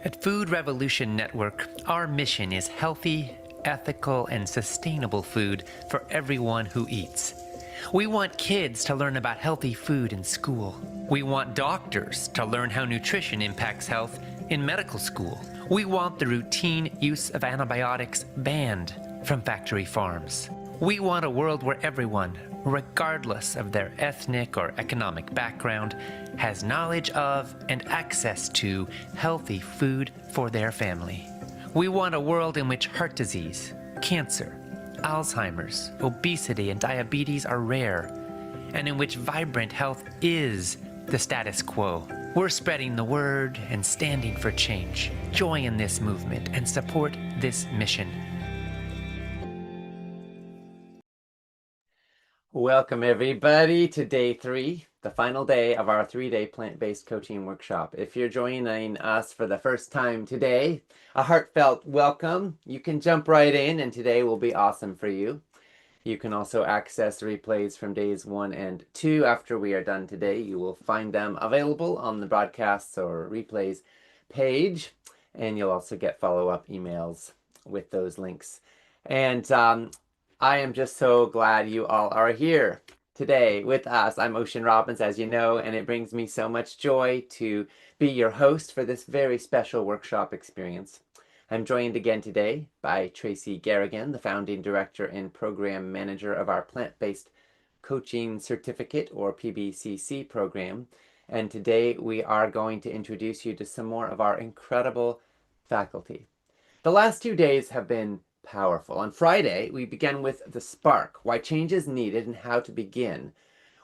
At Food Revolution Network, our mission is healthy, ethical, and sustainable food for everyone who eats. We want kids to learn about healthy food in school. We want doctors to learn how nutrition impacts health in medical school. We want the routine use of antibiotics banned from factory farms. We want a world where everyone, regardless of their ethnic or economic background, has knowledge of and access to healthy food for their family. We want a world in which heart disease, cancer, Alzheimer's, obesity, and diabetes are rare, and in which vibrant health is the status quo. We're spreading the word and standing for change. Join this movement and support this mission. Welcome everybody to day 3, the final day of our 3-day plant-based coaching workshop. If you're joining us for the first time today, a heartfelt welcome. You can jump right in and today will be awesome for you. You can also access replays from days 1 and 2 after we are done today. You will find them available on the broadcasts or replays page, and you'll also get follow-up emails with those links. And I am just so glad you all are here today with us. I'm Ocean Robbins, as you know, and it brings me so much joy to be your host for this very special workshop experience. I'm joined again today by Tracy Garrigan, the founding director and program manager of our plant-based coaching certificate or PBCC program. And today we are going to introduce you to some more of our incredible faculty. The last 2 days have been powerful. On Friday, we began with the spark, why change is needed and how to begin.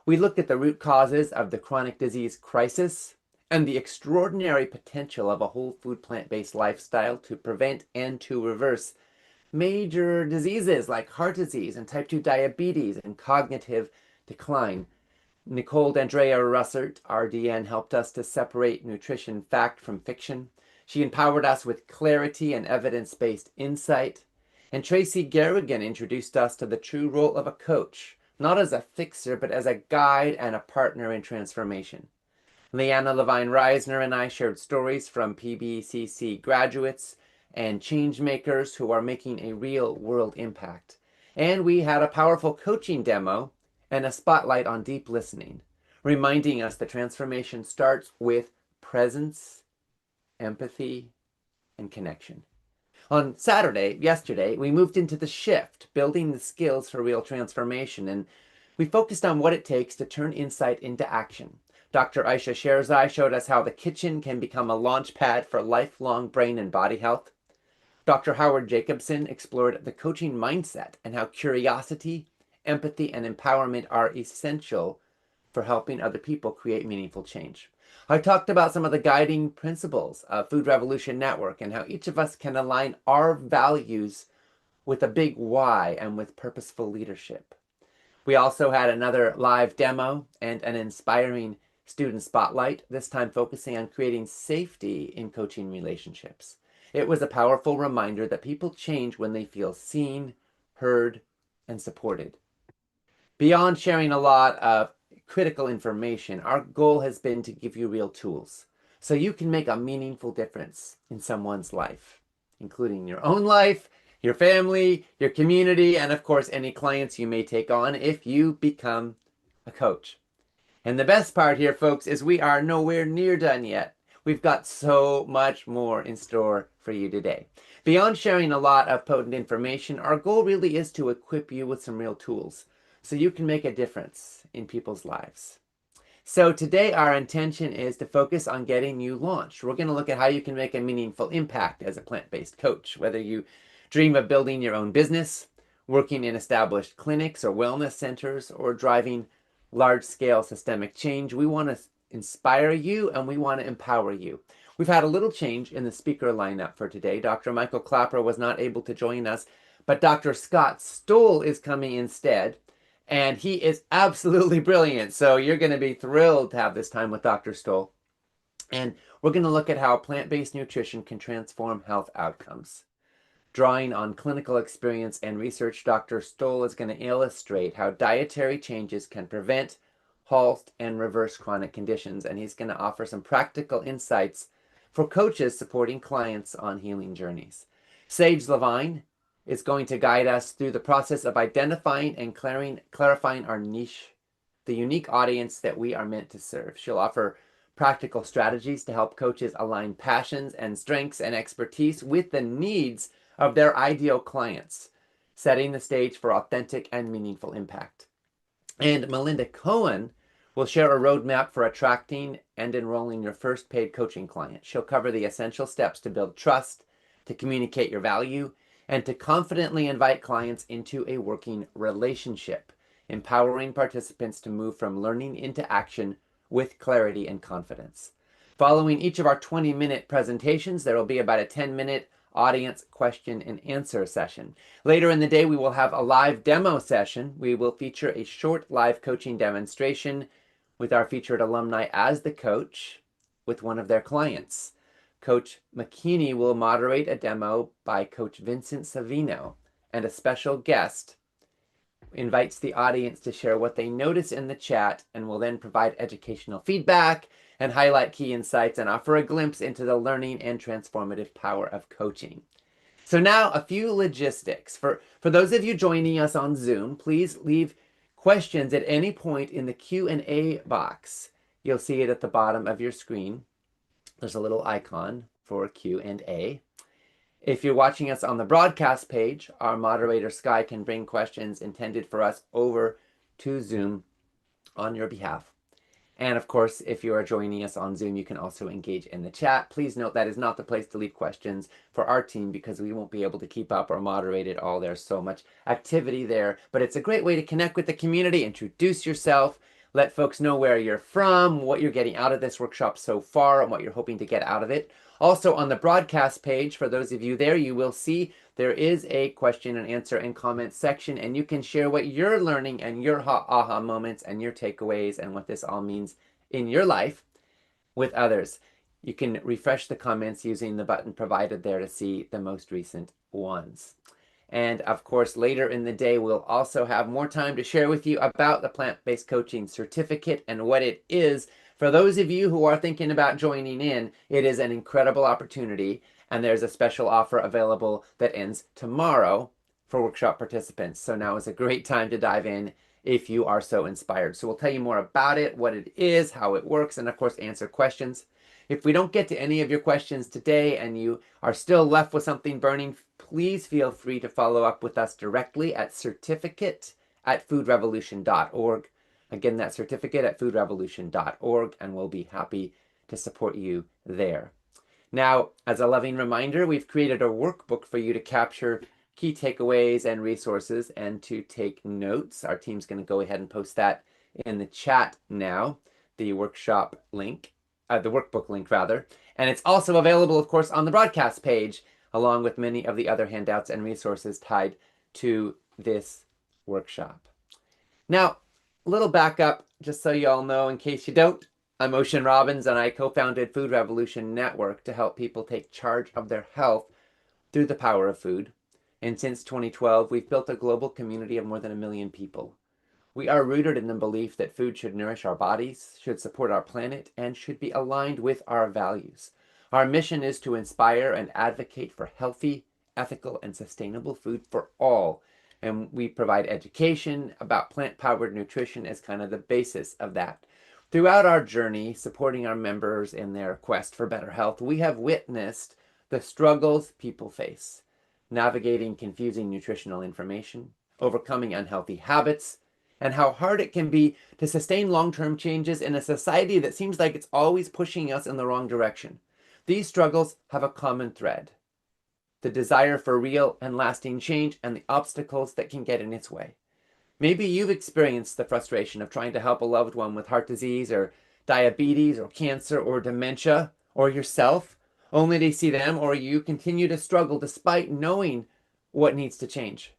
We looked at the root causes of the chronic disease crisis and the extraordinary potential of a whole food plant-based lifestyle to prevent and to reverse major diseases like heart disease and type 2 diabetes and cognitive decline. Nicole D'Andrea Russert, RDN, helped us to separate nutrition fact from fiction. She empowered us with clarity and evidence-based insight. And Tracy Garrigan introduced us to the true role of a coach, not as a fixer, but as a guide and a partner in transformation. Leanna Levine-Reisner and I shared stories from PBCC graduates and change makers who are making a real world impact. And we had a powerful coaching demo and a spotlight on deep listening, reminding us that transformation starts with presence, empathy, and connection. On Saturday, yesterday, we moved into the shift, building the skills for real transformation, and we focused on what it takes to turn insight into action. Dr. Aisha Sherzai showed us how the kitchen can become a launch pad for lifelong brain and body health. Dr. Howard Jacobson explored the coaching mindset and how curiosity, empathy, and empowerment are essential for helping other people create meaningful change. I talked about some of the guiding principles of Food Revolution Network and how each of us can align our values with a big why and with purposeful leadership. We also had another live demo and an inspiring student spotlight, this time focusing on creating safety in coaching relationships. It was a powerful reminder that people change when they feel seen, heard, and supported. Beyond sharing a lot of critical information, our goal has been to give you real tools so you can make a meaningful difference in someone's life, including your own life, your family, your community, and of course any clients you may take on if you become a coach. And the best part here, folks, is we are nowhere near done yet. We've got so much more in store for you today. Beyond sharing a lot of potent information, our goal really is to equip you with some real tools so you can make a difference in people's lives. So today our intention is to focus on getting you launched. We're going to look at how you can make a meaningful impact as a plant-based coach, whether you dream of building your own business, working in established clinics or wellness centers, or driving large-scale systemic change. We want to inspire you and we want to empower you. We've had a little change in the speaker lineup for today. Dr. Michael Clapper was not able to join us, but Dr. Scott Stoll is coming instead. And he is absolutely brilliant. So you're going to be thrilled to have this time with Dr. Stoll. And we're going to look at how plant-based nutrition can transform health outcomes. Drawing on clinical experience and research, Dr. Stoll is going to illustrate how dietary changes can prevent, halt, and reverse chronic conditions. And he's going to offer some practical insights for coaches supporting clients on healing journeys. Sage Levine is going to guide us through the process of identifying and clarifying our niche, the unique audience that we are meant to serve. She'll offer practical strategies to help coaches align passions and strengths and expertise with the needs of their ideal clients, setting the stage for authentic and meaningful impact. And Melinda Cohen will share a roadmap for attracting and enrolling your first paid coaching client. She'll cover the essential steps to build trust, to communicate your value, and to confidently invite clients into a working relationship, empowering participants to move from learning into action with clarity and confidence. Following each of our 20-minute presentations, there will be about a 10-minute audience question and answer session. Later in the day, we will have a live demo session. We will feature a short live coaching demonstration with our featured alumni as the coach with one of their clients. Coach McKinney will moderate a demo by Coach Vincent Savino, and a special guest invites the audience to share what they notice in the chat and will then provide educational feedback and highlight key insights and offer a glimpse into the learning and transformative power of coaching. So now a few logistics. For those of you joining us on Zoom, please leave questions at any point in the Q&A box. You'll see it at the bottom of your screen. There's a little icon for Q&A. If you're watching us on the broadcast page, our moderator Sky can bring questions intended for us over to Zoom on your behalf. And of course, if you are joining us on Zoom, you can also engage in the chat. Please note that is not the place to leave questions for our team because we won't be able to keep up or moderate it all. There's so much activity there, but it's a great way to connect with the community, introduce yourself, let folks know where you're from, what you're getting out of this workshop so far, and what you're hoping to get out of it. Also on the broadcast page, for those of you there, you will see there is a question and answer and comment section, and you can share what you're learning and your aha moments and your takeaways and what this all means in your life with others. You can refresh the comments using the button provided there to see the most recent ones. And of course, later in the day, we'll also have more time to share with you about the Plant-Based Coaching Certificate and what it is. For those of you who are thinking about joining in, it is an incredible opportunity, and there's a special offer available that ends tomorrow for workshop participants. So now is a great time to dive in if you are so inspired. So we'll tell you more about it, what it is, how it works, and of course, answer questions. If we don't get to any of your questions today and you are still left with something burning, please feel free to follow up with us directly at certificate@foodrevolution.org. Again, that's certificate@foodrevolution.org, and we'll be happy to support you there. Now, as a loving reminder, we've created a workbook for you to capture key takeaways and resources and to take notes. Our team's going to go ahead and post that in the chat now, the workshop link. The workbook link rather. And it's also available, of course, on the broadcast page, along with many of the other handouts and resources tied to this workshop. Now, a little backup, just so you all know, in case you don't, I'm Ocean Robbins, and I co-founded Food Revolution Network to help people take charge of their health through the power of food. And since 2012, we've built a global community of more than 1 million people. We are rooted in the belief that food should nourish our bodies, should support our planet, and should be aligned with our values. Our mission is to inspire and advocate for healthy, ethical, and sustainable food for all. And we provide education about plant-powered nutrition as kind of the basis of that. Throughout our journey, supporting our members in their quest for better health, we have witnessed the struggles people face, navigating confusing nutritional information, overcoming unhealthy habits, and how hard it can be to sustain long-term changes in a society that seems like it's always pushing us in the wrong direction. These struggles have a common thread: the desire for real and lasting change and the obstacles that can get in its way. Maybe you've experienced the frustration of trying to help a loved one with heart disease or diabetes or cancer or dementia, or yourself, only to see them or you continue to struggle despite knowing what needs to change.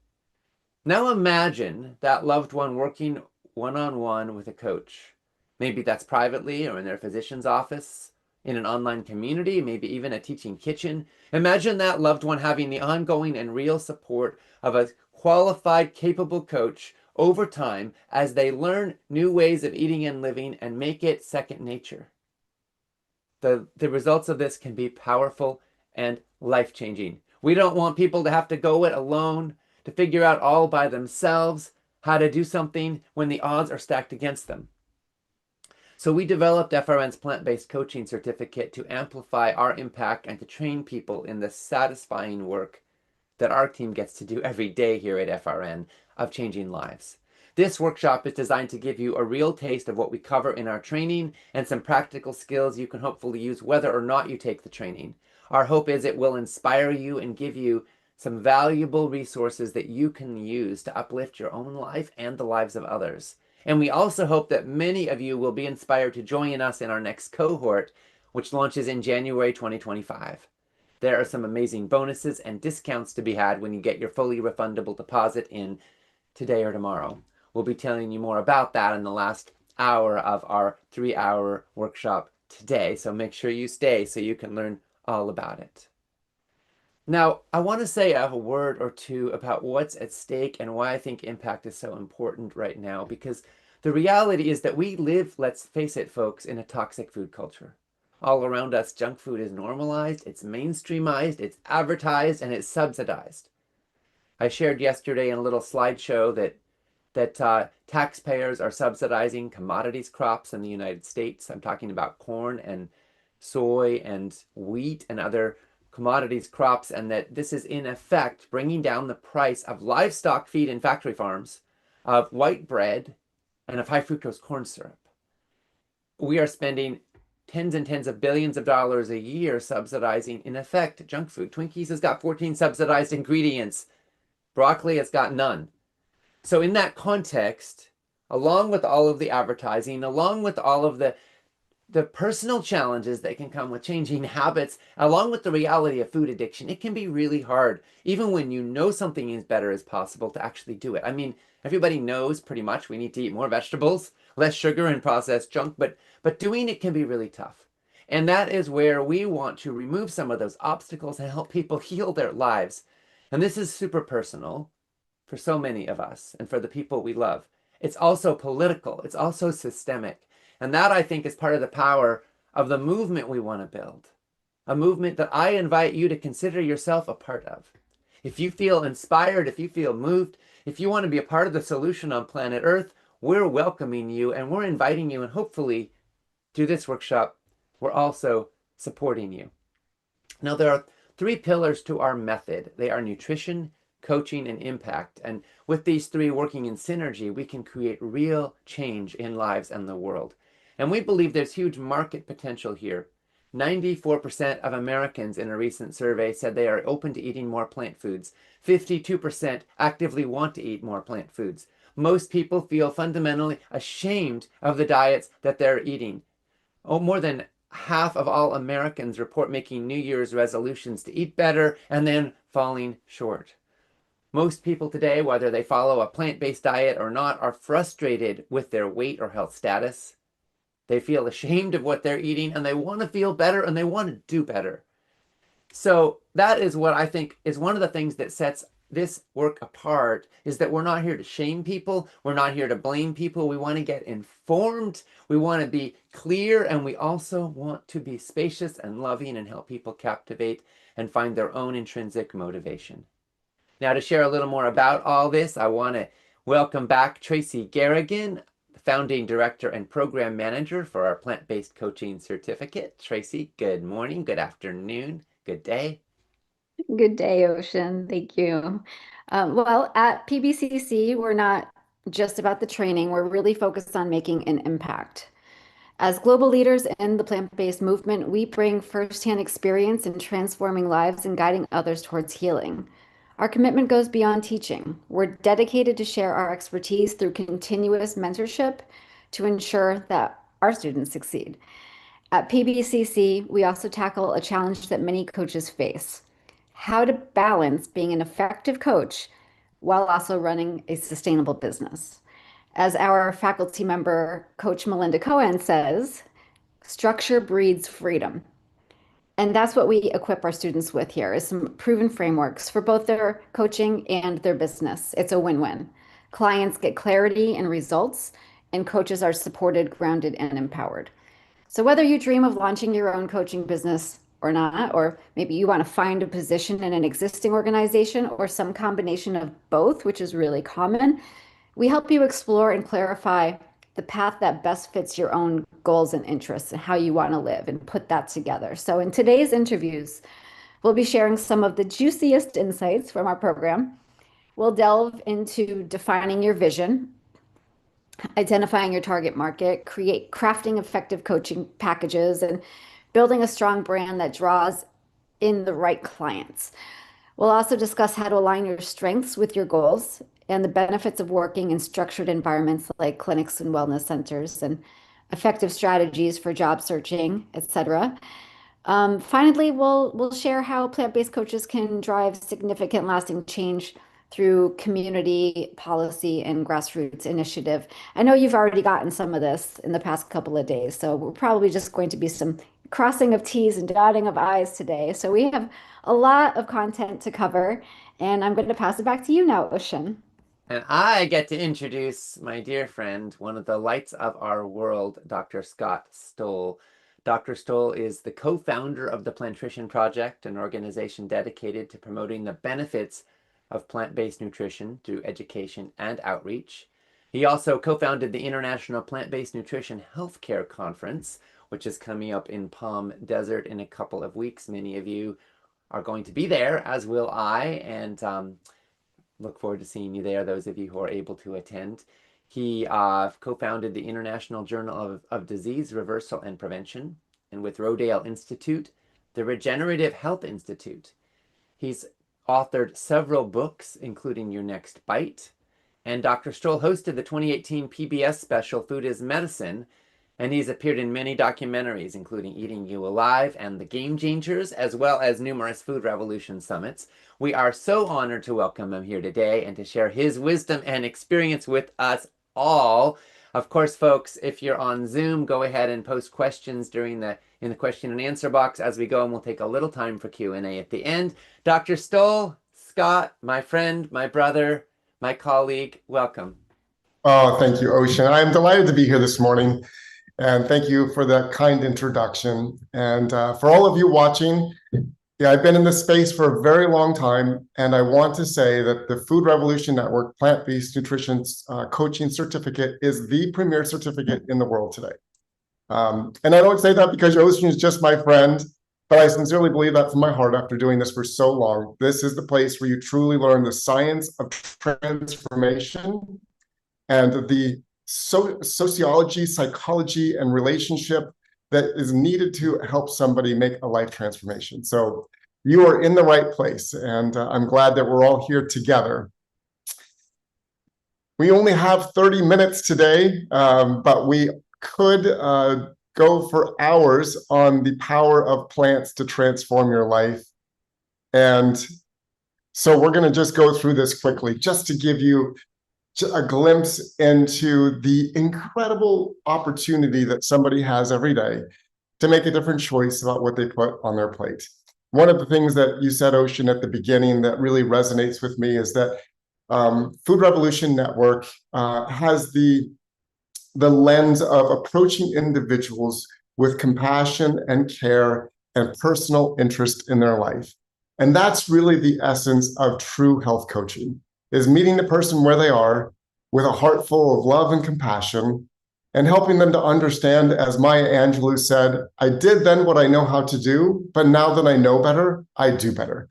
Now imagine that loved one working one-on-one with a coach. Maybe that's privately or in their physician's office, in an online community, maybe even a teaching kitchen. Imagine that loved one having the ongoing and real support of a qualified, capable coach over time as they learn new ways of eating and living and make it second nature. The results of this can be powerful and life-changing. We don't want people to have to go it alone, to figure out all by themselves how to do something when the odds are stacked against them. So we developed FRN's plant-based coaching certificate to amplify our impact and to train people in the satisfying work that our team gets to do every day here at FRN of changing lives. This workshop is designed to give you a real taste of what we cover in our training and some practical skills you can hopefully use whether or not you take the training. Our hope is it will inspire you and give you some valuable resources that you can use to uplift your own life and the lives of others. And we also hope that many of you will be inspired to join us in our next cohort, which launches in January 2025. There are some amazing bonuses and discounts to be had when you get your fully refundable deposit in today or tomorrow. We'll be telling you more about that in the last hour of our 3-hour workshop today. So make sure you stay so you can learn all about it. Now, I want to say a word or two about what's at stake and why I think impact is so important right now, because the reality is that we live, let's face it, folks, in a toxic food culture. All around us, junk food is normalized, it's mainstreamized, it's advertised, and it's subsidized. I shared yesterday in a little slideshow that taxpayers are subsidizing commodities crops in the United States. I'm talking about corn and soy and wheat and other commodities crops, and that this is in effect bringing down the price of livestock feed in factory farms, of white bread, and of high fructose corn syrup. We are spending tens and tens of billions of dollars a year subsidizing, in effect, junk food. Twinkies has got 14 subsidized ingredients. Broccoli has got none. So in that context, along with all of the advertising, along with all of the personal challenges that can come with changing habits, along with the reality of food addiction, it can be really hard, even when you know something is better as possible, to actually do it. I mean, everybody knows pretty much we need to eat more vegetables, less sugar and processed junk, but doing it can be really tough. And that is where we want to remove some of those obstacles and help people heal their lives. And this is super personal for so many of us and for the people we love. It's also political. It's also systemic. And that, I think, is part of the power of the movement we want to build. A movement that I invite you to consider yourself a part of. If you feel inspired, if you feel moved, if you want to be a part of the solution on planet Earth, we're welcoming you and we're inviting you, and hopefully through this workshop, we're also supporting you. Now, there are 3 pillars to our method. They are nutrition, coaching, and impact. And with these 3 working in synergy, we can create real change in lives and the world. And we believe there's huge market potential here. 94% of Americans in a recent survey said they are open to eating more plant foods. 52% actively want to eat more plant foods. Most people feel fundamentally ashamed of the diets that they're eating. Oh, more than half of all Americans report making New Year's resolutions to eat better and then falling short. Most people today, whether they follow a plant-based diet or not, are frustrated with their weight or health status. They feel ashamed of what they're eating, and they want to feel better, and they want to do better. So that is what I think is one of the things that sets this work apart, is that we're not here to shame people. We're not here to blame people. We want to get informed. We want to be clear, and we also want to be spacious and loving and help people captivate and find their own intrinsic motivation. Now, to share a little more about all this, I want to welcome back Tracy Garrigan, Founding Director and Program Manager for our Plant-Based Coaching Certificate. Tracy, good morning, good afternoon, good day. Good day, Ocean. Thank you. Well, at PBCC, we're not just about the training. We're really focused on making an impact. As global leaders in the plant-based movement, we bring firsthand experience in transforming lives and guiding others towards healing. Our commitment goes beyond teaching. We're dedicated to share our expertise through continuous mentorship to ensure that our students succeed. At PBCC, we also tackle a challenge that many coaches face: how to balance being an effective coach while also running a sustainable business. As our faculty member, Coach Melinda Cohen, says, structure breeds freedom. And that's what we equip our students with here, is some proven frameworks for both their coaching and their business. It's a win-win. Clients get clarity and results, and coaches are supported, grounded, and empowered. So whether you dream of launching your own coaching business or not, or maybe you want to find a position in an existing organization or some combination of both, which is really common, we help you explore and clarify the path that best fits your own goals and interests and how you want to live and put that together. So in today's interviews, we'll be sharing some of the juiciest insights from our program. We'll delve into defining your vision, identifying your target market, crafting effective coaching packages, and building a strong brand that draws in the right clients. We'll also discuss how to align your strengths with your goals and the benefits of working in structured environments like clinics and wellness centers and effective strategies for job searching, etc. Finally, we'll share how plant-based coaches can drive significant lasting change through community policy and grassroots initiative. I know you've already gotten some of this in the past couple of days, so we're probably just going to be some crossing of T's and dotting of I's today. So we have a lot of content to cover, and I'm going to pass it back to you now, Ocean. And I get to introduce my dear friend, one of the lights of our world, Dr. Scott Stoll. Dr. Stoll is the co-founder of the Plantrition Project, an organization dedicated to promoting the benefits of plant-based nutrition through education and outreach. He also co-founded the International Plant-Based Nutrition Healthcare Conference, which is coming up in Palm Desert in a couple of weeks. Many of you are going to be there, as will I, and look forward to seeing you there, those of you who are able to attend. He co-founded the International Journal of Disease Reversal and Prevention, and with Rodale Institute, the Regenerative Health Institute. He's authored several books, including Your Next Bite, and Dr. Stoll hosted the 2018 PBS special Food is Medicine, and he's appeared in many documentaries, including Eating You Alive and The Game Changers, as well as numerous Food Revolution summits. We are so honored to welcome him here today and to share his wisdom and experience with us all. Of course, folks, if you're on Zoom, go ahead and post questions in the question and answer box as we go, and we'll take a little time for Q&A at the end. Dr. Stoll, Scott, my friend, my brother, my colleague, welcome. Oh, thank you, Ocean. I'm delighted to be here this morning. And thank you for that kind introduction. And for all of you watching, yeah, I've been in this space for a very long time. And I want to say that the Food Revolution Network Plant-Based Nutrition Coaching Certificate is the premier certificate in the world today. And I don't say that because Ocean is just my friend, but I sincerely believe that from my heart after doing this for so long. This is the place where you truly learn the science of transformation and the sociology, psychology, and relationship that is needed to help somebody make a life transformation. So you are in the right place, and I'm glad that we're all here together. We only have 30 minutes today, but we could go for hours on the power of plants to transform your life. And so we're going to just go through this quickly, just to give you a glimpse into the incredible opportunity that somebody has every day to make a different choice about what they put on their plate. One of the things that you said, Ocean, at the beginning that really resonates with me is that Food Revolution Network has the lens of approaching individuals with compassion and care and personal interest in their life. And that's really the essence of true health coaching, is meeting the person where they are with a heart full of love and compassion and helping them to understand, as Maya Angelou said, I did then what I know how to do, but now that I know better, I do better.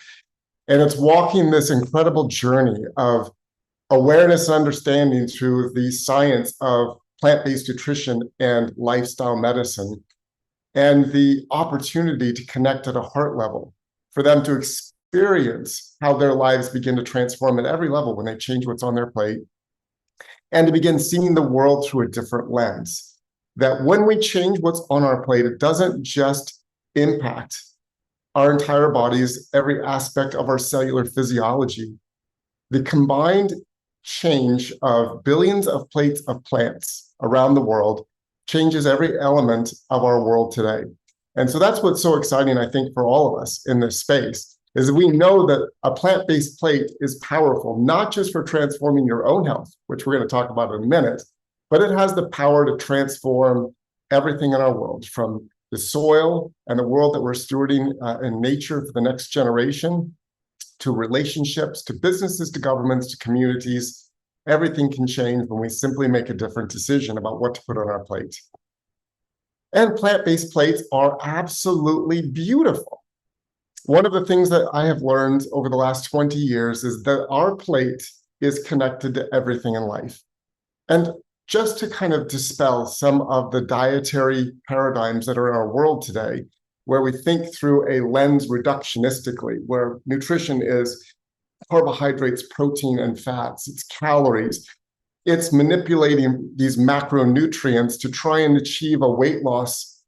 And it's walking this incredible journey of awareness and understanding through the science of plant-based nutrition and lifestyle medicine, and the opportunity to connect at a heart level for them to experience how their lives begin to transform at every level when they change what's on their plate, and to begin seeing the world through a different lens. That when we change what's on our plate, it doesn't just impact our entire bodies, every aspect of our cellular physiology. The combined change of billions of plates of plants around the world changes every element of our world today. And so that's what's so exciting, I think, for all of us in this space, is that we know that a plant-based plate is powerful, not just for transforming your own health, which we're going to talk about in a minute, but it has the power to transform everything in our world, from the soil and the world that we're stewarding in nature for the next generation, to relationships, to businesses, to governments, to communities. Everything can change when we simply make a different decision about what to put on our plate. And plant-based plates are absolutely beautiful. One of the things that I have learned over the last 20 years is that our plate is connected to everything in life. And just to kind of dispel some of the dietary paradigms that are in our world today, where we think through a lens reductionistically, where nutrition is carbohydrates, protein, and fats, it's calories, it's manipulating these macronutrients to try and achieve a weight loss.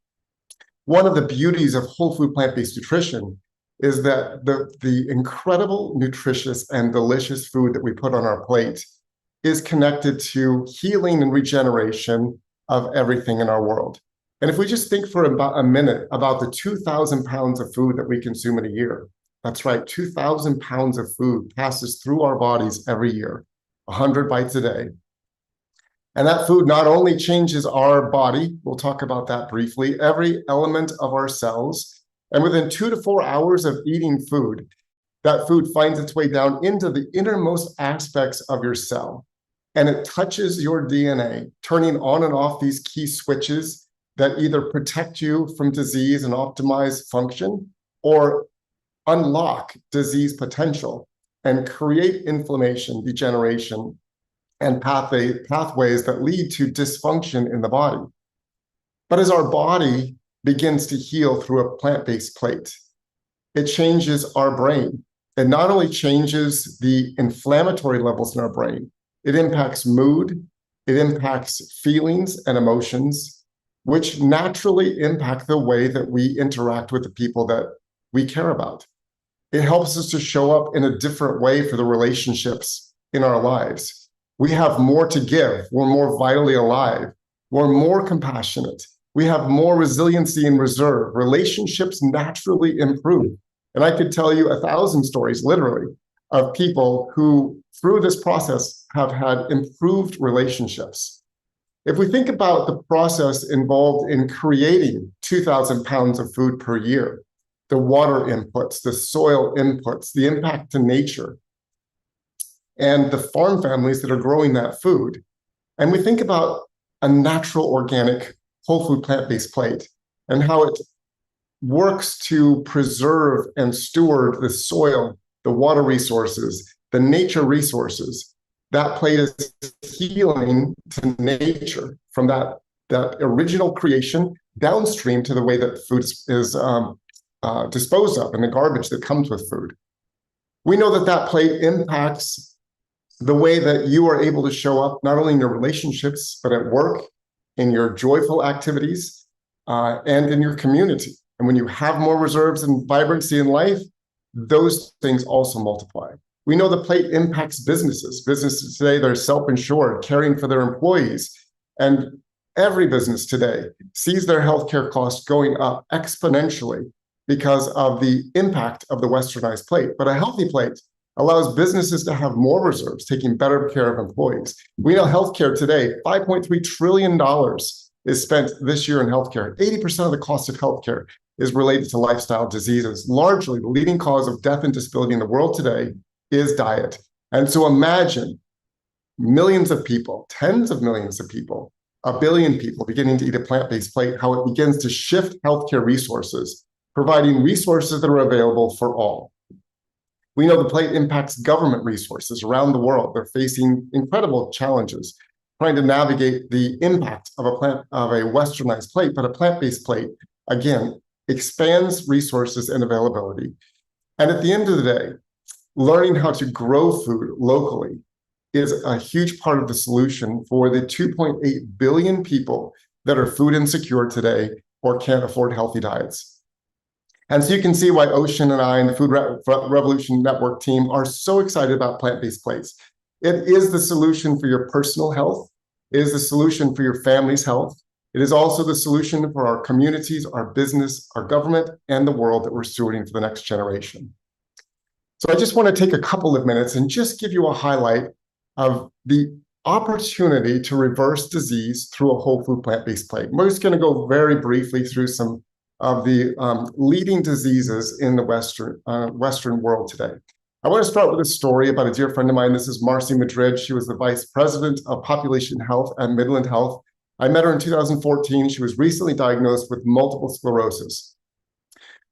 One of the beauties of whole food plant-based nutrition is that the incredible, nutritious, and delicious food that we put on our plate is connected to healing and regeneration of everything in our world. And if we just think for about a minute about the 2,000 pounds of food that we consume in a year, that's right, 2,000 pounds of food passes through our bodies every year, 100 bites a day. And that food not only changes our body, we'll talk about that briefly, every element of our cells, and within 2 to 4 hours of eating food, that food finds its way down into the innermost aspects of your cell. And it touches your DNA, turning on and off these key switches that either protect you from disease and optimize function, or unlock disease potential and create inflammation, degeneration, and pathways that lead to dysfunction in the body. But as our body begins to heal through a plant-based plate, it changes our brain. It not only changes the inflammatory levels in our brain, it impacts mood, it impacts feelings and emotions, which naturally impact the way that we interact with the people that we care about. It helps us to show up in a different way for the relationships in our lives. We have more to give. We're more vitally alive. We're more compassionate. We have more resiliency and reserve. Relationships naturally improve. And I could tell you 1,000 stories, literally, of people who, through this process, have had improved relationships. If we think about the process involved in creating 2,000 pounds of food per year, the water inputs, the soil inputs, the impact to nature, and the farm families that are growing that food, and we think about a natural, organic, whole food plant-based plate and how it works to preserve and steward the soil, the water resources, the nature resources, that plate is healing to nature from that original creation downstream to the way that food is disposed of and the garbage that comes with food. We know that that plate impacts the way that you are able to show up, not only in your relationships, but at work, in your joyful activities, and in your community. And when you have more reserves and vibrancy in life, those things also multiply. We know the plate impacts businesses. Businesses today, they're self-insured, caring for their employees. And every business today sees their healthcare costs going up exponentially because of the impact of the westernized plate. But a healthy plate allows businesses to have more reserves, taking better care of employees. We know healthcare today, $5.3 trillion is spent this year in healthcare. 80% of the cost of healthcare is related to lifestyle diseases. Largely, the leading cause of death and disability in the world today is diet. And so imagine millions of people, tens of millions of people, 1 billion people beginning to eat a plant-based plate, how it begins to shift healthcare resources, providing resources that are available for all. We know the plate impacts government resources around the world. They're facing incredible challenges trying to navigate the impact of a westernized plate, but a plant-based plate, again, expands resources and availability. And at the end of the day, learning how to grow food locally is a huge part of the solution for the 2.8 billion people that are food insecure today or can't afford healthy diets. And so you can see why Ocean and I and the Food Revolution Network team are so excited about plant-based plates. It is the solution for your personal health. It is the solution for your family's health. It is also the solution for our communities, our business, our government, and the world that we're stewarding for the next generation. So I just want to take a couple of minutes and just give you a highlight of the opportunity to reverse disease through a whole food plant-based plate. We're just going to go very briefly through some of the leading diseases in the Western world today. I want to start with a story about a dear friend of mine. This is Marcy Madrid. She was the Vice President of Population Health at Midland Health. I met her in 2014. She was recently diagnosed with multiple sclerosis,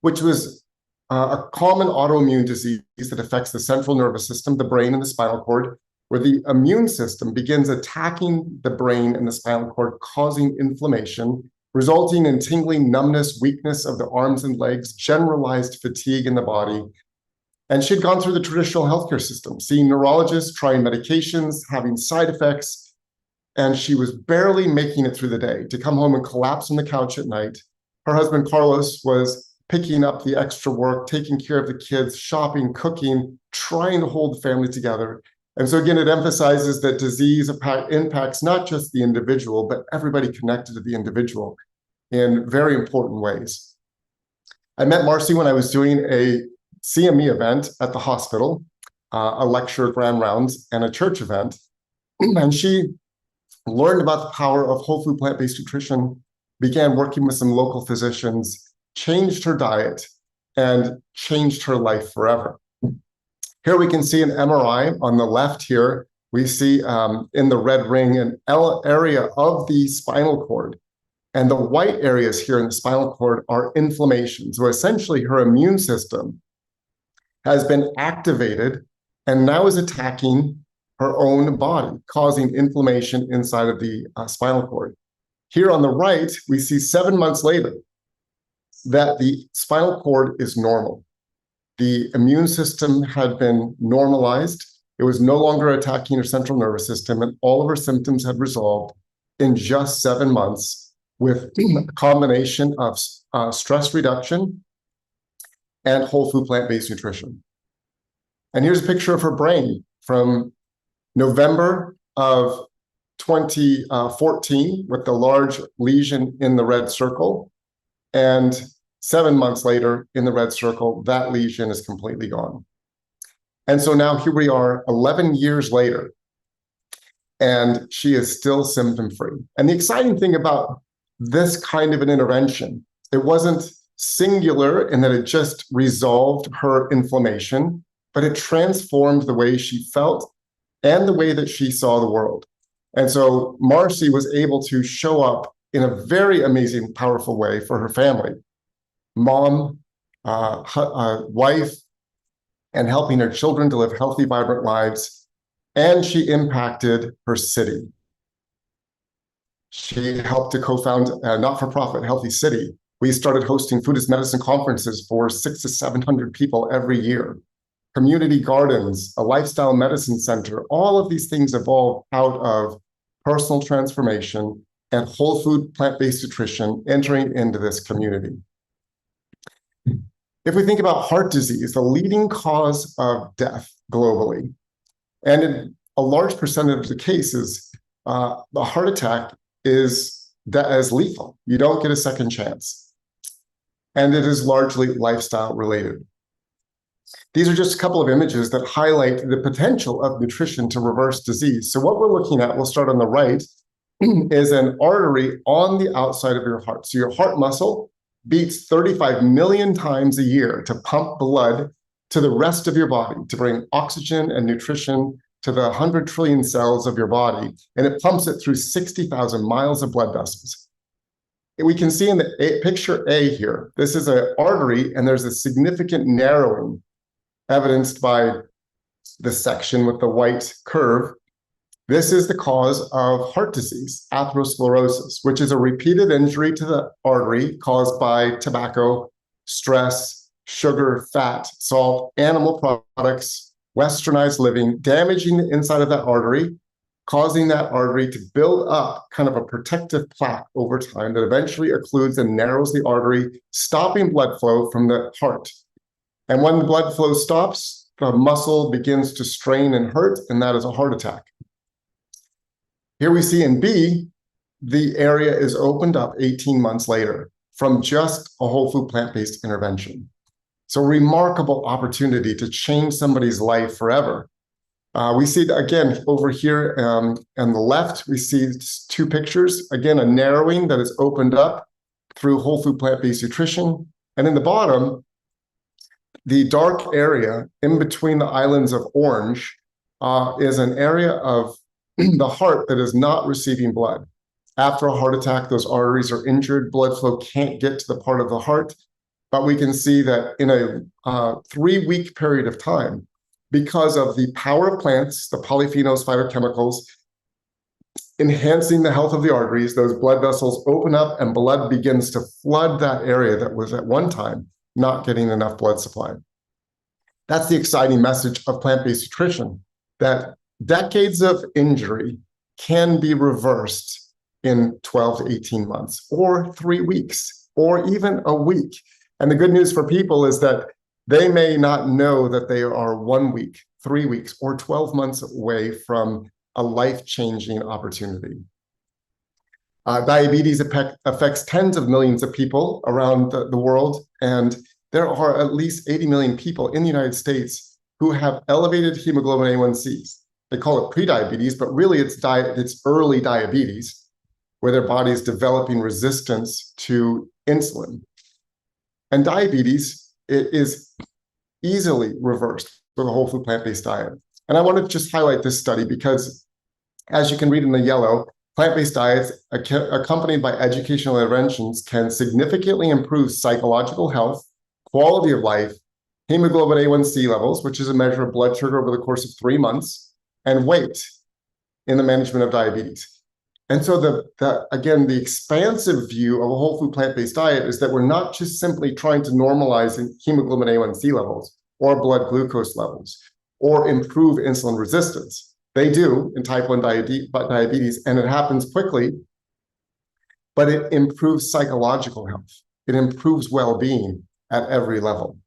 which was a common autoimmune disease that affects the central nervous system, the brain, and the spinal cord, where the immune system begins attacking the brain and the spinal cord, causing inflammation, resulting in tingling, numbness, weakness of the arms and legs, generalized fatigue in the body. And she'd gone through the traditional healthcare system, seeing neurologists, trying medications, having side effects, and she was barely making it through the day to come home and collapse on the couch at night. Her husband, Carlos, was picking up the extra work, taking care of the kids, shopping, cooking, trying to hold the family together. And so again, it emphasizes that disease impacts not just the individual, but everybody connected to the individual in very important ways. I met Marcy when I was doing a CME event at the hospital, a lecture, grand rounds, and a church event. And she learned about the power of whole food plant-based nutrition, began working with some local physicians, changed her diet, and changed her life forever. Here we can see an MRI on the left here. We see in the red ring an area of the spinal cord. And the white areas here in the spinal cord are inflammation. So essentially her immune system has been activated and now is attacking her own body, causing inflammation inside of the spinal cord. Here on the right, we see 7 months later that the spinal cord is normal. The immune system had been normalized. It was no longer attacking her central nervous system, and all of her symptoms had resolved in just 7 months with a combination of stress reduction and whole food plant-based nutrition. And here's a picture of her brain from November of 2014 with the large lesion in the red circle. And 7 months later in the red circle, that lesion is completely gone. And so now here we are 11 years later, and she is still symptom-free. And the exciting thing about this kind of an intervention, it wasn't singular in that it just resolved her inflammation, but it transformed the way she felt and the way that she saw the world. And so Marcy was able to show up in a very amazing, powerful way for her family. Mom, wife, and helping her children to live healthy, vibrant lives. And she impacted her city. She helped to co-found a not-for-profit Healthy City. We started hosting food as medicine conferences for 600 to 700 people every year. Community gardens, a lifestyle medicine center, all of these things evolved out of personal transformation and whole food plant-based nutrition entering into this community. If we think about heart disease, the leading cause of death globally, and in a large percentage of the cases, the heart attack is lethal. You don't get a second chance. And it is largely lifestyle related. These are just a couple of images that highlight the potential of nutrition to reverse disease. So what we're looking at, we'll start on the right, is an artery on the outside of your heart. So your heart muscle beats 35 million times a year to pump blood to the rest of your body, to bring oxygen and nutrition to the 100 trillion cells of your body, and it pumps it through 60,000 miles of blood vessels. We can see in the picture A here, this is an artery, and there's a significant narrowing evidenced by the section with the white curve. This is the cause of heart disease, atherosclerosis, which is a repeated injury to the artery caused by tobacco, stress, sugar, fat, salt, animal products, westernized living, damaging the inside of that artery, causing that artery to build up kind of a protective plaque over time that eventually occludes and narrows the artery, stopping blood flow from the heart. And when the blood flow stops, the muscle begins to strain and hurt, and that is a heart attack. Here we see in B, the area is opened up 18 months later from just a whole food plant-based intervention. So remarkable opportunity to change somebody's life forever. We see, again, over here on the left, we see two pictures. Again, a narrowing that is opened up through whole food plant-based nutrition. And in the bottom, the dark area in between the islands of orange is an area of the heart that is not receiving blood. After a heart attack, those arteries are injured. Blood flow can't get to the part of the heart. But we can see that in a 3-week period of time, because of the power of plants, the polyphenols, phytochemicals, enhancing the health of the arteries, those blood vessels open up and blood begins to flood that area that was at one time not getting enough blood supply. That's the exciting message of plant-based nutrition, that decades of injury can be reversed in 12 to 18 months, or 3 weeks, or even a week. And the good news for people is that they may not know that they are 1 week, 3 weeks, or 12 months away from a life-changing opportunity. Diabetes affects tens of millions of people around the world, and there are at least 80 million people in the United States who have elevated hemoglobin A1Cs. They call it prediabetes, but really it's early diabetes, where their body is developing resistance to insulin. And diabetes is easily reversed with a whole food plant-based diet. And I want to just highlight this study because, as you can read in the yellow, plant-based diets accompanied by educational interventions can significantly improve psychological health, quality of life, hemoglobin A1C levels, which is a measure of blood sugar over the course of 3 months, and weight in the management of diabetes. And so again, the expansive view of a whole food plant-based diet is that we're not just simply trying to normalize hemoglobin A1C levels or blood glucose levels or improve insulin resistance. They do in type 1 diabetes, and it happens quickly, but it improves psychological health. It improves well-being at every level.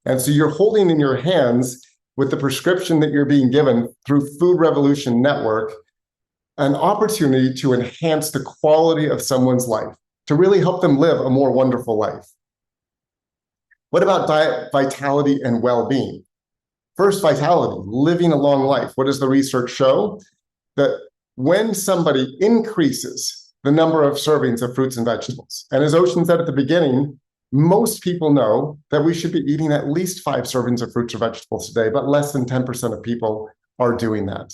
And so you're holding in your hands, with the prescription that you're being given through Food Revolution Network, an opportunity to enhance the quality of someone's life, to really help them live a more wonderful life. What about diet, vitality, and well-being? First, vitality, living a long life. What does the research show? That when somebody increases the number of servings of fruits and vegetables, and as Ocean said at the beginning, most people know that we should be eating at least 5 servings of fruits or vegetables a day, but less than 10% of people are doing that.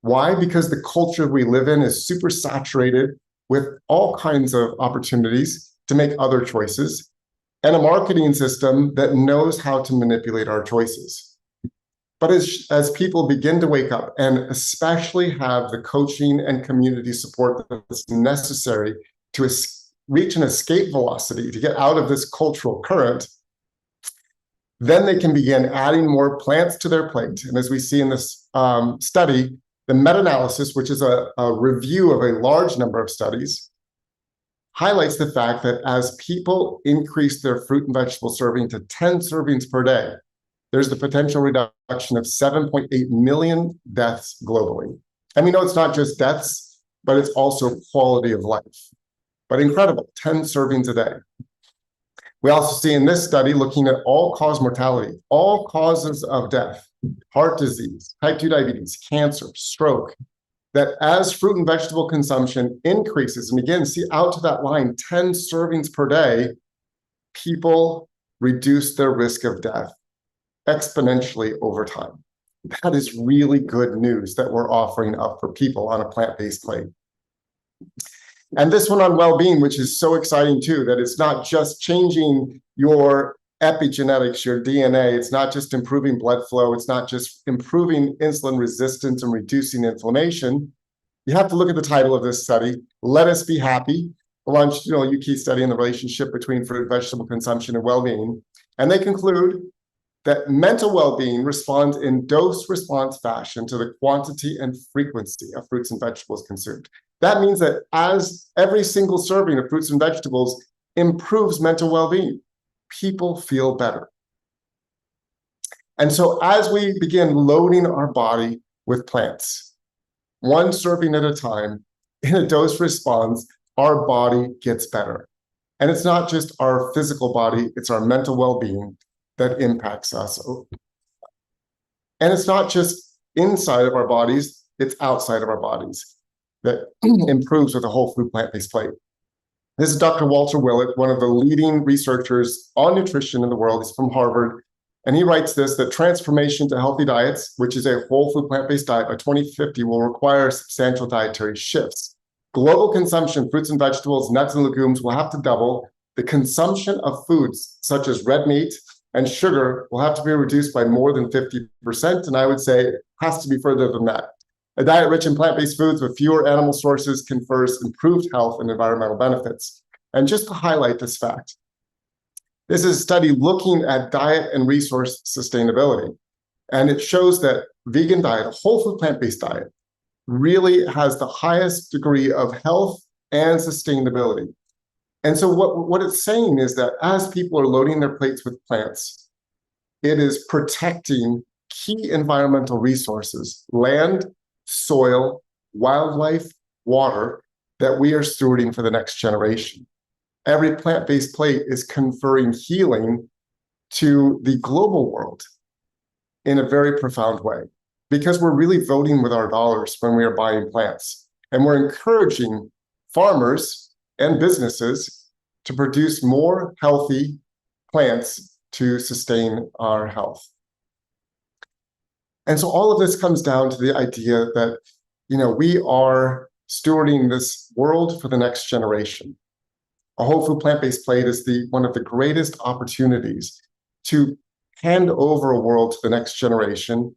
Why? Because the culture we live in is super saturated with all kinds of opportunities to make other choices, and a marketing system that knows how to manipulate our choices. But as people begin to wake up and especially have the coaching and community support that's necessary to reach an escape velocity, to get out of this cultural current, then they can begin adding more plants to their plate. And as we see in this study, the meta-analysis, which is a review of a large number of studies, highlights the fact that as people increase their fruit and vegetable serving to 10 servings per day, there's the potential reduction of 7.8 million deaths globally. And we know it's not just deaths, but it's also quality of life. But incredible, 10 servings a day. We also see in this study, looking at all-cause mortality, all causes of death, heart disease, type 2 diabetes, cancer, stroke, that as fruit and vegetable consumption increases, and again, see out to that line, 10 servings per day, people reduce their risk of death exponentially over time. That is really good news that we're offering up for people on a plant-based plate. And this one on well-being, which is so exciting too, that it's not just changing your epigenetics, your DNA, it's not just improving blood flow, it's not just improving insulin resistance and reducing inflammation. You have to look at the title of this study, Let Us Be Happy, a longitudinal UK study in the relationship between fruit and vegetable consumption and well-being. And they conclude that mental well-being responds in dose-response fashion to the quantity and frequency of fruits and vegetables consumed. That means that as every single serving of fruits and vegetables improves mental well-being, people feel better. And so as we begin loading our body with plants, 1 serving at a time, in a dose response, our body gets better. And it's not just our physical body, it's our mental well-being that impacts us. And it's not just inside of our bodies, it's outside of our bodies that improves with a whole food plant-based plate. This is Dr. Walter Willett, one of the leading researchers on nutrition in the world. He's from Harvard. And he writes this, that transformation to healthy diets, which is a whole food plant-based diet by 2050, will require substantial dietary shifts. Global consumption of fruits and vegetables, nuts and legumes will have to double. The consumption of foods such as red meat and sugar will have to be reduced by more than 50%. And I would say it has to be further than that. A diet rich in plant-based foods with fewer animal sources confers improved health and environmental benefits. And just to highlight this fact, this is a study looking at diet and resource sustainability. And it shows that vegan diet, a whole food plant-based diet, really has the highest degree of health and sustainability. And so what it's saying is that as people are loading their plates with plants, it is protecting key environmental resources, land, soil, wildlife, water, that we are stewarding for the next generation. Every plant-based plate is conferring healing to the global world in a very profound way, because we're really voting with our dollars when we are buying plants. And we're encouraging farmers and businesses to produce more healthy plants to sustain our health. And so all of this comes down to the idea that, we are stewarding this world for the next generation. A whole food plant-based plate is one of the greatest opportunities to hand over a world to the next generation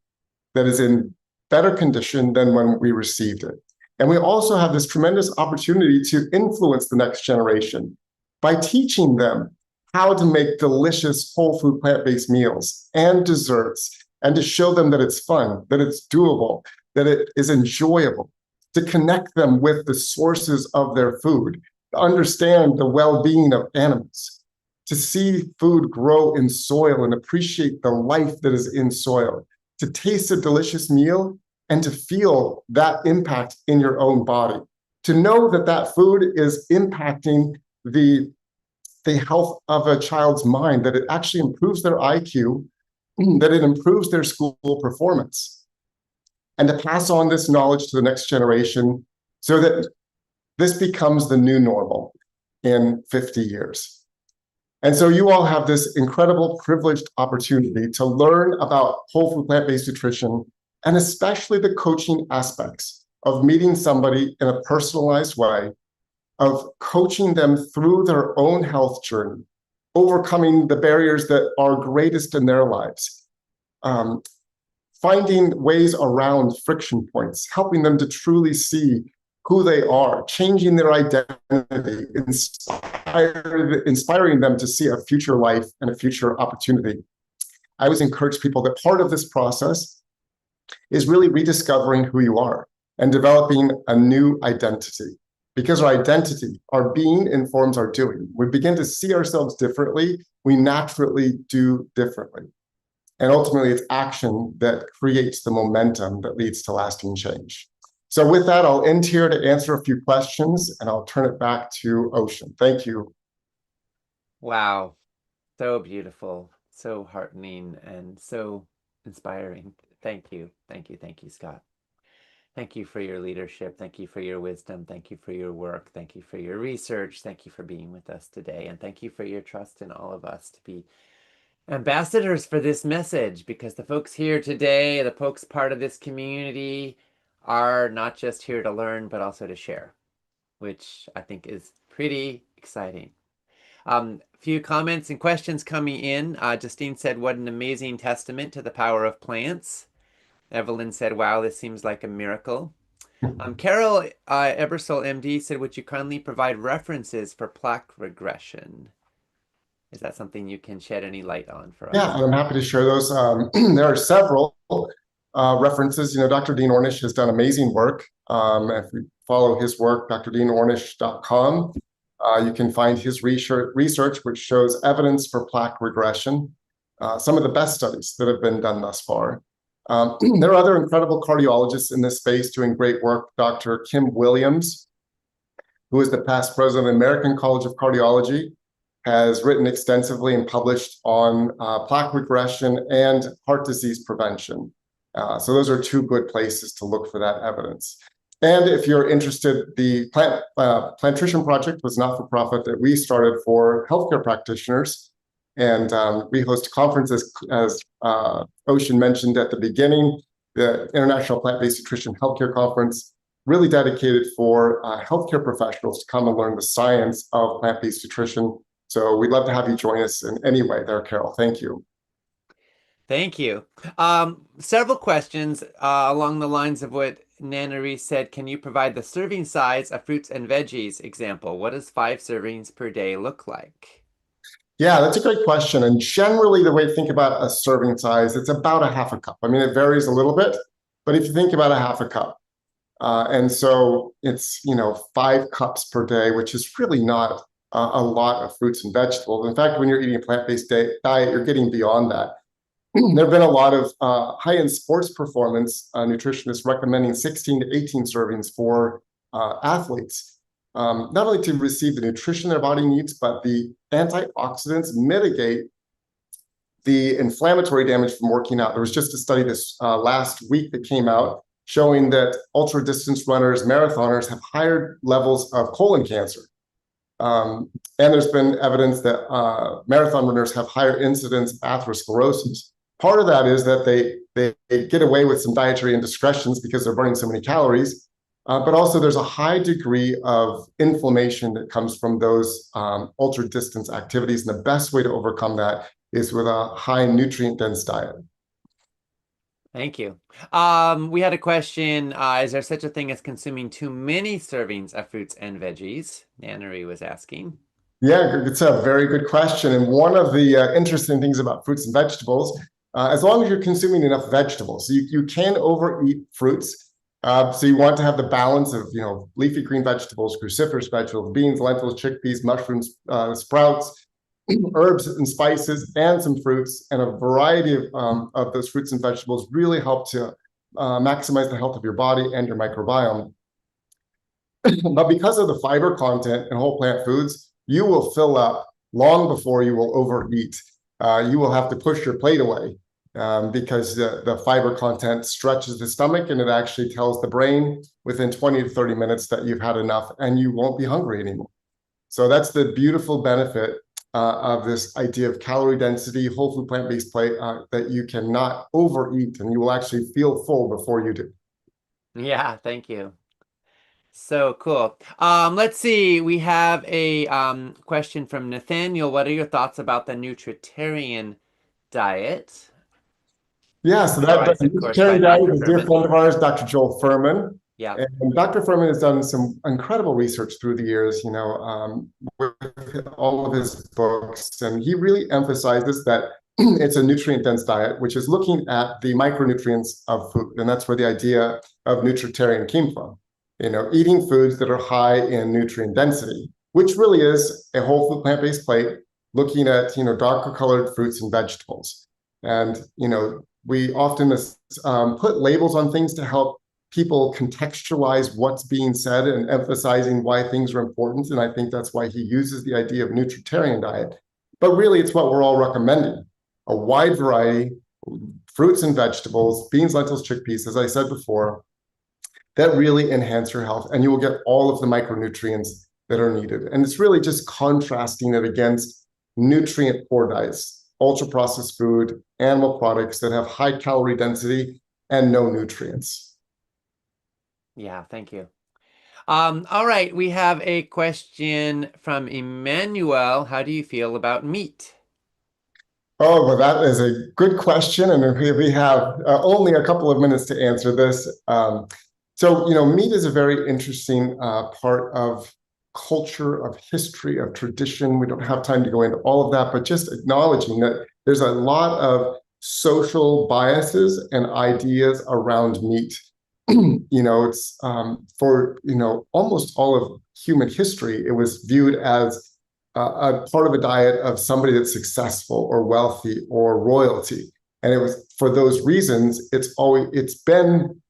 that is in better condition than when we received it. And we also have this tremendous opportunity to influence the next generation by teaching them how to make delicious whole food plant-based meals and desserts, and to show them that it's fun, that it's doable, that it is enjoyable, to connect them with the sources of their food, to understand the well-being of animals, to see food grow in soil and appreciate the life that is in soil, to taste a delicious meal and to feel that impact in your own body, to know that that food is impacting the health of a child's mind, that it actually improves their IQ, that it improves their school performance, and to pass on this knowledge to the next generation so that this becomes the new normal in 50 years. And so you all have this incredible privileged opportunity to learn about whole food plant-based nutrition, and especially the coaching aspects of meeting somebody in a personalized way, of coaching them through their own health journey, overcoming the barriers that are greatest in their lives, finding ways around friction points, helping them to truly see who they are, changing their identity, inspiring them to see a future life and a future opportunity. I always encourage people that part of this process is really rediscovering who you are and developing a new identity. Because our identity, our being, informs our doing. We begin to see ourselves differently, we naturally do differently. And ultimately, it's action that creates the momentum that leads to lasting change. So with that, I'll end here to answer a few questions, and I'll turn it back to Ocean. Thank you. Wow. So beautiful, so heartening, and so inspiring. Thank you. Thank you. Thank you, Scott. Thank you for your leadership. Thank you for your wisdom. Thank you for your work. Thank you for your research. Thank you for being with us today. And thank you for your trust in all of us to be ambassadors for this message, because the folks here today, the folks part of this community, are not just here to learn, but also to share, which I think is pretty exciting. Few comments and questions coming in. Justine said, what an amazing testament to the power of plants. Evelyn said, wow, this seems like a miracle. Carol Ebersole, MD, said, would you kindly provide references for plaque regression? Is that something you can shed any light on for us? Yeah, I'm happy to share those. There are several references. Dr. Dean Ornish has done amazing work. If you follow his work, drdeenornish.com, you can find his research, which shows evidence for plaque regression, some of the best studies that have been done thus far. There are other incredible cardiologists in this space doing great work. Dr. Kim Williams, who is the past president of the American College of Cardiology, has written extensively and published on plaque regression and heart disease prevention. So those are two good places to look for that evidence. And if you're interested, the Plantrition Project was not-for-profit that we started for healthcare practitioners. And we host conferences, as Ocean mentioned at the beginning, the International Plant-Based Nutrition Healthcare Conference, really dedicated for healthcare professionals to come and learn the science of plant-based nutrition. So we'd love to have you join us in any way there, Carol. Thank you. Thank you. Several questions along the lines of what Nannery said. Can you provide the serving size of fruits and veggies example? What does 5 servings per day look like? Yeah, that's a great question. And generally, the way to think about a serving size, it's about a half a cup. I mean, it varies a little bit, but if you think about a half a cup, and so it's, 5 cups per day, which is really not a lot of fruits and vegetables. In fact, when you're eating a plant-based diet, you're getting beyond that. There have been a lot of high-end sports performance nutritionists recommending 16 to 18 servings for athletes, not only to receive the nutrition their body needs, but the antioxidants mitigate the inflammatory damage from working out. There was just a study this last week that came out showing that ultra-distance runners, marathoners have higher levels of colon cancer. And there's been evidence that marathon runners have higher incidence of atherosclerosis. Part of that is that they get away with some dietary indiscretions because they're burning so many calories, but also there's a high degree of inflammation that comes from those ultra-distance activities. And the best way to overcome that is with a high nutrient-dense diet. Thank you. We had a question, is there such a thing as consuming too many servings of fruits and veggies? Nannery was asking. Yeah, it's a very good question. And one of the interesting things about fruits and vegetables, as long as you're consuming enough vegetables, you can overeat fruits. So you want to have the balance of, leafy green vegetables, cruciferous vegetables, beans, lentils, chickpeas, mushrooms, sprouts, herbs and spices, and some fruits, and a variety of those fruits and vegetables really help to maximize the health of your body and your microbiome. But because of the fiber content in whole plant foods, you will fill up long before you will overeat. You will have to push your plate away because the fiber content stretches the stomach, and it actually tells the brain within 20 to 30 minutes that you've had enough and you won't be hungry anymore. So that's the beautiful benefit of this idea of calorie density, whole food plant-based plate, that you cannot overeat and you will actually feel full before you do. Yeah, thank you. So cool. Let's see. We have a question from Nathaniel. What are your thoughts about the nutritarian diet? Yeah, so that vegetarian diet is a dear friend of ours, Dr. Joel Furman. Yeah. And Dr. Furman has done some incredible research through the years, with all of his books. And he really emphasizes that it's a nutrient-dense diet, which is looking at the micronutrients of food. And that's where the idea of nutritarian came from. Eating foods that are high in nutrient density, which really is a whole food plant-based plate, looking at, darker colored fruits and vegetables. And, we often put labels on things to help people contextualize what's being said and emphasizing why things are important. And I think that's why he uses the idea of nutritarian diet. But really, it's what we're all recommending. A wide variety, fruits and vegetables, beans, lentils, chickpeas, as I said before, that really enhance your health. And you will get all of the micronutrients that are needed. And it's really just contrasting it against nutrient-poor diets, ultra-processed food, animal products that have high calorie density and no nutrients. Yeah, thank you. All right, we have a question from Emmanuel. How do you feel about meat? Oh, well, that is a good question. And we have only a couple of minutes to answer this. So, meat is a very interesting part of culture, of history, of tradition. We don't have time to go into all of that, but just acknowledging that there's a lot of social biases and ideas around meat. It's for, almost all of human history, it was viewed as a part of a diet of somebody that's successful or wealthy or royalty. And it was for those reasons, it's been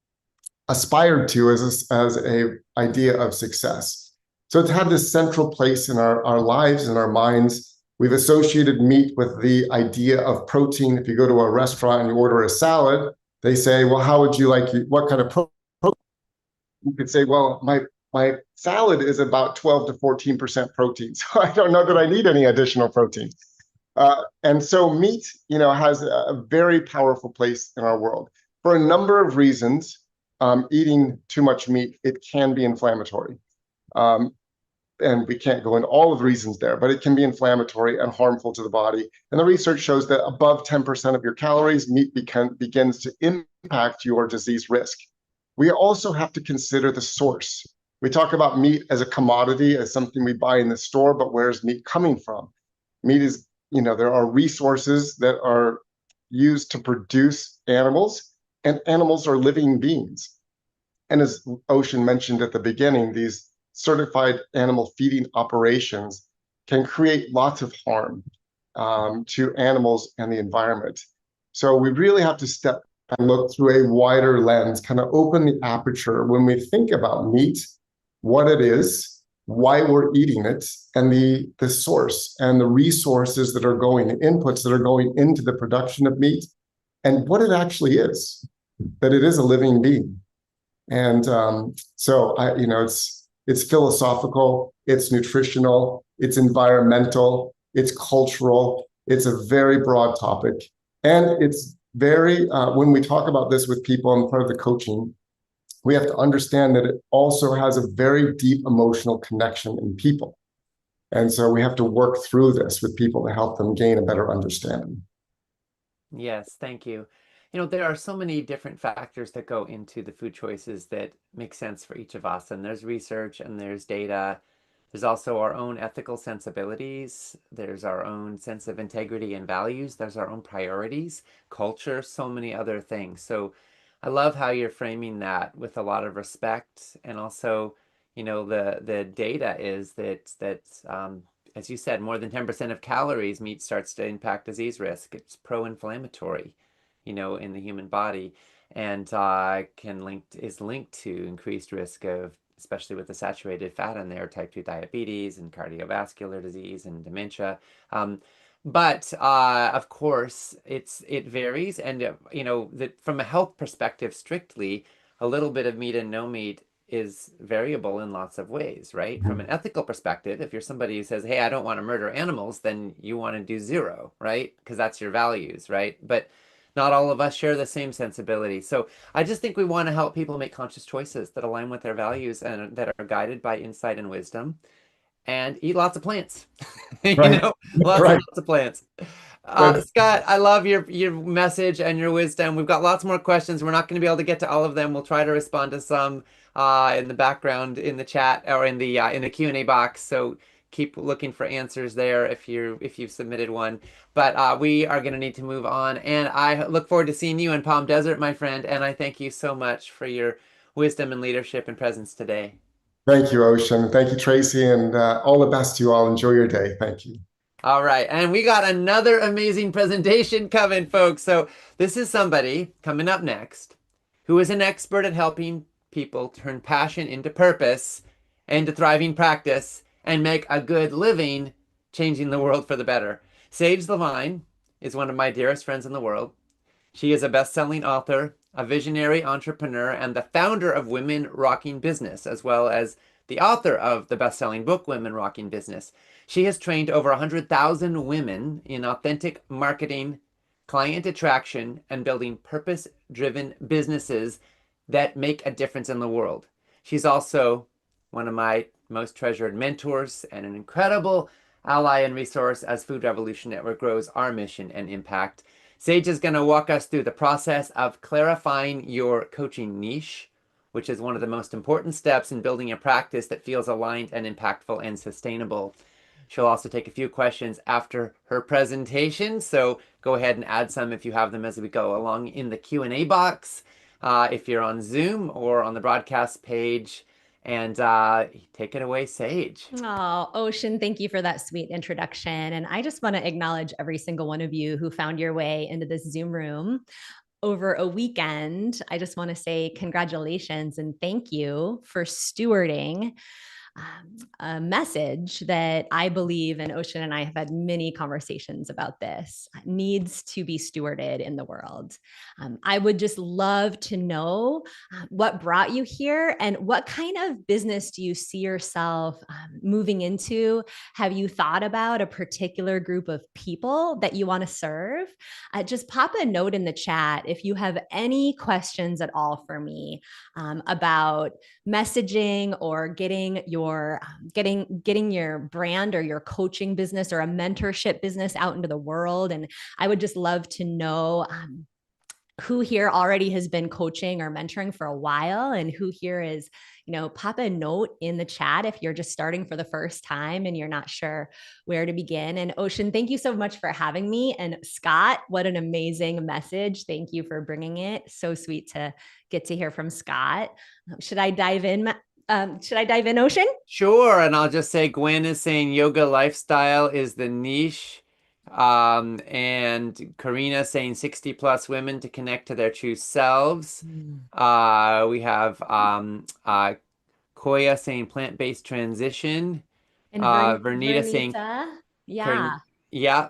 aspired to as a idea of success. So it's had this central place in our lives and our minds. We've associated meat with the idea of protein. If you go to a restaurant and you order a salad, They say, well, how would you like, what kind of protein? You could say, well, my salad is about 12 to 14% protein. So I don't know that I need any additional protein. And so meat, has a very powerful place in our world. For a number of reasons, eating too much meat, it can be inflammatory. Um, and we can't go into all of the reasons there, but it can be inflammatory and harmful to the body. And the research shows that above 10% of your calories, meat begins to impact your disease risk. We also have to consider the source. We talk about meat as a commodity, as something we buy in the store, but where's meat coming from? Meat is, there are resources that are used to produce animals, and animals are living beings. And as Ocean mentioned at the beginning, these certified animal feeding operations can create lots of harm to animals and the environment. So we really have to step and look through a wider lens, kind of open the aperture when we think about meat, what it is, why we're eating it, and the source and the resources that are going, the inputs that are going into the production of meat, and what it actually is, that it is a living being. And so it's philosophical, it's nutritional, it's environmental, it's cultural, it's a very broad topic. And it's very, when we talk about this with people and part of the coaching, we have to understand that it also has a very deep emotional connection in people. And so we have to work through this with people to help them gain a better understanding. Yes, thank you. There are so many different factors that go into the food choices that make sense for each of us. And there's research and there's data. There's also our own ethical sensibilities. There's our own sense of integrity and values. There's our own priorities, culture, so many other things. So I love how you're framing that with a lot of respect. And also, the data is that as you said, more than 10% of calories, meat starts to impact disease risk. It's pro-inflammatory, in the human body, and is linked to increased risk of, especially with the saturated fat in there, type 2 diabetes and cardiovascular disease and dementia. But of course, it varies, and that from a health perspective, strictly, a little bit of meat and no meat is variable in lots of ways, right? From an ethical perspective, if you're somebody who says, hey, I don't want to murder animals, then you want to do zero, right? Because that's your values, right? But not all of us share the same sensibility. So I just think we want to help people make conscious choices that align with their values and that are guided by insight and wisdom, and eat lots of plants. Right. Lots and Right. lots of plants. Good. Scott, I love your message and your wisdom. We've got lots more questions. We're not going to be able to get to all of them. We'll try to respond to some in the background in the chat or in the Q&A box. So keep looking for answers there if you've submitted one. But we are going to need to move on. And I look forward to seeing you in Palm Desert, my friend. And I thank you so much for your wisdom and leadership and presence today. Thank you, Ocean. Thank you, Tracy. And all the best to you all. Enjoy your day. Thank you. All right, and we got another amazing presentation coming, folks. So this is somebody coming up next who is an expert at helping people turn passion into purpose, into thriving practice, and make a good living changing the world for the better. Sage Levine is one of my dearest friends in the world. She is a best-selling author, a visionary entrepreneur, and the founder of Women Rocking Business, as well as the author of the best-selling book, Women Rocking Business. She has trained over 100,000 women in authentic marketing, client attraction, and building purpose-driven businesses that make a difference in the world. She's also one of my most treasured mentors and an incredible ally and resource as Food Revolution Network grows our mission and impact. Sage is going to walk us through the process of clarifying your coaching niche, which is one of the most important steps in building a practice that feels aligned and impactful and sustainable. She'll also take a few questions after her presentation, so go ahead and add some if you have them as we go along in the Q&A box, if you're on Zoom or on the broadcast page. And take it away, Sage. Oh, Ocean, thank you for that sweet introduction. And I just want to acknowledge every single one of you who found your way into this Zoom room over a weekend. I just want to say congratulations and thank you for stewarding a message that I believe, and Ocean and I have had many conversations about this, needs to be stewarded in the world. I would just love to know what brought you here and what kind of business do you see yourself moving into? Have you thought about a particular group of people that you want to serve? Just pop a note in the chat if you have any questions at all for me about messaging or getting your brand or your coaching business or a mentorship business out into the world. And I would just love to know who here already has been coaching or mentoring for a while, and who here is, pop a note in the chat if you're just starting for the first time and you're not sure where to begin. And Ocean, thank you so much for having me. And Scott, what an amazing message. Thank you for bringing it. So sweet to get to hear from Scott. Should I dive in? Ocean? Sure. And I'll just say Gwen is saying yoga lifestyle is the niche. And Karina saying 60 plus women to connect to their true selves. We have Koya saying plant-based transition. And Vernita saying, yeah.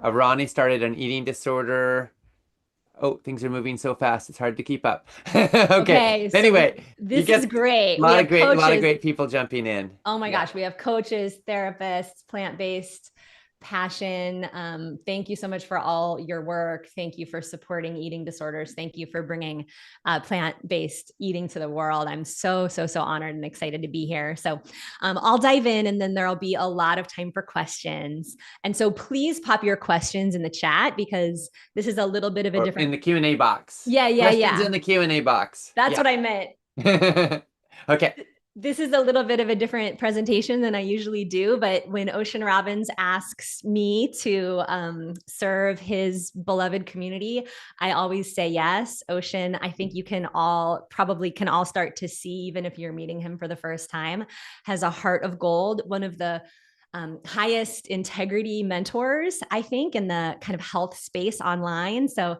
Ronnie started an eating disorder. Oh, things are moving so fast. It's hard to keep up. Okay. So anyway, this is great. A lot of great people jumping in. Oh my gosh. We have coaches, therapists, plant-based passion. Thank you so much for all your work. Thank you for supporting eating disorders. Thank you for bringing plant-based eating to the world. I'm so honored and excited to be here. So I'll dive in, and then there'll be a lot of time for questions. And so please pop your questions in the chat, because this is a little bit of a different... in the Q&A box. Yeah. Questions in the Q&A box. That's what I meant. Okay. This is a little bit of a different presentation than I usually do, but when Ocean Robbins asks me to serve his beloved community, I always say yes. Ocean, I think you can all start to see, even if you're meeting him for the first time, has a heart of gold. One of the highest integrity mentors, I think, in the kind of health space online. So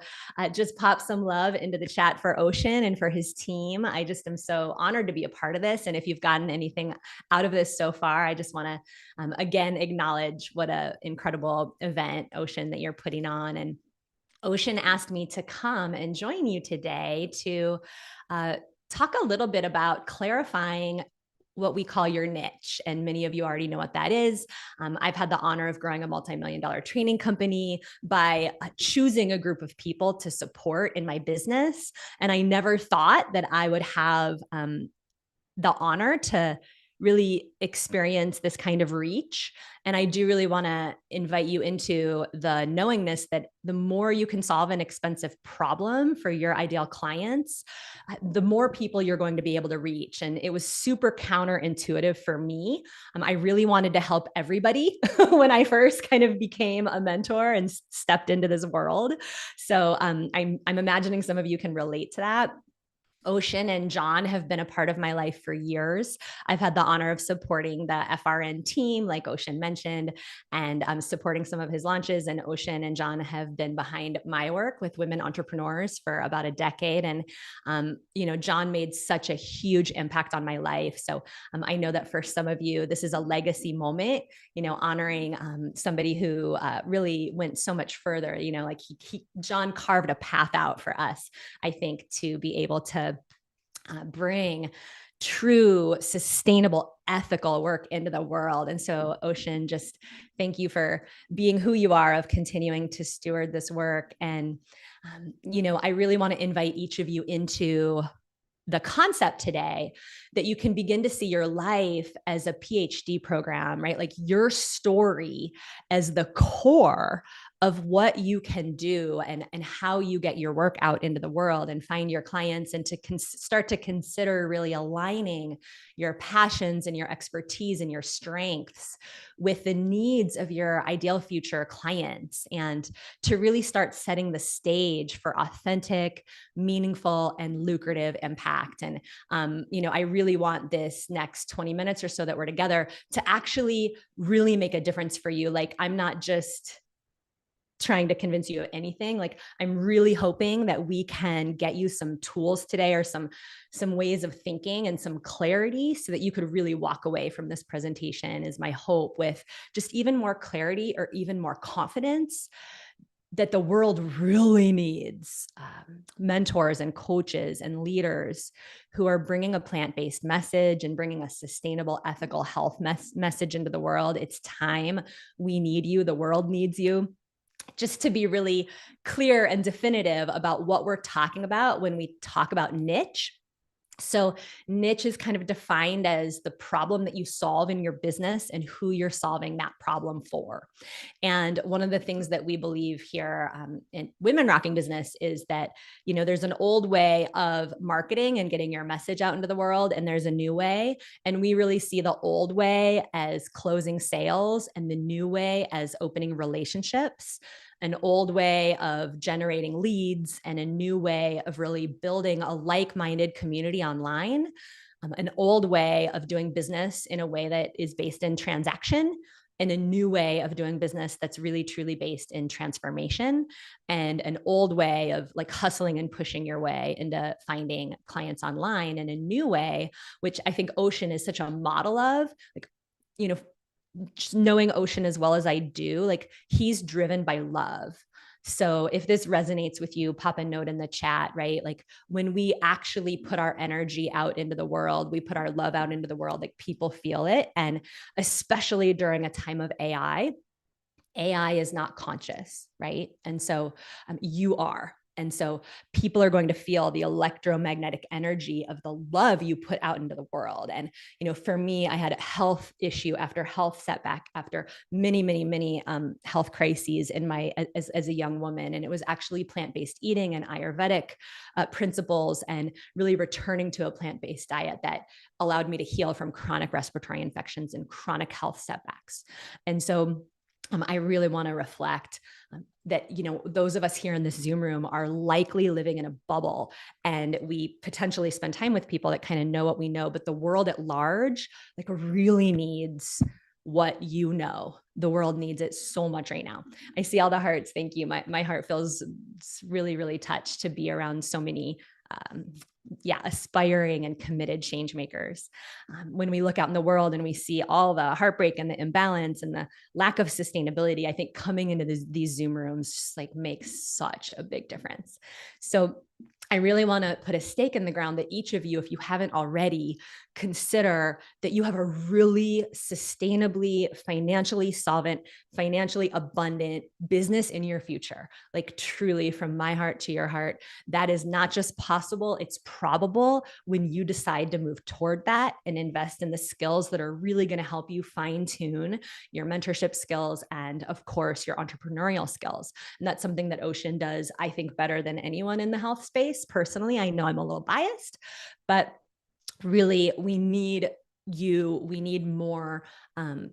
just pop some love into the chat for Ocean and for his team. I just am so honored to be a part of this. And if you've gotten anything out of this so far, I just want to, again, acknowledge what an incredible event, Ocean, that you're putting on. And Ocean asked me to come and join you today to talk a little bit about clarifying what we call your niche. And many of you already know what that is. I've had the honor of growing a multi-million-dollar training company by choosing a group of people to support in my business. And I never thought that I would have the honor to really experience this kind of reach. And I do really want to invite you into the knowingness that the more you can solve an expensive problem for your ideal clients, the more people you're going to be able to reach. And it was super counterintuitive for me. I really wanted to help everybody when I first kind of became a mentor and stepped into this world. So I'm imagining some of you can relate to that. Ocean and John have been a part of my life for years. I've had the honor of supporting the FRN team, like Ocean mentioned, and I'm supporting some of his launches. And Ocean and John have been behind my work with women entrepreneurs for about a decade. And, John made such a huge impact on my life. So I know that for some of you, this is a legacy moment, honoring somebody who really went so much further, like John carved a path out for us, I think, to be able to bring true, sustainable, ethical work into the world. And so, Ocean, just thank you for being who you are, of continuing to steward this work. And, I really want to invite each of you into the concept today that you can begin to see your life as a PhD program, right? Like your story as the core of what you can do and how you get your work out into the world and find your clients, and to start to consider really aligning your passions and your expertise and your strengths with the needs of your ideal future clients, and to really start setting the stage for authentic, meaningful, and lucrative impact. And, I really want this next 20 minutes or so that we're together to actually really make a difference for you. Like, I'm not just trying to convince you of anything. Like, I'm really hoping that we can get you some tools today, or some ways of thinking and some clarity, so that you could really walk away from this presentation, is my hope, with just even more clarity or even more confidence that the world really needs mentors and coaches and leaders who are bringing a plant-based message and bringing a sustainable, ethical health message into the world. It's time. We need you. The world needs you. Just to be really clear and definitive about what we're talking about when we talk about niche. So niche is kind of defined as the problem that you solve in your business and who you're solving that problem for. And one of the things that we believe here in Women Rocking Business is that, there's an old way of marketing and getting your message out into the world, and there's a new way. And we really see the old way as closing sales and the new way as opening relationships. An old way of generating leads and a new way of really building a like-minded community online. An old way of doing business in a way that is based in transaction, and a new way of doing business that's really truly based in transformation, and an old way of like hustling and pushing your way into finding clients online, and a new way, which I think Ocean is such a model of, like, just knowing Ocean as well as I do, like, he's driven by love. So if this resonates with you, pop a note in the chat, right? Like, when we actually put our energy out into the world, we put our love out into the world, like, people feel it. And especially during a time of AI is not conscious, right? And so you are. And so people are going to feel the electromagnetic energy of the love you put out into the world. And, for me, I had a health issue after health setback, after many, many, many health crises in as a young woman. And it was actually plant-based eating and Ayurvedic principles, and really returning to a plant-based diet that allowed me to heal from chronic respiratory infections and chronic health setbacks. And so I really want to reflect that, those of us here in this Zoom room are likely living in a bubble, and we potentially spend time with people that kind of know what we know, but the world at large, like, really needs what you know. The world needs it so much right now. I see all the hearts. Thank you. My heart feels really, really touched to be around so many aspiring and committed change makers. When we look out in the world and we see all the heartbreak and the imbalance and the lack of sustainability, I think coming into these Zoom rooms just like makes such a big difference. So I really want to put a stake in the ground that each of you, if you haven't already, consider that you have a really sustainably, financially solvent, financially abundant business in your future. Like, truly, from my heart to your heart, that is not just possible, it's probable when you decide to move toward that and invest in the skills that are really going to help you fine-tune your mentorship skills and, of course, your entrepreneurial skills. And that's something that Ocean does, I think, better than anyone in the health space. Personally, I know I'm a little biased, but really, we need more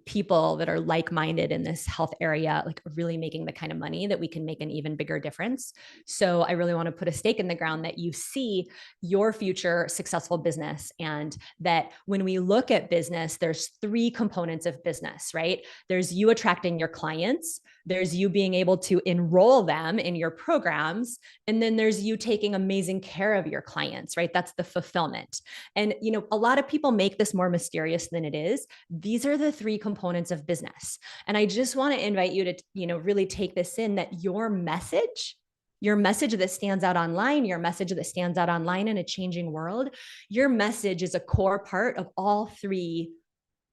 people that are like-minded in this health area, like really making the kind of money that we can make an even bigger difference. So I really want to put a stake in the ground that you see your future successful business, and that when we look at business, there's 3 components of business, right? There's you attracting your clients, there's you being able to enroll them in your programs, and then there's you taking amazing care of your clients, right? That's the fulfillment. And, a lot of people make this more mysterious than it is. These are the 3 components of business. And I just want to invite you to, really take this in, that your message that stands out online, your message that stands out online in a changing world, your message is a core part of all 3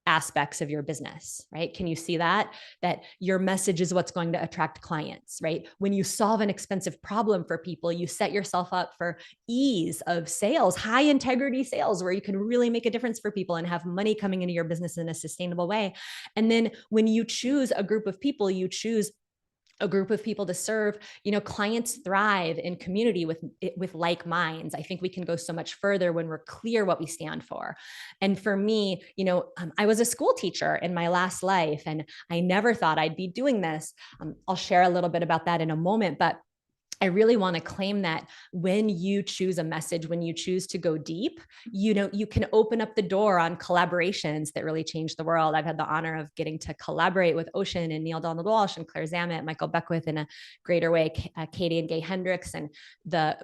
aspects of your business, right? Can you see that your message is what's going to attract clients, right? When you solve an expensive problem for people, you set yourself up for ease of sales, high integrity sales, where you can really make a difference for people and have money coming into your business in a sustainable way. And then when you choose a group of people, you choose a group of people to serve. Clients thrive in community with like minds. I think we can go so much further when we're clear what we stand for. And for me, I was a school teacher in my last life, and I never thought I'd be doing this. I'll share a little bit about that in a moment, but I really want to claim that when you choose a message, when you choose to go deep, you can open up the door on collaborations that really change the world. I've had the honor of getting to collaborate with Ocean and Neil Donald Walsh and Claire Zammit, Michael Beckwith in a greater way, Katie and Gay Hendricks. And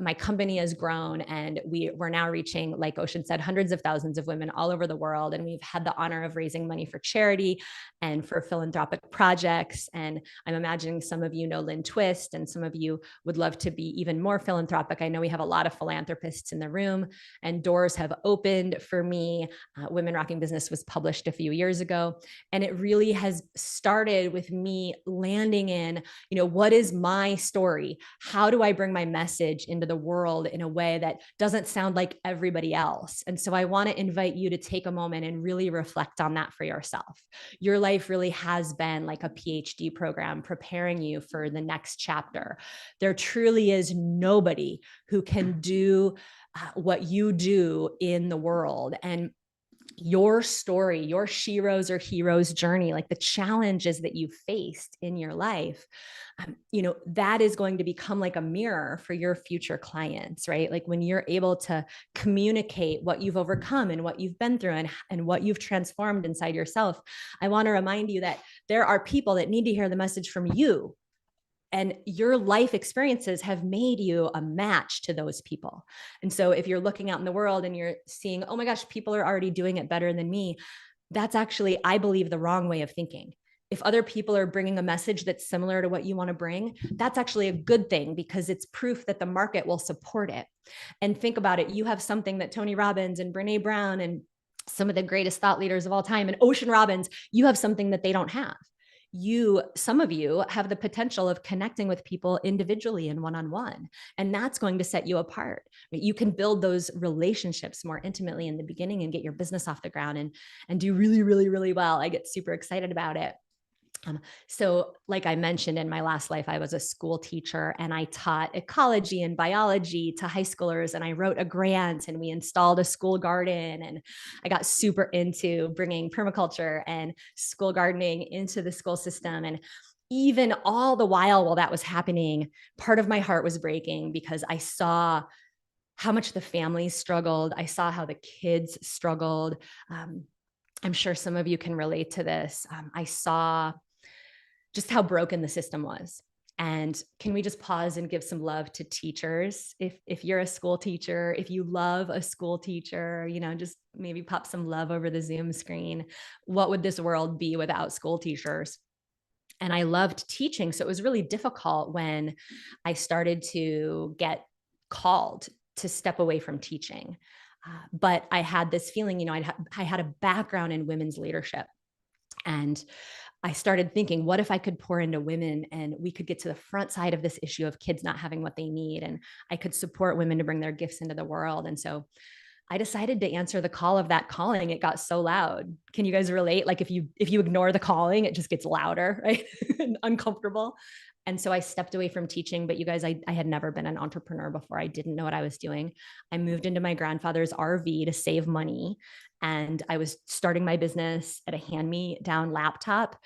my company has grown, and we're now reaching, like Ocean said, hundreds of thousands of women all over the world. And we've had the honor of raising money for charity and for philanthropic projects. And I'm imagining some of you know Lynn Twist, and some of you would love to be even more philanthropic. I know we have a lot of philanthropists in the room, and doors have opened for me. Women Rocking Business was published a few years ago, and it really has started with me landing in, what is my story? How do I bring my message into the world in a way that doesn't sound like everybody else? And so I want to invite you to take a moment and really reflect on that for yourself. Your life really has been like a PhD program preparing you for the next chapter. There truly is nobody who can do what you do in the world. And your story, your sheroes or heroes journey, like the challenges that you faced in your life, that is going to become like a mirror for your future clients, right? Like when you're able to communicate what you've overcome and what you've been through and what you've transformed inside yourself. I want to remind you that there are people that need to hear the message from you. And your life experiences have made you a match to those people. And so if you're looking out in the world and you're seeing, oh my gosh, people are already doing it better than me, that's actually, I believe, the wrong way of thinking. If other people are bringing a message that's similar to what you want to bring, that's actually a good thing, because it's proof that the market will support it. And think about it. You have something that Tony Robbins and Brene Brown and some of the greatest thought leaders of all time and Ocean Robbins, you have something that they don't have. Some of you have the potential of connecting with people individually and one-on-one, and that's going to set you apart. You can build those relationships more intimately in the beginning and get your business off the ground and do really, really, really well. I get super excited about it. So like I mentioned, in my last life, I was a school teacher, and I taught ecology and biology to high schoolers, and I wrote a grant, and we installed a school garden, and I got super into bringing permaculture and school gardening into the school system. And even all the while that was happening, part of my heart was breaking, because I saw how much the families struggled. I saw how the kids struggled. I'm sure some of you can relate to this. I saw just how broken the system was. And can we just pause and give some love to teachers? If you're a school teacher, if you love a school teacher, just maybe pop some love over the Zoom screen. What would this world be without school teachers? And I loved teaching. So it was really difficult when I started to get called to step away from teaching. But I had this feeling, I had a background in women's leadership. And I started thinking, what if I could pour into women and we could get to the front side of this issue of kids not having what they need, and I could support women to bring their gifts into the world. And so I decided to answer the call of that calling. It got so loud. Can you guys relate? Like if you ignore the calling, it just gets louder, right? Uncomfortable. And so I stepped away from teaching. But you guys, I had never been an entrepreneur before. I didn't know what I was doing. I moved into my grandfather's RV to save money. And I was starting my business at a hand-me-down laptop,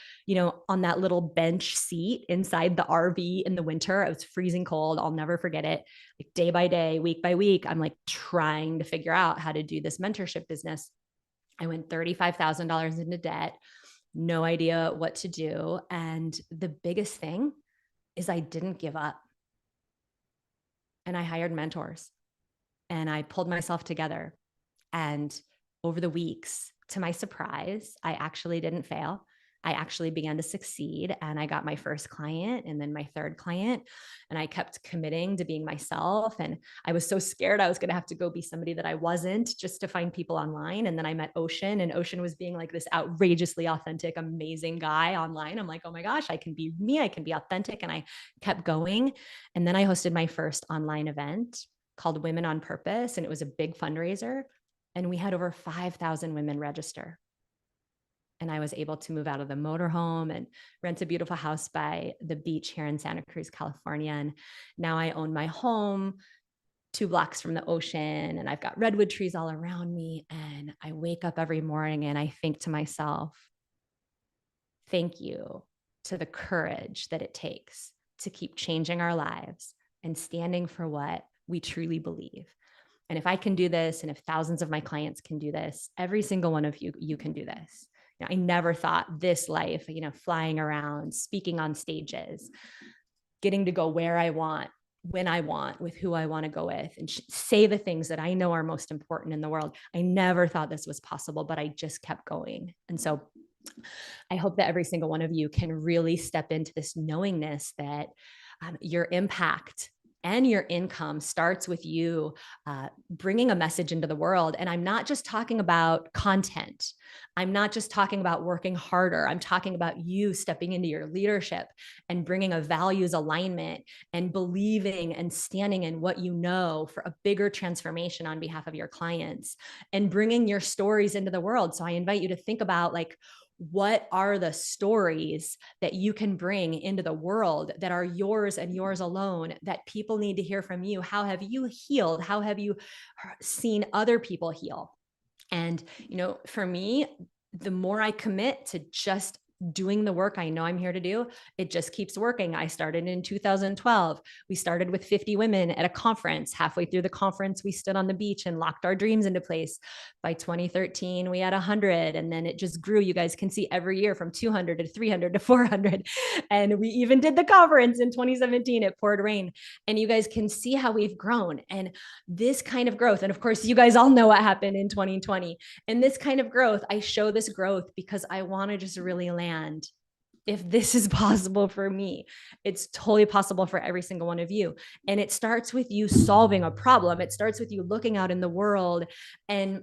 on that little bench seat inside the RV in the winter. It was freezing cold. I'll never forget it. Like day by day, week by week, I'm like trying to figure out how to do this mentorship business. I went $35,000 into debt, no idea what to do. And the biggest thing is I didn't give up. And I hired mentors, and I pulled myself together. And over the weeks, to my surprise, I actually didn't fail. I actually began to succeed, and I got my first client and then my third client, and I kept committing to being myself. And I was so scared I was going to have to go be somebody that I wasn't, just to find people online. And then I met Ocean, and Ocean was being like this outrageously authentic, amazing guy online. I'm like, oh my gosh, I can be me. I can be authentic. And I kept going. And then I hosted my first online event called Women on Purpose, and it was a big fundraiser. And we had over 5,000 women register. And I was able to move out of the motorhome and rent a beautiful house by the beach here in Santa Cruz, California. And now I own my home 2 blocks from the ocean, and I've got redwood trees all around me. And I wake up every morning and I think to myself, thank you to the courage that it takes to keep changing our lives and standing for what we truly believe. And if I can do this, and if thousands of my clients can do this, every single one of you can do this. You know, I never thought this life, you know, flying around, speaking on stages, getting to go where I want, when I want, with who I want to go with, and say the things that I know are most important in the world. I never thought this was possible, but I just kept going. And so I hope that every single one of you can really step into this knowingness that your impact and your income starts with you bringing a message into the world. And I'm not just talking about content. I'm not just talking about working harder. I'm talking about you stepping into your leadership and bringing a values alignment and believing and standing in what you know for a bigger transformation on behalf of your clients and bringing your stories into the world. So I invite you to think about, like, what are the stories that you can bring into the world that are yours and yours alone, that people need to hear from you? How have you healed? How have you seen other people heal? And, you know, for me, the more I commit to just doing the work I know I'm here to do, it just keeps working. I started in 2012. We started with 50 women at a conference. Halfway through the conference, we stood on the beach and locked our dreams into place. By 2013, we had 100, and then it just grew. You guys can see every year from 200 to 300 to 400. And we even did the conference in 2017. It poured rain. And you guys can see how we've grown. And this kind of growth, and of course, you guys all know what happened in 2020. And this kind of growth, I show this growth because I want to just really land. If this is possible for me, it's totally possible for every single one of you. And it starts with you solving a problem. It starts with you looking out in the world, and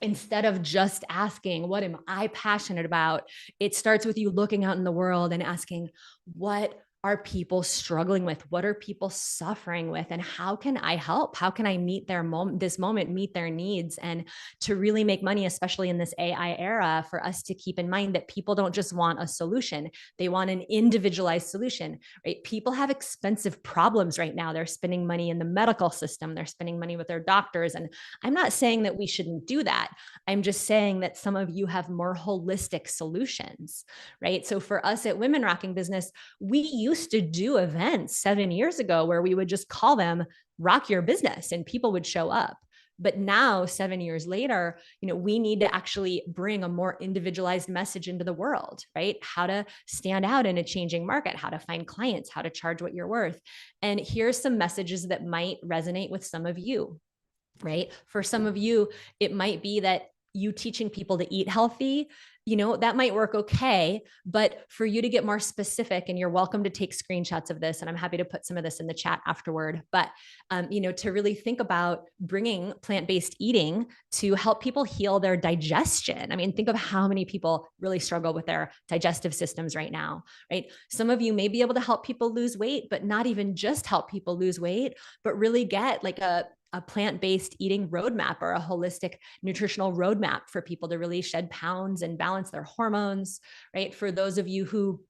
instead of just asking, what am I passionate about? It starts with you looking out in the world and asking, what are people struggling with? What are people suffering with? And how can I help? How can I meet their this moment, meet their needs? And to really make money, especially in this AI era, for us to keep in mind that people don't just want a solution. They want an individualized solution, right? People have expensive problems right now. They're spending money in the medical system. They're spending money with their doctors. And I'm not saying that we shouldn't do that. I'm just saying that some of you have more holistic solutions, right? So for us at Women Rocking Business, we used to do events 7 years ago where we would just call them Rock Your Business and people would show up. But now, 7 years later, you know, we need to actually bring a more individualized message into the world, right? How to stand out in a changing market, how to find clients, how to charge what you're worth. And here's some messages that might resonate with some of you, right? For some of you, it might be that you teaching people to eat healthy, you know, that might work okay. But for you to get more specific, and you're welcome to take screenshots of this, and I'm happy to put some of this in the chat afterward. But, you know, to really think about bringing plant-based eating to help people heal their digestion. I mean, think of how many people really struggle with their digestive systems right now, right? Some of you may be able to help people lose weight, but not even just help people lose weight, but really get like a plant-based eating roadmap or a holistic nutritional roadmap for people to really shed pounds and balance their hormones, right? For those of you who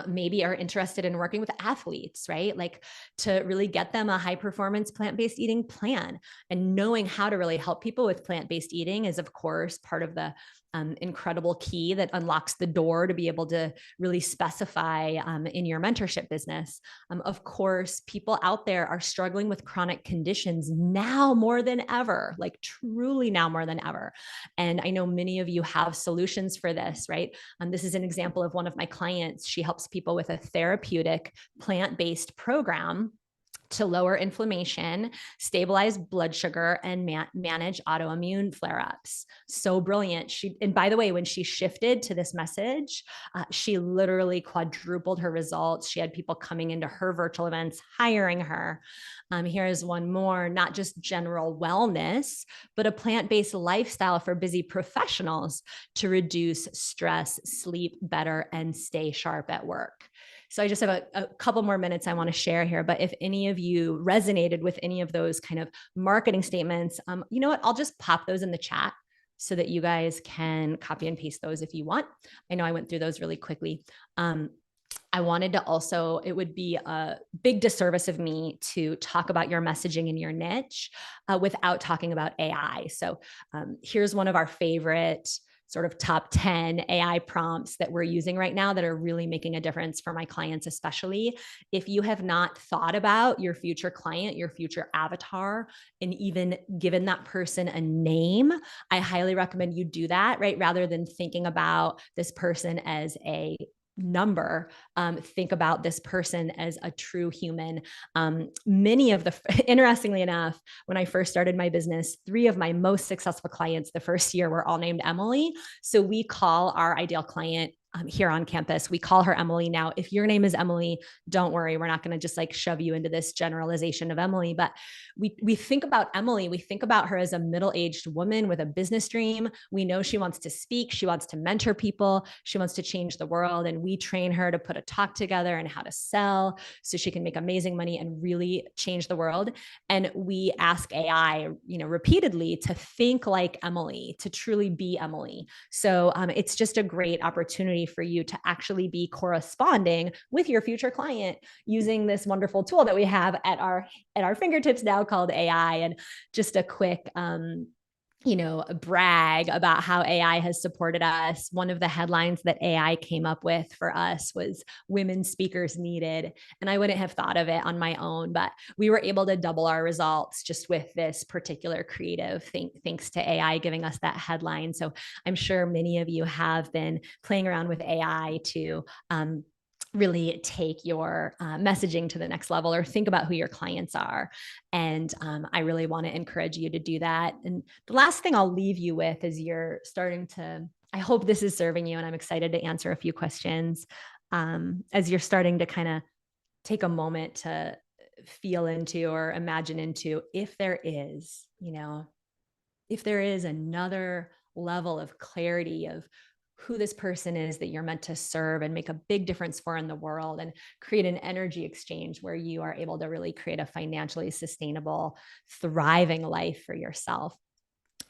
maybe are interested in working with athletes, right? Like to really get them a high performance plant-based eating plan, and knowing how to really help people with plant-based eating is of course part of the incredible key that unlocks the door to be able to really specify in your mentorship business. Of course, people out there are struggling with chronic conditions now more than ever, like truly now more than ever. And I know many of you have solutions for this, right? This is an example of one of my clients. She helps people with a therapeutic plant-based program to lower inflammation, stabilize blood sugar, and manage autoimmune flare-ups. So brilliant. And by the way, when she shifted to this message, she literally quadrupled her results. She had people coming into her virtual events, hiring her. Here's one more, not just general wellness, but a plant-based lifestyle for busy professionals to reduce stress, sleep better, and stay sharp at work. So I just have a couple more minutes I want to share here, but if any of you resonated with any of those kind of marketing statements, you know what, I'll just pop those in the chat so that you guys can copy and paste those if you want. I know I went through those really quickly. I wanted to also, it would be a big disservice of me to talk about your messaging in your niche without talking about AI. So here's one of our favorite sort of top 10 AI prompts that we're using right now that are really making a difference for my clients, especially if you have not thought about your future client, your future avatar, and even given that person a name. I highly recommend you do that, right? Rather than thinking about this person as a number, think about this person as a true human. Many of the, interestingly enough, when I first started my business, 3 of my most successful clients the first year were all named Emily. So we call our ideal client here on campus, we call her Emily. Now, if your name is Emily, don't worry, we're not going to just like shove you into this generalization of Emily, but we think about Emily, we think about her as a middle-aged woman with a business dream. We know she wants to speak, she wants to mentor people, she wants to change the world, and we train her to put a talk together and how to sell so she can make amazing money and really change the world. And we ask AI, repeatedly to think like Emily, to truly be Emily. So it's just a great opportunity for you to actually be corresponding with your future client using this wonderful tool that we have at our fingertips now called AI. And just a quick brag about how AI has supported us. One of the headlines that AI came up with for us was women speakers needed. And I wouldn't have thought of it on my own, but we were able to double our results just with this particular creative thing, thanks to AI giving us that headline. So I'm sure many of you have been playing around with AI to really take your messaging to the next level, or think about who your clients are. And I really want to encourage you to do that. And the last thing I'll leave you with is I hope this is serving you, and I'm excited to answer a few questions as you're starting to kind of take a moment to feel into or imagine into if there is another level of clarity of who this person is that you're meant to serve and make a big difference for in the world, and create an energy exchange where you are able to really create a financially sustainable, thriving life for yourself.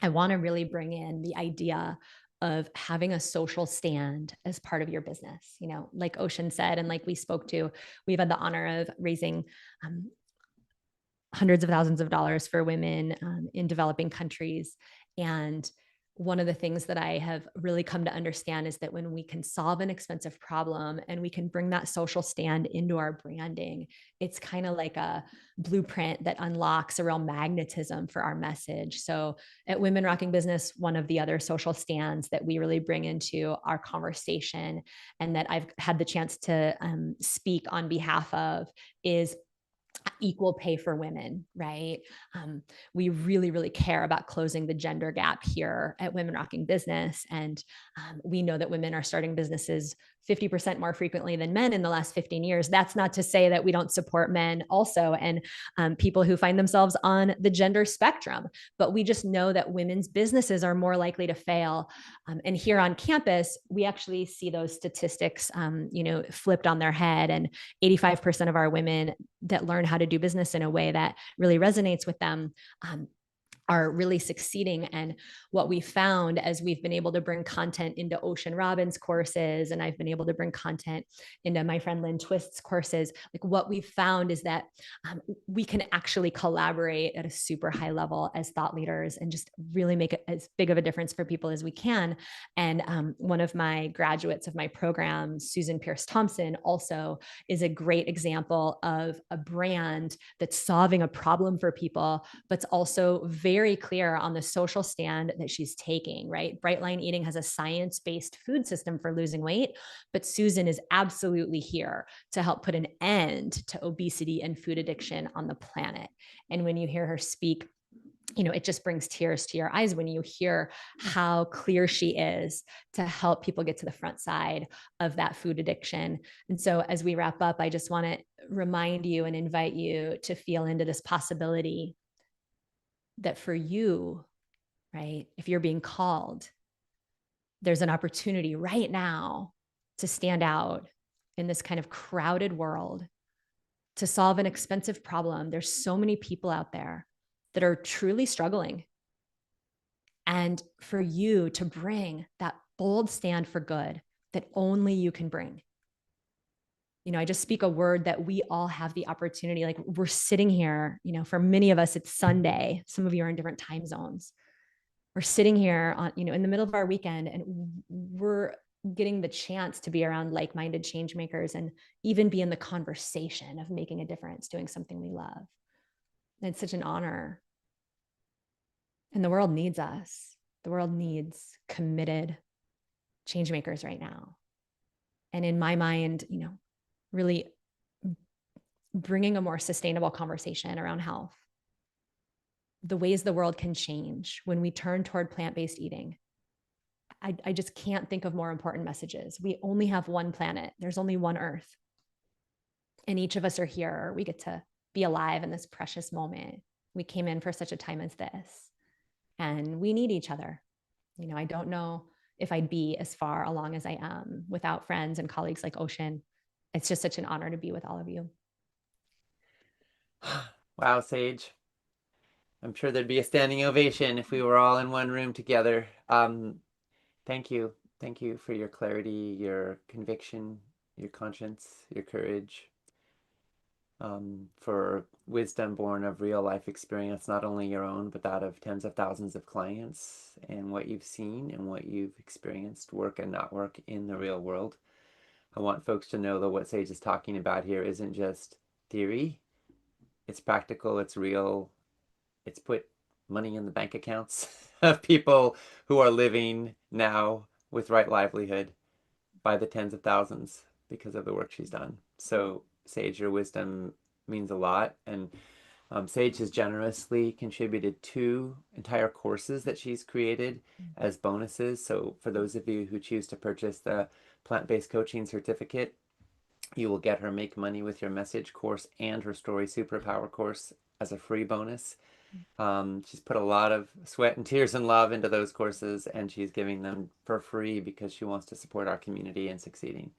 I want to really bring in the idea of having a social stand as part of your business. Like Ocean said, and like we spoke to, we've had the honor of raising hundreds of thousands of dollars for women in developing countries. And one of the things that I have really come to understand is that when we can solve an expensive problem and we can bring that social stand into our branding, it's kind of like a blueprint that unlocks a real magnetism for our message. So at Women Rocking Business, one of the other social stands that we really bring into our conversation, and that I've had the chance to speak on behalf of, is equal pay for women, right? We really, really care about closing the gender gap here at Women Rocking Business. And we know that women are starting businesses 50% more frequently than men in the last 15 years. That's not to say that we don't support men also, and people who find themselves on the gender spectrum, but we just know that women's businesses are more likely to fail. And here on campus, we actually see those statistics, flipped on their head. And 85% of our women that learn how to do business in a way that really resonates with them are really succeeding. And what we found as we've been able to bring content into Ocean Robbins' courses, and I've been able to bring content into my friend Lynn Twist's courses, like what we've found is that we can actually collaborate at a super high level as thought leaders and just really make it as big of a difference for people as we can. And one of my graduates of my program, Susan Pierce Thompson, also is a great example of a brand that's solving a problem for people, but's also very clear on the social stand that she's taking, right? Brightline Eating has a science-based food system for losing weight, but Susan is absolutely here to help put an end to obesity and food addiction on the planet. And when you hear her speak, it just brings tears to your eyes when you hear how clear she is to help people get to the front side of that food addiction. And so as we wrap up, I just want to remind you and invite you to feel into this possibility that for you, right, if you're being called, there's an opportunity right now to stand out in this kind of crowded world, to solve an expensive problem. There's so many people out there that are truly struggling. And for you to bring that bold stand for good that only you can bring. I just speak a word that we all have the opportunity, like we're sitting here, for many of us, it's Sunday. Some of you are in different time zones. we're sitting here on, in the middle of our weekend, and we're getting the chance to be around like-minded change makers and even be in the conversation of making a difference, doing something we love. And it's such an honor. And the world needs us. The world needs committed change makers right now. And in my mind, really bringing a more sustainable conversation around health, the ways the world can change when we turn toward plant-based eating. I just can't think of more important messages. We only have one planet. There's only one Earth. And each of us are here. We get to be alive in this precious moment. We came in for such a time as this. And we need each other. I don't know if I'd be as far along as I am without friends and colleagues like Ocean. It's just such an honor to be with all of you. Wow, Sage. I'm sure there'd be a standing ovation if we were all in one room together. Thank you. Thank you for your clarity, your conviction, your conscience, your courage, for wisdom born of real life experience, not only your own, but that of tens of thousands of clients, and what you've seen and what you've experienced work and not work in the real world. I want folks to know that what Sage is talking about here isn't just theory. It's practical, it's real. It's put money in the bank accounts of people who are living now with right livelihood by the tens of thousands because of the work she's done. So Sage, your wisdom means a lot. And Sage has generously contributed 2 entire courses that she's created as bonuses. So for those of you who choose to purchase the plant-based coaching certificate, you will get her Make Money with Your Message course and her Story Superpower course as a free bonus. She's put a lot of sweat and tears and love into those courses, and she's giving them for free because she wants to support our community in succeeding,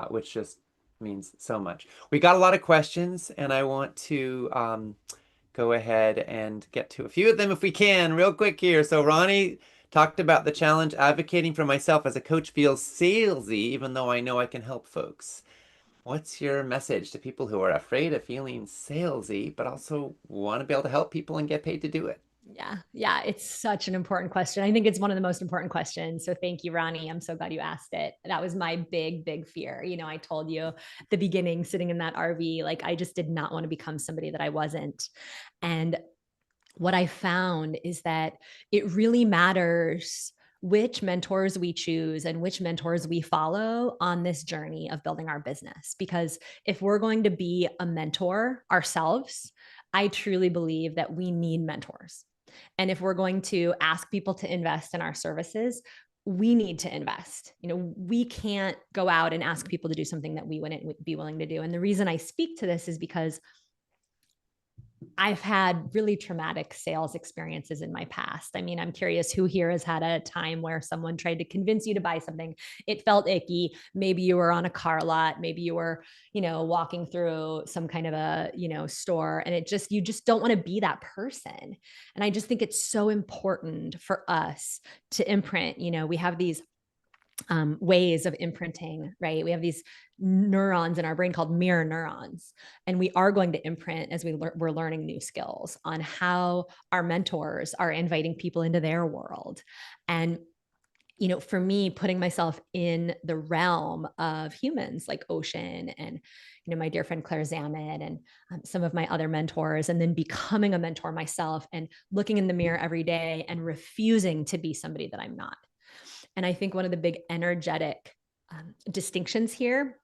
which just means so much. We got a lot of questions, and I want to go ahead and get to a few of them if we can real quick here. So Ronnie talked about the challenge advocating for myself as a coach feels salesy, even though I know I can help folks. What's your message to people who are afraid of feeling salesy, but also want to be able to help people and get paid to do it? Yeah, it's such an important question. I think it's one of the most important questions. So thank you, Ronnie. I'm so glad you asked it. That was my big fear. I told you at the beginning, sitting in that RV, like I just did not want to become somebody that I wasn't. And what I found is that it really matters which mentors we choose and which mentors we follow on this journey of building our business. Because if we're going to be a mentor ourselves, I truly believe that we need mentors. And if we're going to ask people to invest in our services, we need to invest. We can't go out and ask people to do something that we wouldn't be willing to do. And the reason I speak to this is because I've had really traumatic sales experiences in my past. I mean, I'm curious who here has had a time where someone tried to convince you to buy something. It felt icky. Maybe you were on a car lot. Maybe you were, walking through some kind of a, store, and you just don't want to be that person. And I just think it's so important for us to imprint. We have these ways of imprinting, right? We have these neurons in our brain called mirror neurons, and we are going to imprint as we're learning new skills on how our mentors are inviting people into their world. And for me, putting myself in the realm of humans like Ocean and my dear friend Claire Zammit and some of my other mentors, and then becoming a mentor myself and looking in the mirror every day and refusing to be somebody that I'm not. And I think one of the big energetic distinctions here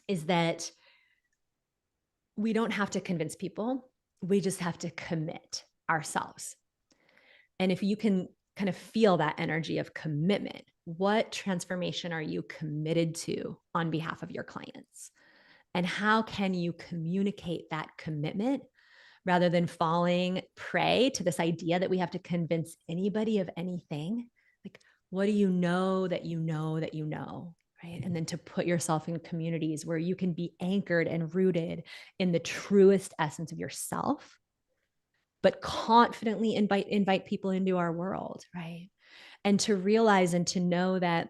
is that we don't have to convince people. We just have to commit ourselves. And if you can kind of feel that energy of commitment, what transformation are you committed to on behalf of your clients? And how can you communicate that commitment rather than falling prey to this idea that we have to convince anybody of anything? Like, what do you know that you know that you know, right? And then to put yourself in communities where you can be anchored and rooted in the truest essence of yourself, but confidently invite people into our world, right? And to realize and to know that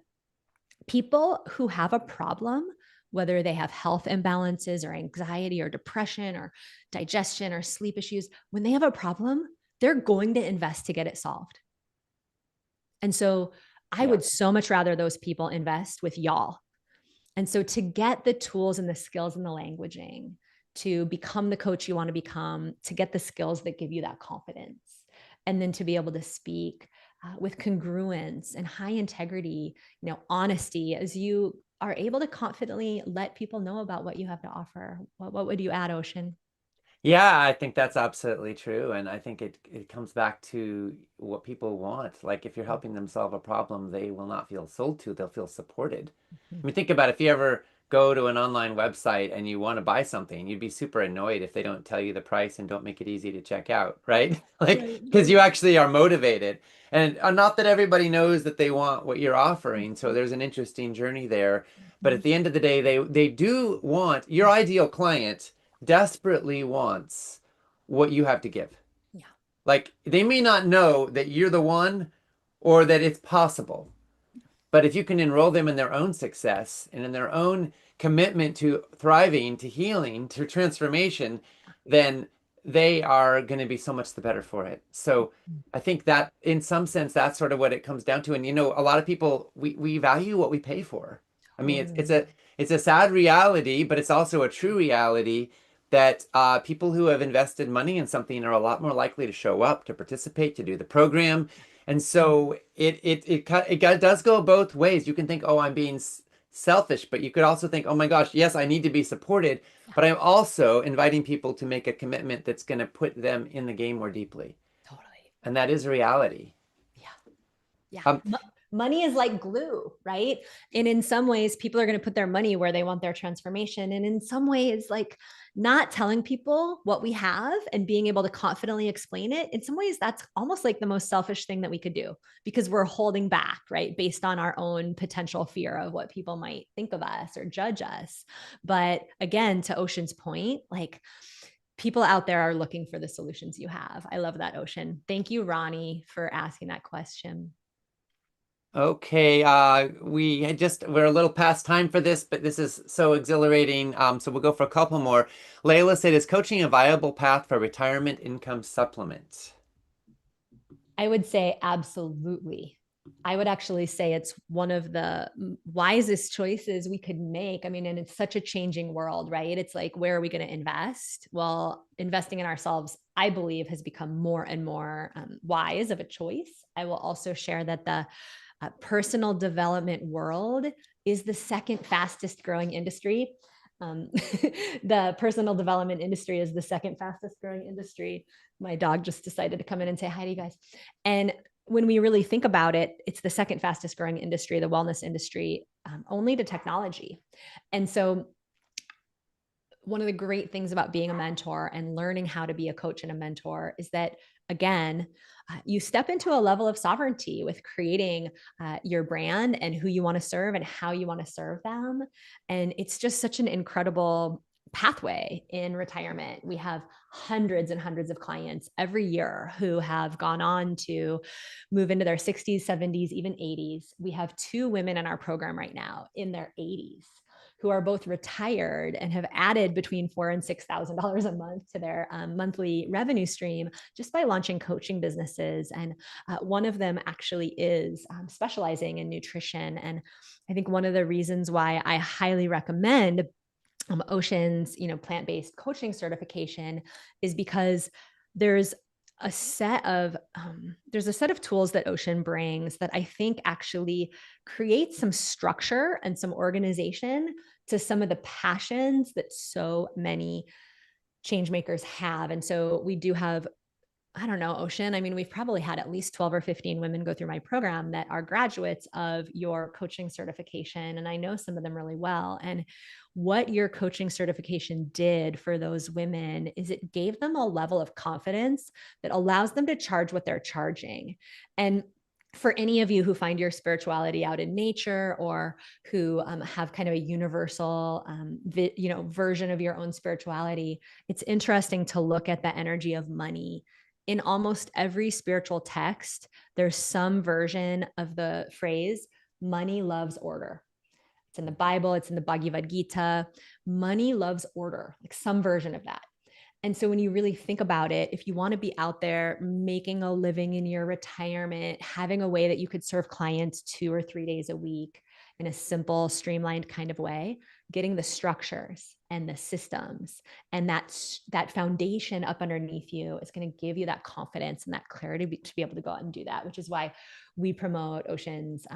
people who have a problem, whether they have health imbalances or anxiety or depression or digestion or sleep issues, when they have a problem, they're going to invest to get it solved. And so I would so much rather those people invest with y'all. And so to get the tools and the skills and the languaging to become the coach you want to become, to get the skills that give you that confidence, and then to be able to speak with congruence and high integrity, honesty, as you are able to confidently let people know about what you have to offer. What would you add, Ocean? Yeah, I think that's absolutely true. And I think it comes back to what people want. Like if you're helping them solve a problem, they will not feel sold to, they'll feel supported. I mean, think about if you ever go to an online website and you want to buy something, you'd be super annoyed if they don't tell you the price and don't make it easy to check out, right? Like, because you actually are motivated. And not that everybody knows that they want what you're offering. So there's an interesting journey there. But at the end of the day, they do want your ideal client desperately wants what you have to give. Yeah. Like they may not know that you're the one or that it's possible, but if you can enroll them in their own success and in their own commitment to thriving, to healing, to transformation, then they are going to be so much the better for it. So I think that in some sense, that's sort of what it comes down to. And, a lot of people, we value what we pay for. I mean, it's a sad reality, but it's also a true reality that people who have invested money in something are a lot more likely to show up, to participate, to do the program. And so it does go both ways. You can think, oh, I'm being selfish, but you could also think, oh my gosh, yes, I need to be supported, but I'm also inviting people to make a commitment that's going to put them in the game more deeply. Totally. And that is reality. Yeah. Money is like glue, right? And in some ways, people are going to put their money where they want their transformation. And in some ways, like not telling people what we have and being able to confidently explain it, in some ways, that's almost like the most selfish thing that we could do because we're holding back, right? Based on our own potential fear of what people might think of us or judge us. But again, to Ocean's point, like people out there are looking for the solutions you have. I love that, Ocean. Thank you, Ronnie, for asking that question. Okay, we're a little past time for this, but this is so exhilarating. So we'll go for a couple more. Layla said, "Is coaching a viable path for retirement income supplement?" I would say absolutely. I would actually say it's one of the wisest choices we could make. I mean, and it's such a changing world, right? It's like, where are we going to invest? Well, investing in ourselves, I believe, has become more and more wise of a choice. I will also share that the personal development world is the second fastest growing industry. The personal development industry is the second fastest growing industry. My dog just decided to come in and say hi to you guys. And when we really think about it, it's the second fastest growing industry, the wellness industry, only to technology. And so one of the great things about being a mentor and learning how to be a coach and a mentor is that, again, you step into a level of sovereignty with creating your brand and who you want to serve and how you want to serve them. And it's just such an incredible pathway in retirement. We have hundreds and hundreds of clients every year who have gone on to move into their 60s, 70s, even 80s. We have 2 women in our program right now in their 80s who are both retired and have added between $4,000 and $6,000 a month to their monthly revenue stream just by launching coaching businesses. And one of them actually is specializing in nutrition. And I think one of the reasons why I highly recommend Ocean's, plant-based coaching certification is because there's a set of tools that Ocean brings that I think actually create some structure and some organization to some of the passions that so many change makers have. And so we do have, I don't know, Ocean. I mean, we've probably had at least 12 or 15 women go through my program that are graduates of your coaching certification. And I know some of them really well. And what your coaching certification did for those women is it gave them a level of confidence that allows them to charge what they're charging. And for any of you who find your spirituality out in nature or who have kind of a universal, version of your own spirituality, it's interesting to look at the energy of money. In almost every spiritual text, there's some version of the phrase, money loves order. It's in the Bible, it's in the Bhagavad Gita. Money loves order, like some version of that. And so when you really think about it, if you want to be out there making a living in your retirement, having a way that you could serve clients 2 or 3 days a week in a simple, streamlined kind of way, getting the structures and the systems and that foundation up underneath you is going to give you that confidence and that clarity to be able to go out and do that, which is why we promote Ocean's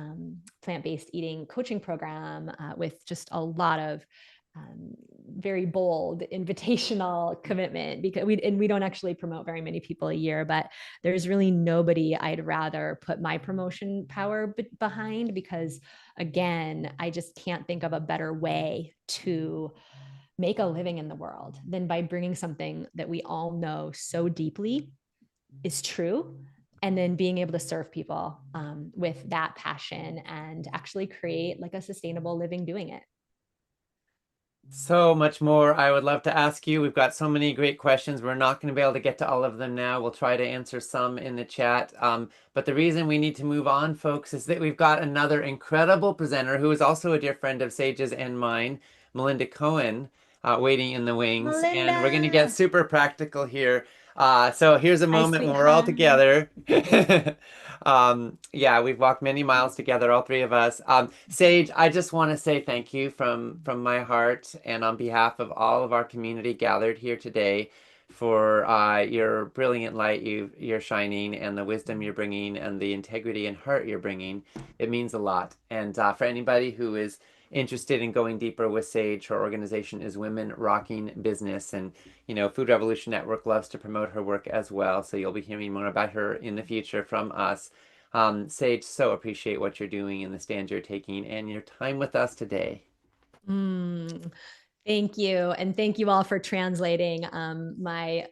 plant-based eating coaching program with just a lot of very bold invitational commitment, because we don't actually promote very many people a year, but there's really nobody I'd rather put my promotion power behind, because again, I just can't think of a better way to make a living in the world than by bringing something that we all know so deeply is true, and then being able to serve people with that passion and actually create like a sustainable living doing it. So much more I would love to ask you. We've got so many great questions. We're not going to be able to get to all of them now. We'll try to answer some in the chat. But the reason we need to move on, folks, is that we've got another incredible presenter who is also a dear friend of Sage's and mine, Melinda Cohen, waiting in the wings. Melinda. And we're going to get super practical here. So here's a moment when we're all sweetheart. together. Yeah, we've walked many miles together, all three of us. Sage, I just want to say thank you from my heart and on behalf of all of our community gathered here today for your brilliant light you're shining, and the wisdom you're bringing, and the integrity and heart you're bringing. It means a lot. And for anybody who is interested in going deeper with Sage, her organization is Women Rocking Business, and Food Revolution Network loves to promote her work as well, so you'll be hearing more about her in the future from us. Sage, so appreciate what you're doing and the stand you're taking and your time with us today. Thank you. And thank you all for translating my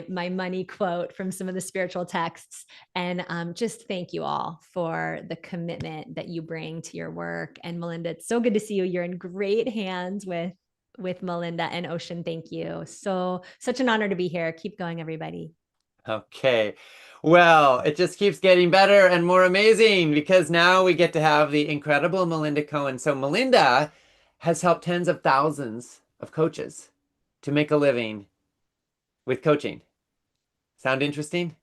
money quote from some of the spiritual texts. And just thank you all for the commitment that you bring to your work. And Melinda, it's so good to see you. You're in great hands with Melinda and Ocean. Thank you. Such an honor to be here. Keep going, everybody. Okay. Well, it just keeps getting better and more amazing, because now we get to have the incredible Melinda Cohen. So Melinda has helped tens of thousands of coaches to make a living with coaching. Sound interesting?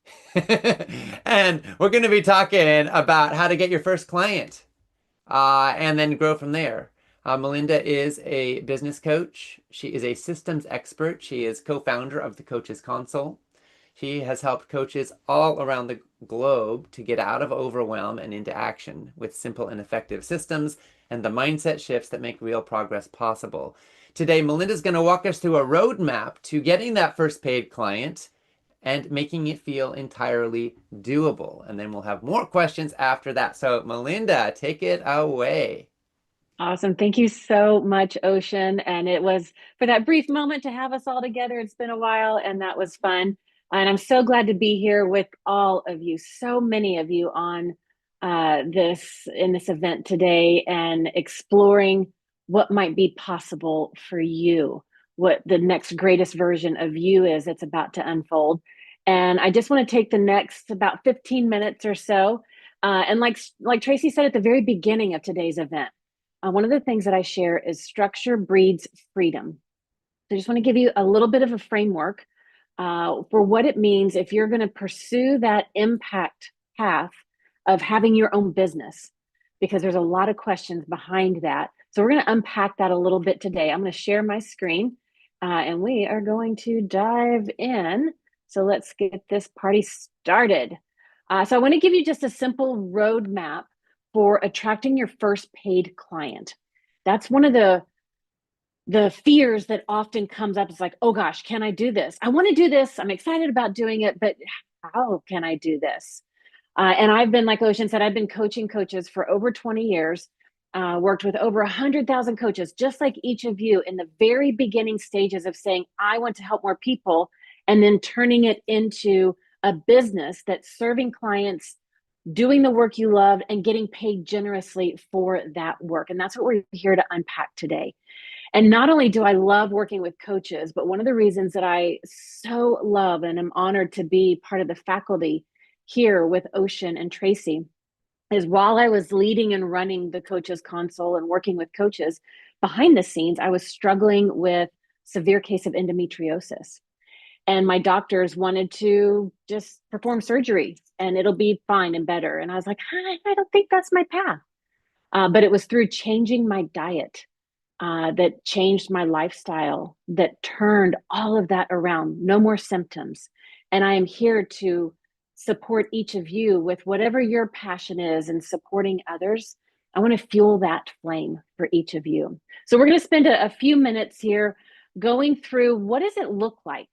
And we're going to be talking about how to get your first client and then grow from there. Melinda is a business coach. She is a systems expert. She is co-founder of the Coaches Console. She has helped coaches all around the globe to get out of overwhelm and into action with simple and effective systems and the mindset shifts that make real progress possible. Today, Melinda's going to walk us through a roadmap to getting that first paid client and making it feel entirely doable. And then we'll have more questions after that. So Melinda, take it away. Awesome. Thank you so much, Ocean. And it was for that brief moment to have us all together. It's been a while, and that was fun. And I'm so glad to be here with all of you, so many of you on in this event today, and exploring what might be possible for you, what the next greatest version of you is that's about to unfold. And I just want to take the next about 15 minutes or so. And like Tracy said at the very beginning of today's event, one of the things that I share is structure breeds freedom. So I just want to give you a little bit of a framework for what it means if you're going to pursue that impact path of having your own business, because there's a lot of questions behind that. So we're going to unpack that a little bit today. I'm going to share my screen and we are going to dive in. So let's get this party started. So I want to give you just a simple roadmap for attracting your first paid client. That's one of the fears that often comes up. Is like, oh gosh, can I do this? I want to do this. I'm excited about doing it, but how can I do this? And I've been, like Ocean said, I've been coaching coaches for over 20 years, worked with over 100,000 coaches, just like each of you, in the very beginning stages of saying, I want to help more people, and then turning it into a business that's serving clients, doing the work you love, and getting paid generously for that work. And that's what we're here to unpack today. And not only do I love working with coaches, but one of the reasons that I so love and am honored to be part of the faculty here with Ocean and Tracy is, while I was leading and running the Coaches Console and working with coaches behind the scenes, I was struggling with severe case of endometriosis. And my doctors wanted to just perform surgery and it'll be fine and better. And I was like, I don't think that's my path. But it was through changing my diet that changed my lifestyle, that turned all of that around. No more symptoms. And I am here to support each of you with whatever your passion is and supporting others. I want to fuel that flame for each of you. So we're going to spend a few minutes here going through what does it look like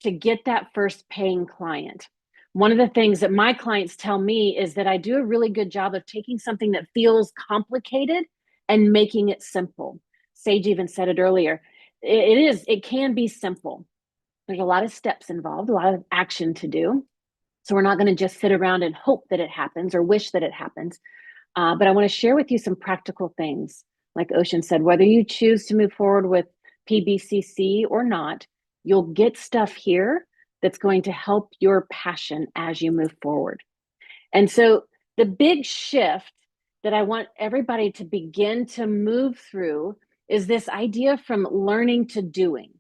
to get that first paying client. One of the things that my clients tell me is that I do a really good job of taking something that feels complicated and making it simple. Sage even said it earlier. It can be simple. There's a lot of steps involved, a lot of action to do. So we're not going to just sit around and hope that it happens or wish that it happens. But I want to share with you some practical things. Like Ocean said, whether you choose to move forward with PBCC or not, you'll get stuff here that's going to help your passion as you move forward. And so the big shift that I want everybody to begin to move through is this idea from learning to doing.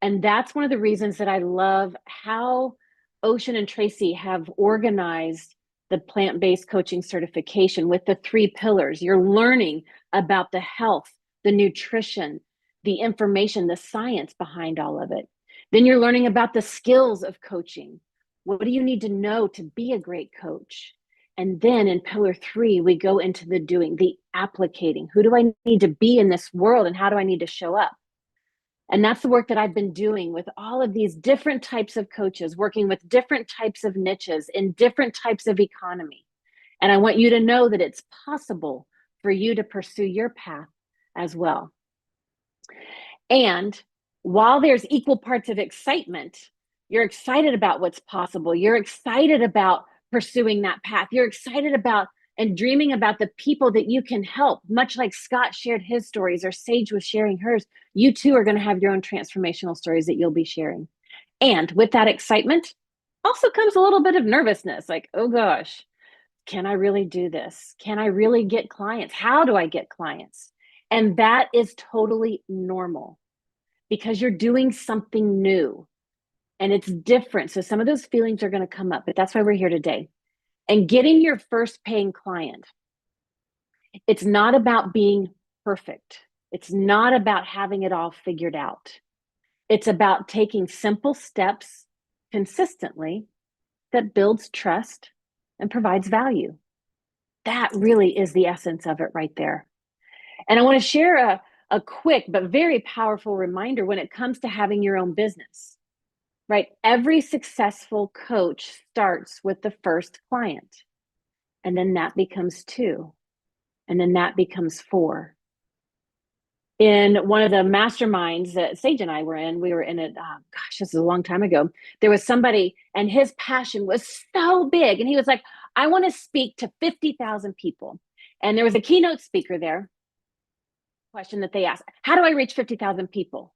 And that's one of the reasons that I love how Ocean and Tracy have organized the plant-based coaching certification with the 3 pillars. You're learning about the health, the nutrition, the information, the science behind all of it. Then you're learning about the skills of coaching. What do you need to know to be a great coach? And then in pillar 3, we go into the doing, the applicating. Who do I need to be in this world and how do I need to show up? And that's the work that I've been doing with all of these different types of coaches, working with different types of niches in different types of economy. And I want you to know that it's possible for you to pursue your path as well. And while there's equal parts of excitement, you're excited about what's possible. You're excited about pursuing that path. You're excited about and dreaming about the people that you can help, much like Scott shared his stories or Sage was sharing hers. You too are going to have your own transformational stories that you'll be sharing. And with that excitement also comes a little bit of nervousness, like, oh gosh, can I really do this? Can I really get clients? How do I get clients? And that is totally normal because you're doing something new and it's different. So some of those feelings are going to come up, but that's why we're here today. And getting your first paying client, it's not about being perfect. It's not about having it all figured out. It's about taking simple steps consistently that builds trust and provides value. That really is the essence of it right there. And I want to share a quick but very powerful reminder when it comes to having your own business, right? Every successful coach starts with the first client, and then that becomes 2, and then that becomes 4. In one of the masterminds that Sage and I were in, we were in it, gosh, this is a long time ago. There was somebody and his passion was so big. And he was like, I want to speak to 50,000 people. And there was a keynote speaker there. Question that they asked, how do I reach 50,000 people?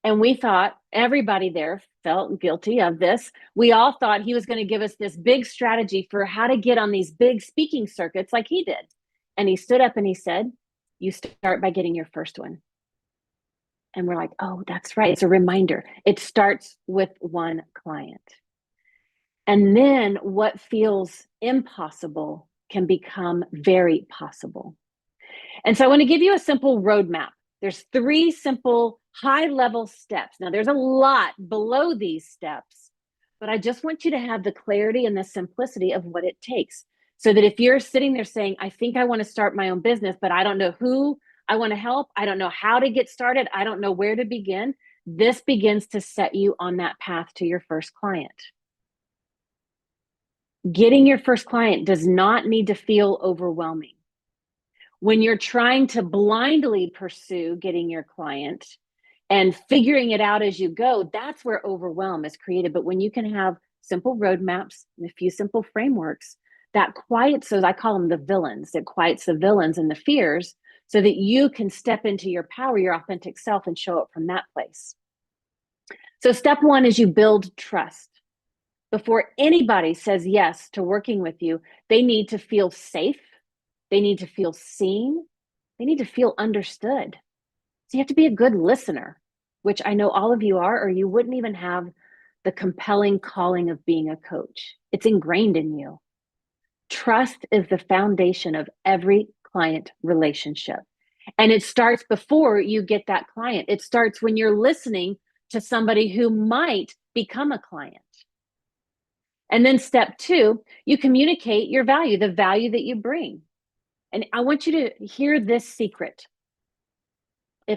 And we thought, everybody there felt guilty of this. We all thought he was going to give us this big strategy for how to get on these big speaking circuits like he did. And he stood up and he said, you start by getting your first one. And we're like, oh, that's right. It's a reminder. It starts with one client. And then what feels impossible can become very possible. And so I want to give you a simple roadmap. There's 3 simple high-level steps. Now, there's a lot below these steps, but I just want you to have the clarity and the simplicity of what it takes. So that if you're sitting there saying, I think I want to start my own business, but I don't know who I want to help, I don't know how to get started, I don't know where to begin, this begins to set you on that path to your first client. Getting your first client does not need to feel overwhelming. When you're trying to blindly pursue getting your client and figuring it out as you go, that's where overwhelm is created. But when you can have simple roadmaps and a few simple frameworks, that quiets those, I call them the villains, that quiets the villains and the fears so that you can step into your power, your authentic self, and show up from that place. So step 1 is you build trust. Before anybody says yes to working with you, they need to feel safe. They need to feel seen. They need to feel understood. So you have to be a good listener, which I know all of you are, or you wouldn't even have the compelling calling of being a coach. It's ingrained in you. Trust is the foundation of every client relationship. And it starts before you get that client. It starts when you're listening to somebody who might become a client. And then step 2, you communicate your value, the value that you bring. And I want you to hear this secret. I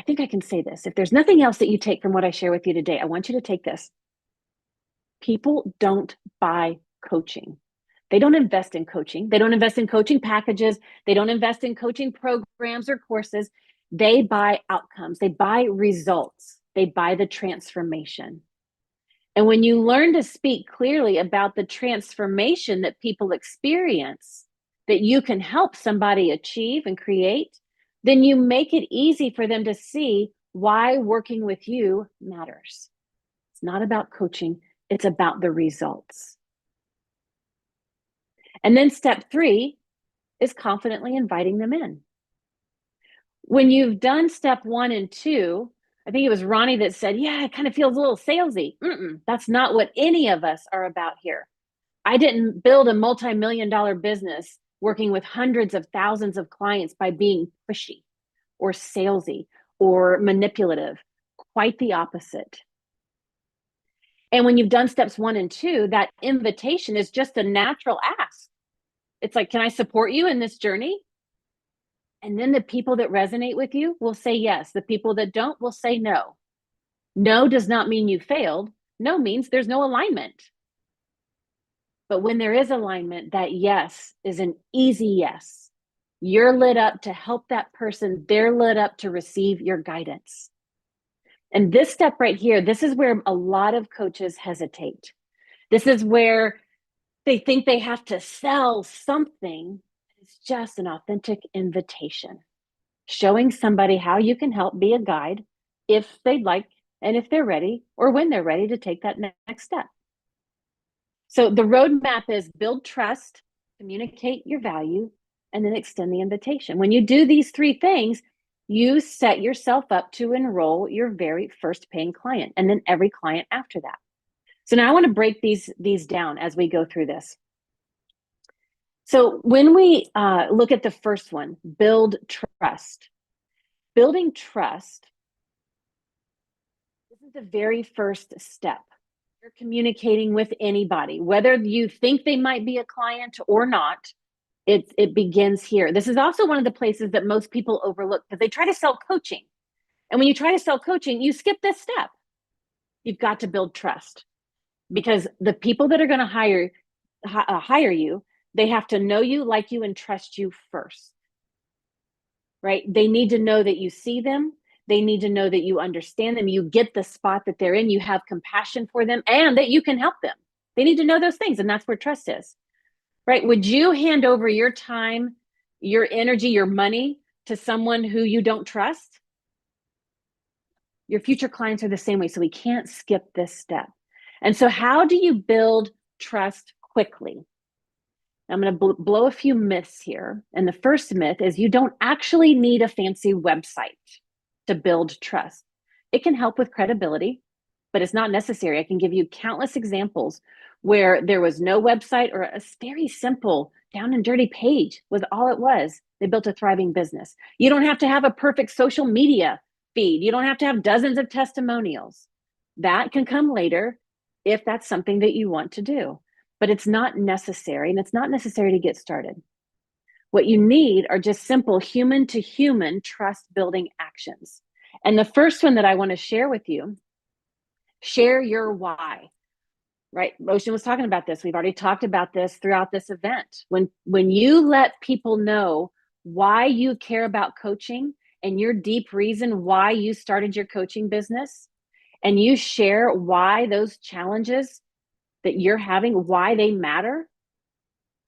think I can say this. If there's nothing else that you take from what I share with you today, I want you to take this. People don't buy coaching. They don't invest in coaching. They don't invest in coaching packages. They don't invest in coaching programs or courses. They buy outcomes. They buy results. They buy the transformation. And when you learn to speak clearly about the transformation that people experience, that you can help somebody achieve and create, then you make it easy for them to see why working with you matters. It's not about coaching. It's about the results. And then step 3 is confidently inviting them in. When you've done step 1 and 2, I think it was Ronnie that said, yeah, it kind of feels a little salesy. That's not what any of us are about here. I didn't build a multi-million-dollar business working with hundreds of thousands of clients by being pushy or salesy or manipulative. Quite the opposite. And when you've done steps 1 and 2, that invitation is just a natural ask. It's like, can I support you in this journey? And then the people that resonate with you will say yes. The people that don't will say no. No does not mean you failed. No means there's no alignment. But when there is alignment, that yes is an easy yes. You're lit up to help that person. They're lit up to receive your guidance. And this step right here, this is where a lot of coaches hesitate. This is where they think they have to sell something. It's just an authentic invitation, showing somebody how you can help be a guide if they'd like, and if they're ready, or when they're ready to take that next step. So the roadmap is build trust, communicate your value, and then extend the invitation. When you do these 3 things, you set yourself up to enroll your very first paying client, and then every client after that. So now I want to break these down as we go through this. So when we look at the first one, build trust. Building trust, this is the very first step. You're communicating with anybody, whether you think they might be a client or not. It begins here. This is also one of the places that most people overlook because they try to sell coaching. And when you try to sell coaching, you skip this step. You've got to build trust because the people that are going to hire you, they have to know you, like you, and trust you first, right? They need to know that you see them. They need to know that you understand them. You get the spot that they're in. You have compassion for them and that you can help them. They need to know those things. And that's where trust is, right? Would you hand over your time, your energy, your money to someone who you don't trust? Your future clients are the same way. So we can't skip this step. And so how do you build trust quickly? I'm going to blow a few myths here. And the first myth is you don't actually need a fancy website to build trust. It can help with credibility, but it's not necessary. I can give you countless examples where there was no website or a very simple down and dirty page was all it was. They built a thriving business. You don't have to have a perfect social media feed. You don't have to have dozens of testimonials. That can come later if that's something that you want to do, but it's not necessary, and it's not necessary to get started. What you need are just simple human to human trust building actions. And the first one that I want to share with you, share your why, right? Ocean was talking about this. We've already talked about this throughout this event. When you let people know why you care about coaching and your deep reason why you started your coaching business, and you share why those challenges that you're having, why they matter,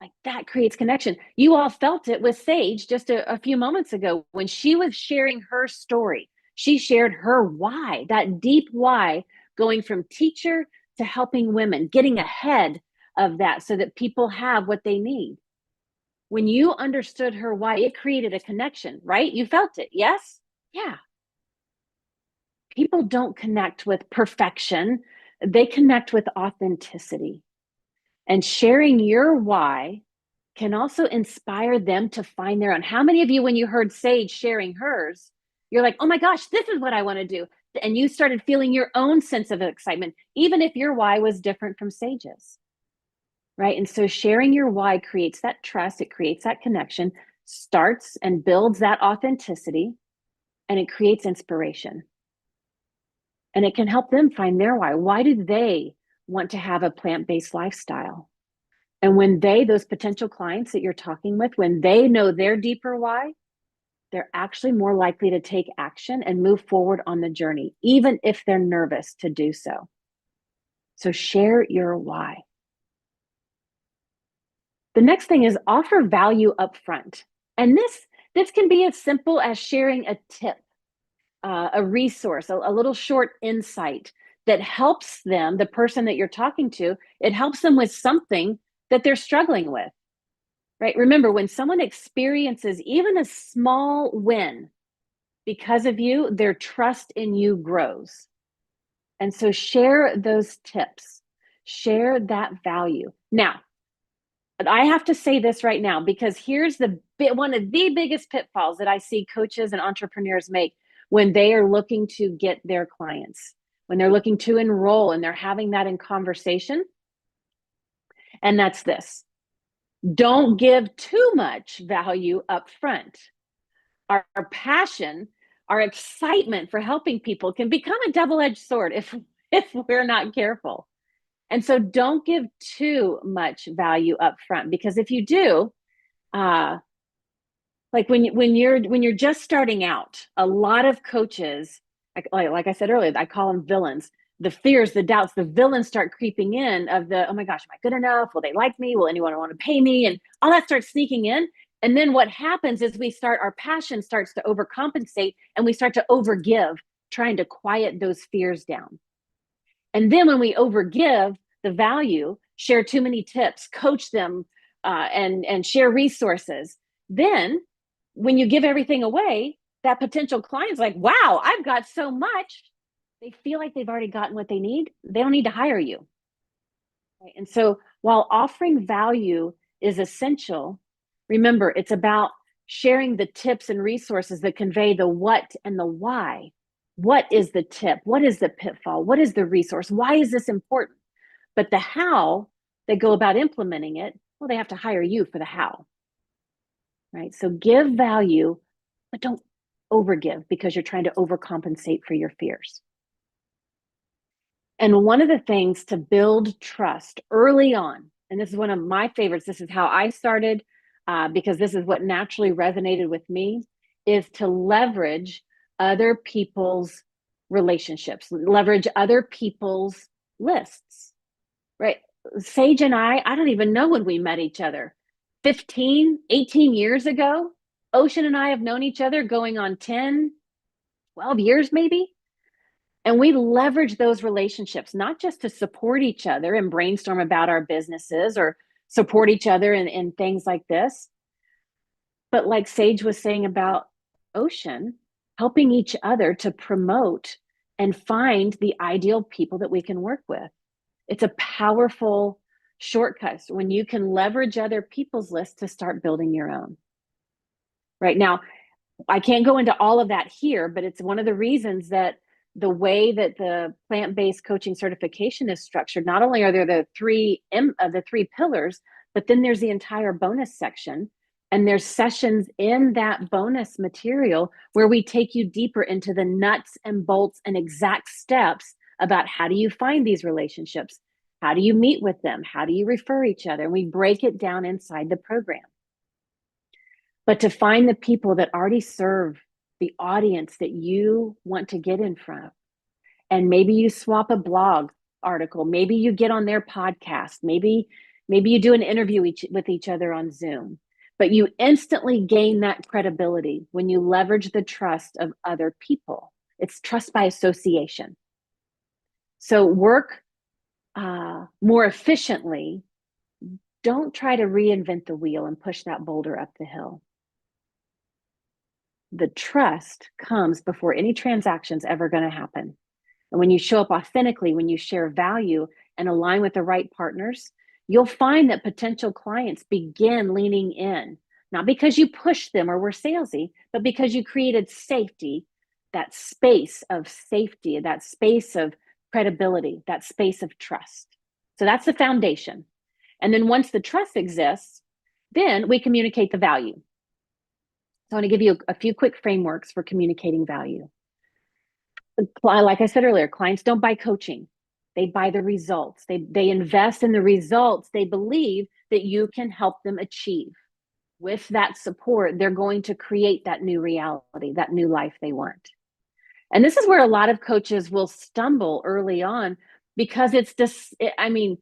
like that creates connection. You all felt it with Sage just a few moments ago when she was sharing her story. She shared her why, that deep why, going from teacher to helping women, getting ahead of that so that people have what they need. When you understood her why, it created a connection, right? You felt it, yes? Yeah. People don't connect with perfection. they connect with authenticity. And sharing your why can also inspire them to find their own. How many of you, when you heard Sage sharing hers, you're like, oh my gosh, this is what I want to do. And you started feeling your own sense of excitement, even if your why was different from Sage's, right? And so sharing your why creates that trust, it creates that connection, starts and builds that authenticity, and it creates inspiration. And it can help them find their why. Why do they want to have a plant-based lifestyle? And when those potential clients that you're talking with, when they know their deeper why, they're actually more likely to take action and move forward on the journey, even if they're nervous to do so. So share your why. The next thing is offer value up front. And this can be as simple as sharing a tip, a resource, a little short insight that helps them, the person that you're talking to, it helps them with something that they're struggling with. Right? Remember, when someone experiences even a small win because of you, their trust in you grows. And so share those tips, share that value. Now, I have to say this right now, because here's one of the biggest pitfalls that I see coaches and entrepreneurs make when they are looking to get their clients, when they're looking to enroll and they're having that in conversation. And that's this. Don't give too much value up front. Our passion, our excitement for helping people can become a double-edged sword if we're not careful. And so don't give too much value up front, because if you do, like when you're just starting out, a lot of coaches, like I said earlier, I call them villains. The fears, the doubts, the villains start creeping in of the, oh my gosh, am I good enough? Will they like me? Will anyone want to pay me? And all that starts sneaking in. And then what happens is our passion starts to overcompensate, and we start to overgive, trying to quiet those fears down. And then when we overgive the value, share too many tips, coach them, and share resources, then when you give everything away, that potential client's like, wow, I've got so much. They feel like they've already gotten what they need. They don't need to hire you. Right? And so while offering value is essential, remember, it's about sharing the tips and resources that convey the what and the why. What is the tip? What is the pitfall? What is the resource? Why is this important? But the how they go about implementing it, well, they have to hire you for the how. Right? So give value, but don't overgive, because you're trying to overcompensate for your fears. And one of the things to build trust early on, and this is one of my favorites, this is how I started, because this is what naturally resonated with me, is to leverage other people's relationships, leverage other people's lists, right? Sage and I don't even know when we met each other. 15, 18 years ago. Ocean and I have known each other going on 10, 12 years maybe. And we leverage those relationships, not just to support each other and brainstorm about our businesses or support each other in things like this, but like Sage was saying about Ocean, helping each other to promote and find the ideal people that we can work with. It's a powerful shortcut when you can leverage other people's lists to start building your own. Right now, I can't go into all of that here, but it's one of the reasons that the way that the plant-based coaching certification is structured, not only are there the three pillars, but then there's the entire bonus section. And there's sessions in that bonus material where we take you deeper into the nuts and bolts and exact steps about how do you find these relationships? How do you meet with them? How do you refer each other? And we break it down inside the program. But to find the people that already serve the audience that you want to get in front of, and maybe you swap a blog article, maybe you get on their podcast, maybe you do an interview with each other on Zoom, but you instantly gain that credibility when you leverage the trust of other people. It's trust by association. So work more efficiently. Don't try to reinvent the wheel and push that boulder up the hill. The trust comes before any transaction's ever going to happen. And when you show up authentically, when you share value and align with the right partners, you'll find that potential clients begin leaning in, not because you pushed them or were salesy, but because you created safety, that space of safety, that space of credibility, that space of trust. So that's the foundation. And then once the trust exists, then we communicate the value. So I want to give you a few quick frameworks for communicating value. Like I said earlier, clients don't buy coaching. They buy the results. They invest in the results they believe that you can help them achieve. With that support, they're going to create that new reality, that new life they want. And this is where a lot of coaches will stumble early on, because it's this, I mean,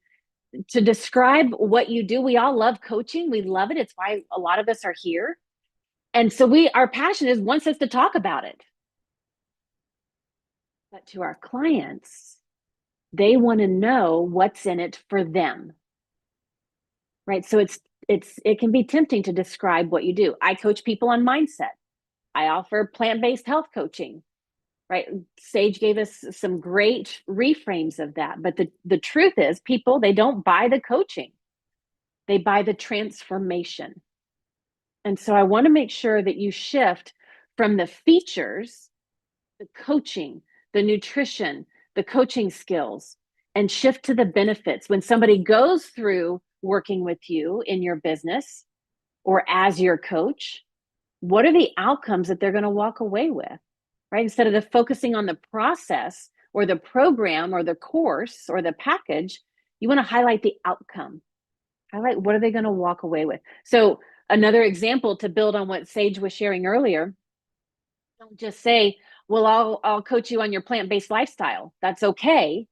to describe what you do, we all love coaching. We love it. It's why a lot of us are here. And so our passion is wants us to talk about it. But to our clients, they want to know what's in it for them. Right? So it can be tempting to describe what you do. I coach people on mindset. I offer plant-based health coaching. Right? Sage gave us some great reframes of that. But the truth is, people, they don't buy the coaching. They buy the transformation. And so I want to make sure that you shift from the features, the coaching, the nutrition, the coaching skills, and shift to the benefits. When somebody goes through working with you in your business or as your coach, what are the outcomes that they're going to walk away with? Right? Instead of focusing on the process or the program or the course or the package, you want to highlight the outcome. Highlight what are they going to walk away with. So another example to build on what Sage was sharing earlier, don't just say, well, I'll coach you on your plant-based lifestyle. That's okay.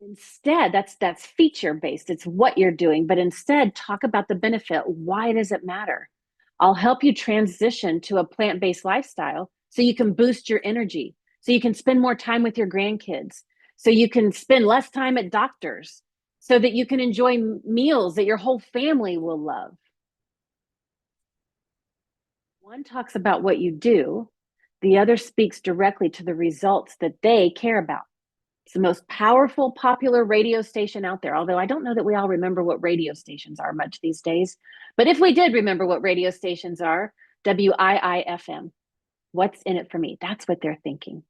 Instead, that's feature-based. It's what you're doing. But instead, talk about the benefit. Why does it matter? I'll help you transition to a plant-based lifestyle so you can boost your energy, so you can spend more time with your grandkids, so you can spend less time at doctors, so that you can enjoy meals that your whole family will love. One talks about what you do, the other speaks directly to the results that they care about. It's the most powerful, popular radio station out there, although I don't know that we all remember what radio stations are much these days. But if we did remember what radio stations are, WIIFM, what's in it for me? That's what they're thinking.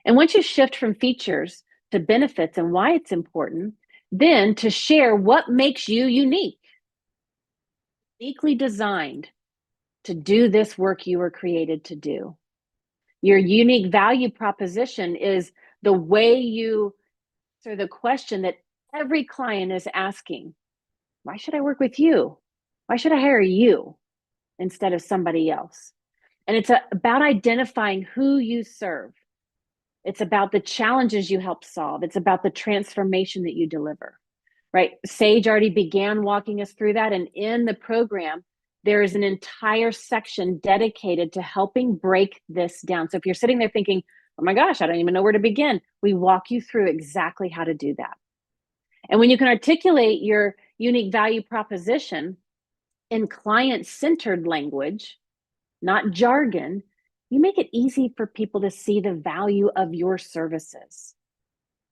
And once you shift from features to benefits and why it's important, then to share what makes you unique, uniquely designed to do this work you were created to do. Your unique value proposition is the way you answer the question that every client is asking. Why should I work with you? Why should I hire you instead of somebody else? And it's about identifying who you serve. It's about the challenges you help solve. It's about the transformation that you deliver, right? Sage already began walking us through that. And in the program, there is an entire section dedicated to helping break this down. So if you're sitting there thinking, oh my gosh, I don't even know where to begin, we walk you through exactly how to do that. And when you can articulate your unique value proposition in client-centered language, not jargon, you make it easy for people to see the value of your services.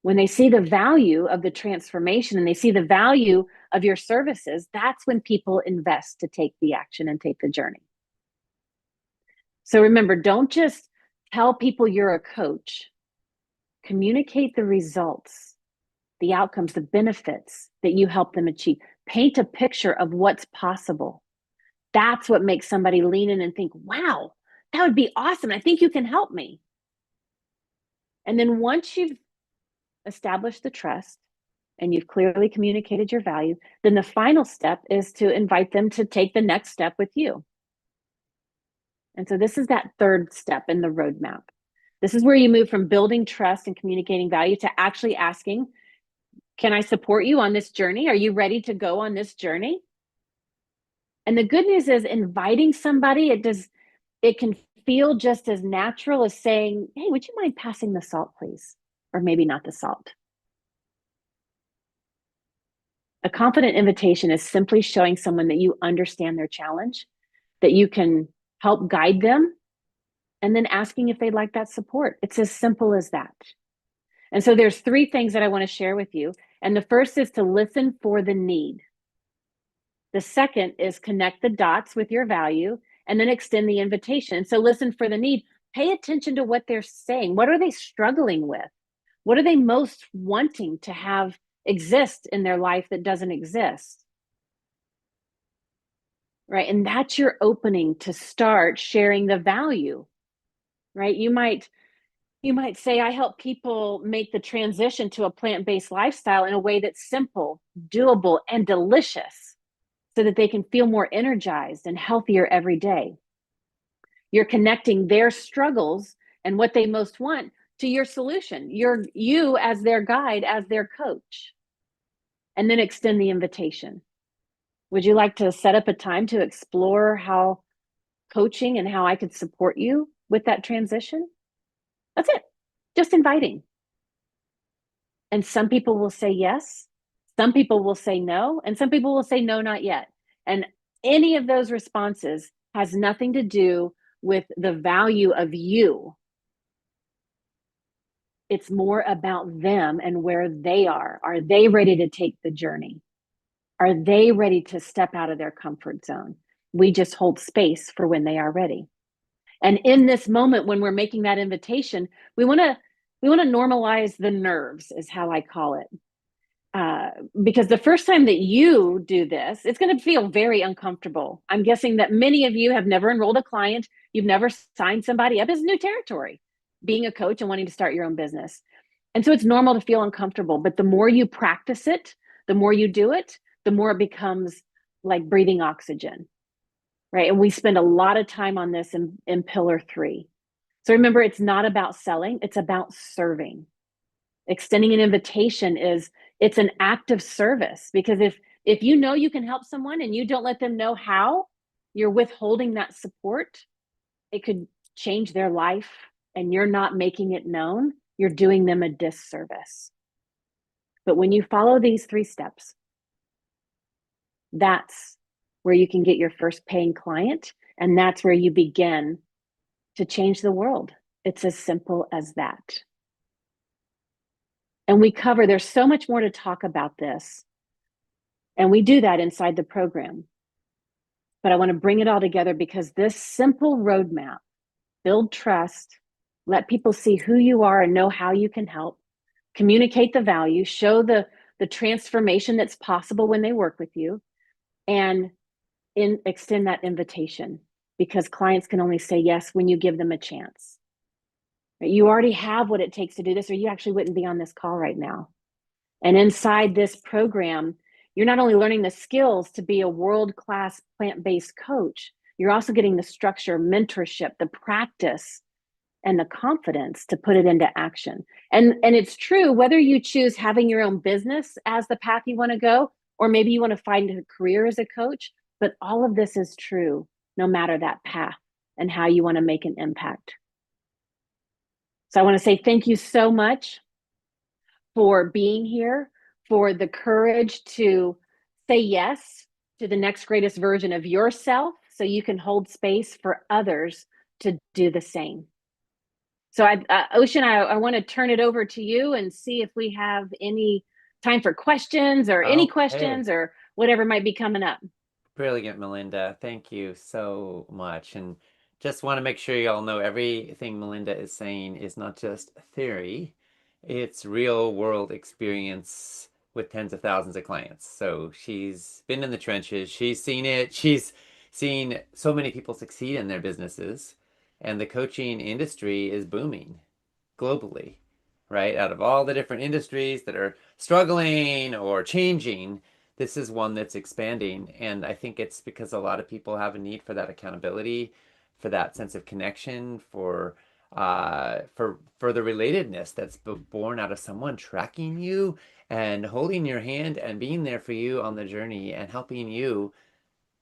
When they see the value of the transformation and they see the value of your services, that's when people invest to take the action and take the journey. So remember, don't just tell people you're a coach. Communicate the results, the outcomes, the benefits that you help them achieve. Paint a picture of what's possible. That's what makes somebody lean in and think, wow, that would be awesome. I think you can help me. And then once you've established the trust and you've clearly communicated your value, then the final step is to invite them to take the next step with you. And so this is that third step in the roadmap. This is where you move from building trust and communicating value to actually asking, can I support you on this journey? Are you ready to go on this journey? And the good news is inviting somebody, it can feel just as natural as saying, hey, would you mind passing the salt, please? Or maybe not the salt. A confident invitation is simply showing someone that you understand their challenge, that you can help guide them, and then asking if they'd like that support. It's as simple as that. And so there's three things that I want to share with you. And the first is to listen for the need. The second is connect the dots with your value and then extend the invitation. So listen for the need. Pay attention to what they're saying. What are they struggling with? What are they most wanting to have exist in their life that doesn't exist? Right? And that's your opening to start sharing the value. Right? You might say, I help people make the transition to a plant-based lifestyle in a way that's simple, doable, and delicious so that they can feel more energized and healthier every day. You're connecting their struggles and what they most want to your solution. You as their guide, as their coach. And then extend the invitation. Would you like to set up a time to explore how coaching and how I could support you with that transition? That's it. Just inviting. And some people will say yes. Some people will say no. And some people will say no, not yet. And any of those responses has nothing to do with the value of you. It's more about them and where they are. Are they ready to take the journey? Are they ready to step out of their comfort zone? We just hold space for when they are ready. And in this moment, when we're making that invitation, we want to normalize the nerves, is how I call it. Because the first time that you do this, it's going to feel very uncomfortable. I'm guessing that many of you have never enrolled a client. You've never signed somebody up. It's new territory, being a coach and wanting to start your own business. And so it's normal to feel uncomfortable. But the more you practice it, the more you do it, the more it becomes like breathing oxygen, right? And we spend a lot of time on this in pillar 3. So remember, it's not about selling, it's about serving. Extending an invitation it's an act of service, because if you know you can help someone and you don't let them know how, you're withholding that support. It could change their life and you're not making it known. You're doing them a disservice. But when you follow these 3 steps, that's where you can get your first paying client, and that's where you begin to change the world. It's as simple as that. And there's so much more to talk about this. And we do that inside the program. But I want to bring it all together because this simple roadmap, build trust, let people see who you are and know how you can help, communicate the value, show the transformation that's possible when they work with you, and extend that invitation, because clients can only say yes when you give them a chance. You already have what it takes to do this, or you actually wouldn't be on this call right now. And inside this program, you're not only learning the skills to be a world-class plant-based coach, you're also getting the structure, mentorship, the practice, and the confidence to put it into action. And it's true, whether you choose having your own business as the path you want to go, or maybe you want to find a career as a coach, but all of this is true no matter that path and how you want to make an impact. So I want to say thank you so much for being here, for the courage to say yes to the next greatest version of yourself so you can hold space for others to do the same. So Ocean, I want to turn it over to you and see if we have any time for questions or any questions or whatever might be coming up. Brilliant, Melinda. Thank you so much. And just want to make sure you all know everything Melinda is saying is not just theory, it's real world experience with tens of thousands of clients. So she's been in the trenches, she's seen it, she's seen so many people succeed in their businesses, and the coaching industry is booming globally, right? Out of all the different industries that are struggling or changing, this is one that's expanding. And I think it's because a lot of people have a need for that accountability, for that sense of connection, for the relatedness that's born out of someone tracking you and holding your hand and being there for you on the journey and helping you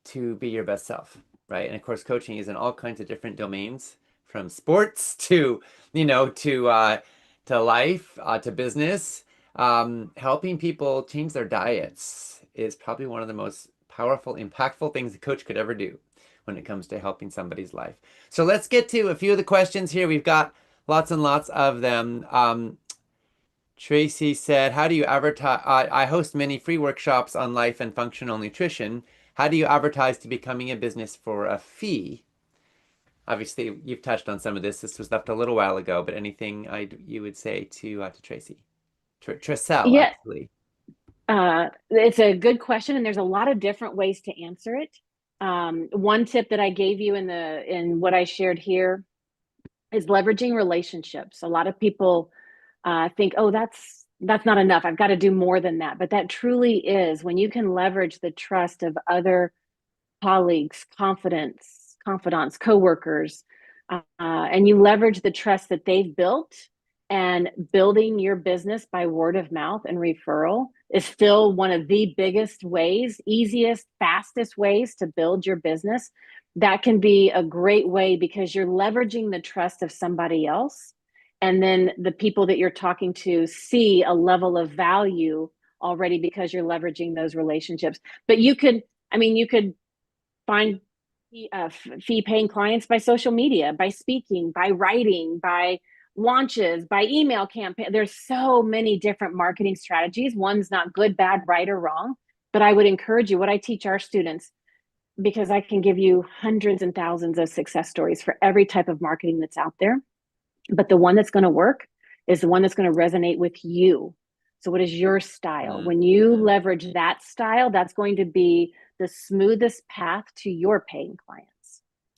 to be your best self, right? And of course, coaching is in all kinds of different domains, from sports to, to life, to business. Helping people change their diets is probably one of the most powerful, impactful things a coach could ever do when it comes to helping somebody's life. So let's get to a few of the questions here. We've got lots and lots of them. Tracy said, how do you advertise? I host many free workshops on life and functional nutrition. How do you advertise to becoming a business for a fee? Obviously, you've touched on some of this. This was left a little while ago, but anything you would say to Tracy? Tricelle, Yeah, actually. it's a good question, and there's a lot of different ways to answer it. One tip that I gave you in what I shared here is leveraging relationships. A lot of people think, oh, that's not enough. I've got to do more than that. But that truly is when you can leverage the trust of other colleagues, confidants, coworkers, and you leverage the trust that they've built. And building your business by word of mouth and referral is still one of the biggest ways, easiest, fastest ways to build your business. That can be a great way because you're leveraging the trust of somebody else. And then the people that you're talking to see a level of value already because you're leveraging those relationships. But you could find fee paying clients by social media, by speaking, by writing, by launches, by email campaign. There's so many different marketing strategies. One's not good, bad, right, or wrong. But I would encourage you, what I teach our students, because I can give you hundreds and thousands of success stories for every type of marketing that's out there. But the one that's going to work is the one that's going to resonate with you. So what is your style? When you leverage that style, that's going to be the smoothest path to your paying clients.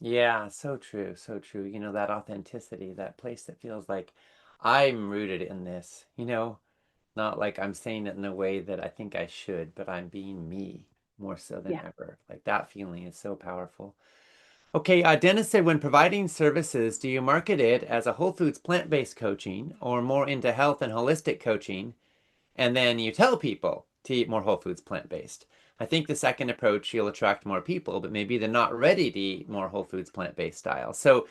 Yeah, so true, so true. You know, that authenticity, that place that feels like I'm rooted in this, not like I'm saying it in a way that I think I should, but I'm being me more so than ever. Like that feeling is so powerful. Okay, Dennis said, when providing services, do you market it as a Whole Foods plant-based coaching or more into health and holistic coaching? And then you tell people to eat more whole foods plant-based. I think the second approach, you'll attract more people, but maybe they're not ready to eat more whole foods plant-based style. So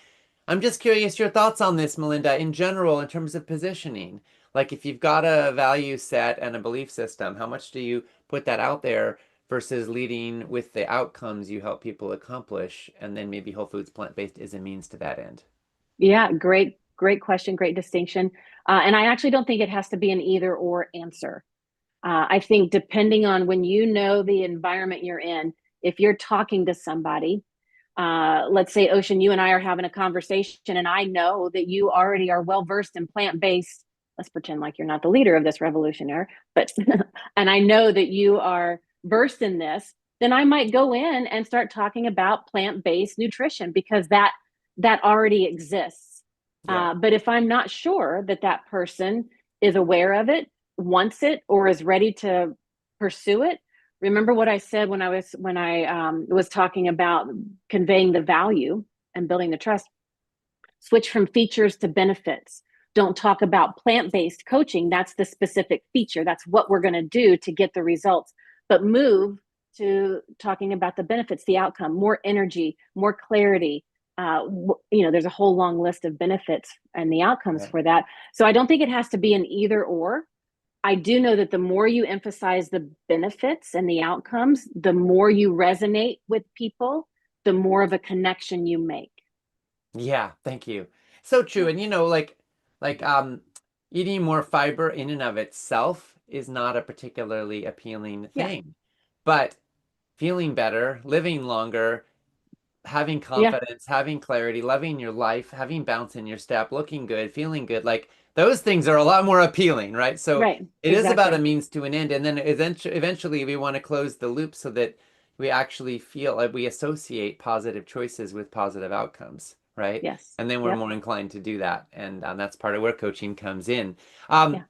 I'm just curious your thoughts on this, Melinda, in general, in terms of positioning. Like if you've got a value set and a belief system, how much do you put that out there versus leading with the outcomes you help people accomplish? And then maybe whole foods plant-based is a means to that end. Yeah, great question, great distinction. And I actually don't think it has to be an either or answer. I think depending on when you know the environment you're in, if you're talking to somebody, let's say, Ocean, you and I are having a conversation and I know that you already are well-versed in plant-based. Let's pretend like you're not the leader of this revolutionary, but, and I know that you are versed in this, then I might go in and start talking about plant-based nutrition because that already exists. Yeah. But if I'm not sure that that person is aware of it, wants it, or is ready to pursue it, remember what I said when I was talking about conveying the value and building the trust. Switch from features to benefits. Don't talk about plant-based coaching. That's the specific feature. That's what we're going to do to get the results. But move to talking about the benefits, the outcome, more energy, more clarity. There's a whole long list of benefits and the outcomes for that. So I don't think it has to be an either or. I do know that the more you emphasize the benefits and the outcomes, the more you resonate with people, the more of a connection you make. Yeah, thank you. So true. And eating more fiber in and of itself is not a particularly appealing thing. But feeling better, living longer, having confidence, having clarity, loving your life, having bounce in your step, looking good, feeling good, like those things are a lot more appealing, right? So it is about a means to an end. And then eventually we want to close the loop so that we actually feel like we associate positive choices with positive outcomes, right? Yes. And then we're more inclined to do that. And that's part of where coaching comes in. And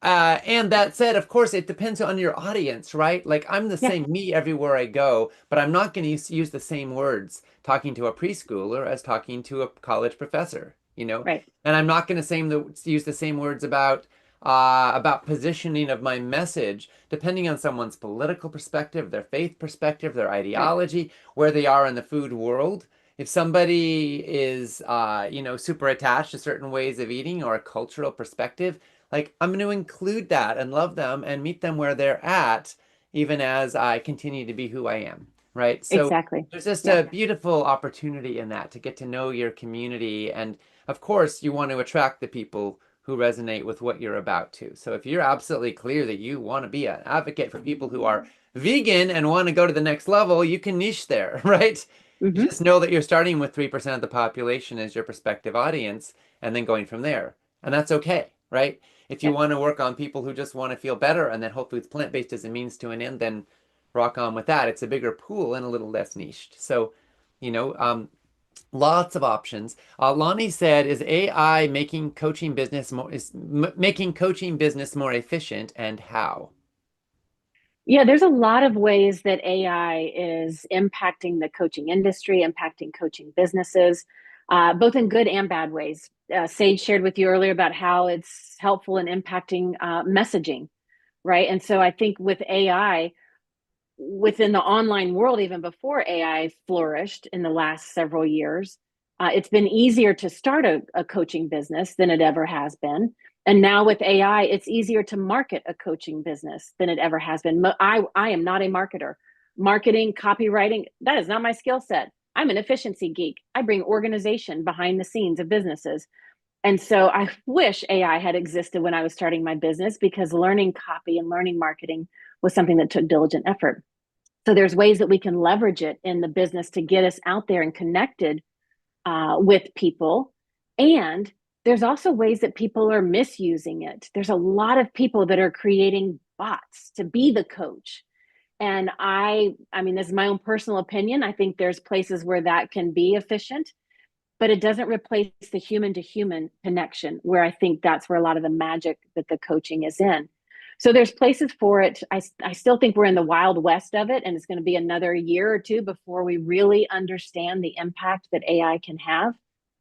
that said, of course, it depends on your audience, right? Like I'm the same me everywhere I go, but I'm not going to use the same words talking to a preschooler as talking to a college professor, Right. And I'm not going to use the same words about positioning of my message, depending on someone's political perspective, their faith perspective, their ideology, where they are in the food world. If somebody is, super attached to certain ways of eating or a cultural perspective, like I'm going to include that and love them and meet them where they're at, even as I continue to be who I am, right? So there's just a beautiful opportunity in that to get to know your community. And of course, you want to attract the people who resonate with what you're about to. So if you're absolutely clear that you want to be an advocate for people who are vegan and want to go to the next level, you can niche there, right? You Hmm. just know that you're starting with 3% of the population as your prospective audience and then going from there. And that's okay, right? If you Yeah. want to work on people who just want to feel better and then Whole Foods plant-based as a means to an end, then rock on with that. It's a bigger pool and a little less niched. So, you know, lots of options. Lonnie said, "Is AI making coaching business making coaching business more efficient, and how?" Yeah, there's a lot of ways that AI is impacting the coaching industry, impacting coaching businesses, both in good and bad ways. Sage shared with you earlier about how it's helpful in impacting messaging, right? And so I think with AI, within the online world, even before AI flourished in the last several years, it's been easier to start a coaching business than it ever has been. And now with AI, it's easier to market a coaching business than it ever has been. I am not a marketer. Marketing, copywriting, that is not my skill set. I'm an efficiency geek. I bring organization behind the scenes of businesses. And so I wish AI had existed when I was starting my business, because learning copy and learning marketing was something that took diligent effort. So there's ways that we can leverage it in the business to get us out there and connected with people. And there's also ways that people are misusing it. There's a lot of people that are creating bots to be the coach. And I mean, this is my own personal opinion. I think there's places where that can be efficient, but it doesn't replace the human to human connection, where I think that's where a lot of the magic that the coaching is in. So there's places for it. I still think we're in the wild west of it, and it's going to be another year or two before we really understand the impact that AI can have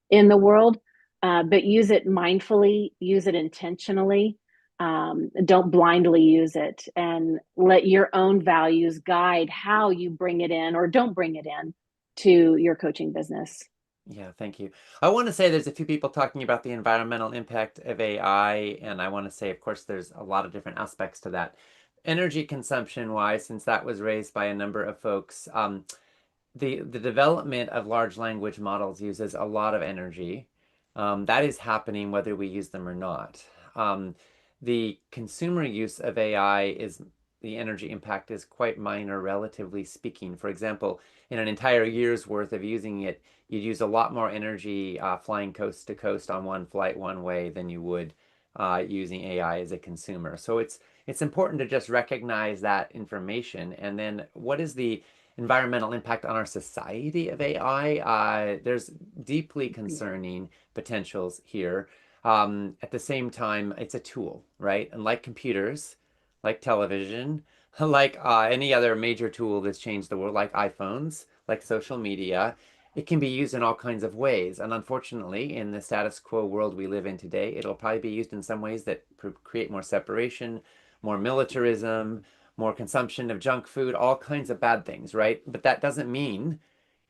in the world. But use it mindfully, use it intentionally. Don't blindly use it, and let your own values guide how you bring it in or don't bring it in to your coaching business. Yeah, thank you. I want to say there's a few people talking about the environmental impact of AI, and I want to say, of course, there's a lot of different aspects to that. Energy consumption wise, since that was raised by a number of folks, the development of large language models uses a lot of energy. That is happening whether we use them or not. The consumer use of AI is the energy impact is quite minor, relatively speaking. For example, in an entire year's worth of using it, you'd use a lot more energy flying coast to coast on one flight one way than you would using AI as a consumer. So it's important to just recognize that information. And then what is the environmental impact on our society of AI? There's deeply concerning potentials here. At the same time, it's a tool, right? And like computers, like television, like any other major tool that's changed the world, like iPhones, like social media, it can be used in all kinds of ways. And unfortunately, in the status quo world we live in today, it'll probably be used in some ways that create more separation, more militarism, more consumption of junk food, all kinds of bad things, right? But that doesn't mean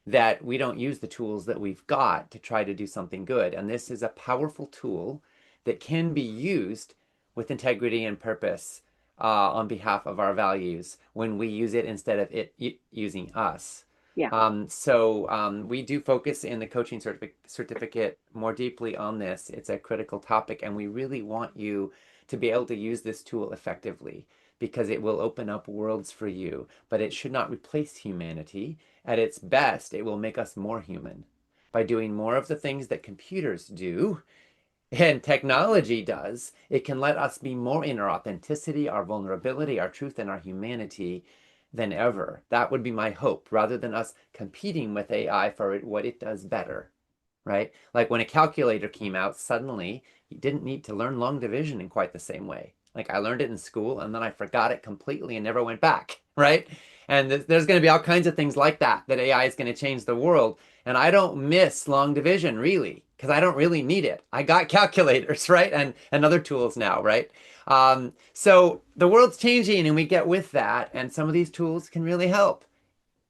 that we don't use the tools that we've got to try to do something good. And this is a powerful tool that can be used with integrity and purpose on behalf of our values when we use it instead of it using us. Yeah. We do focus in the coaching certificate more deeply on this. It's a critical topic, and we really want you to be able to use this tool effectively, because it will open up worlds for you, but it should not replace humanity. At its best, it will make us more human by doing more of the things that computers do and technology does. It can let us be more in our authenticity, our vulnerability, our truth, and our humanity than ever. That would be my hope, rather than us competing with AI for what it does better, right? Like when a calculator came out, suddenly you didn't need to learn long division in quite the same way. Like I learned it in school and then I forgot it completely and never went back, right? And there's going to be all kinds of things like that AI is going to change the world. And I don't miss long division really, because I don't really need it. I got calculators, right? And other tools now, right? So the world's changing and we get with that. And some of these tools can really help.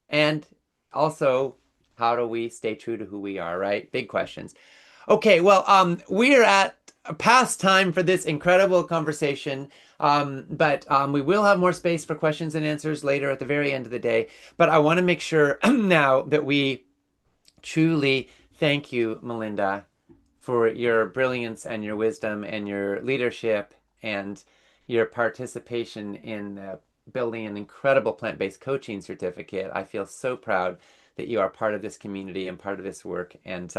And also, how do we stay true to who we are, right? Big questions. Okay, well, we are at past time for this incredible conversation, but we will have more space for questions and answers later at the very end of the day. But I want to make sure now that we truly thank you, Melinda, for your brilliance and your wisdom and your leadership and your participation in building an incredible plant-based coaching certificate. I feel so proud that you are part of this community and part of this work, and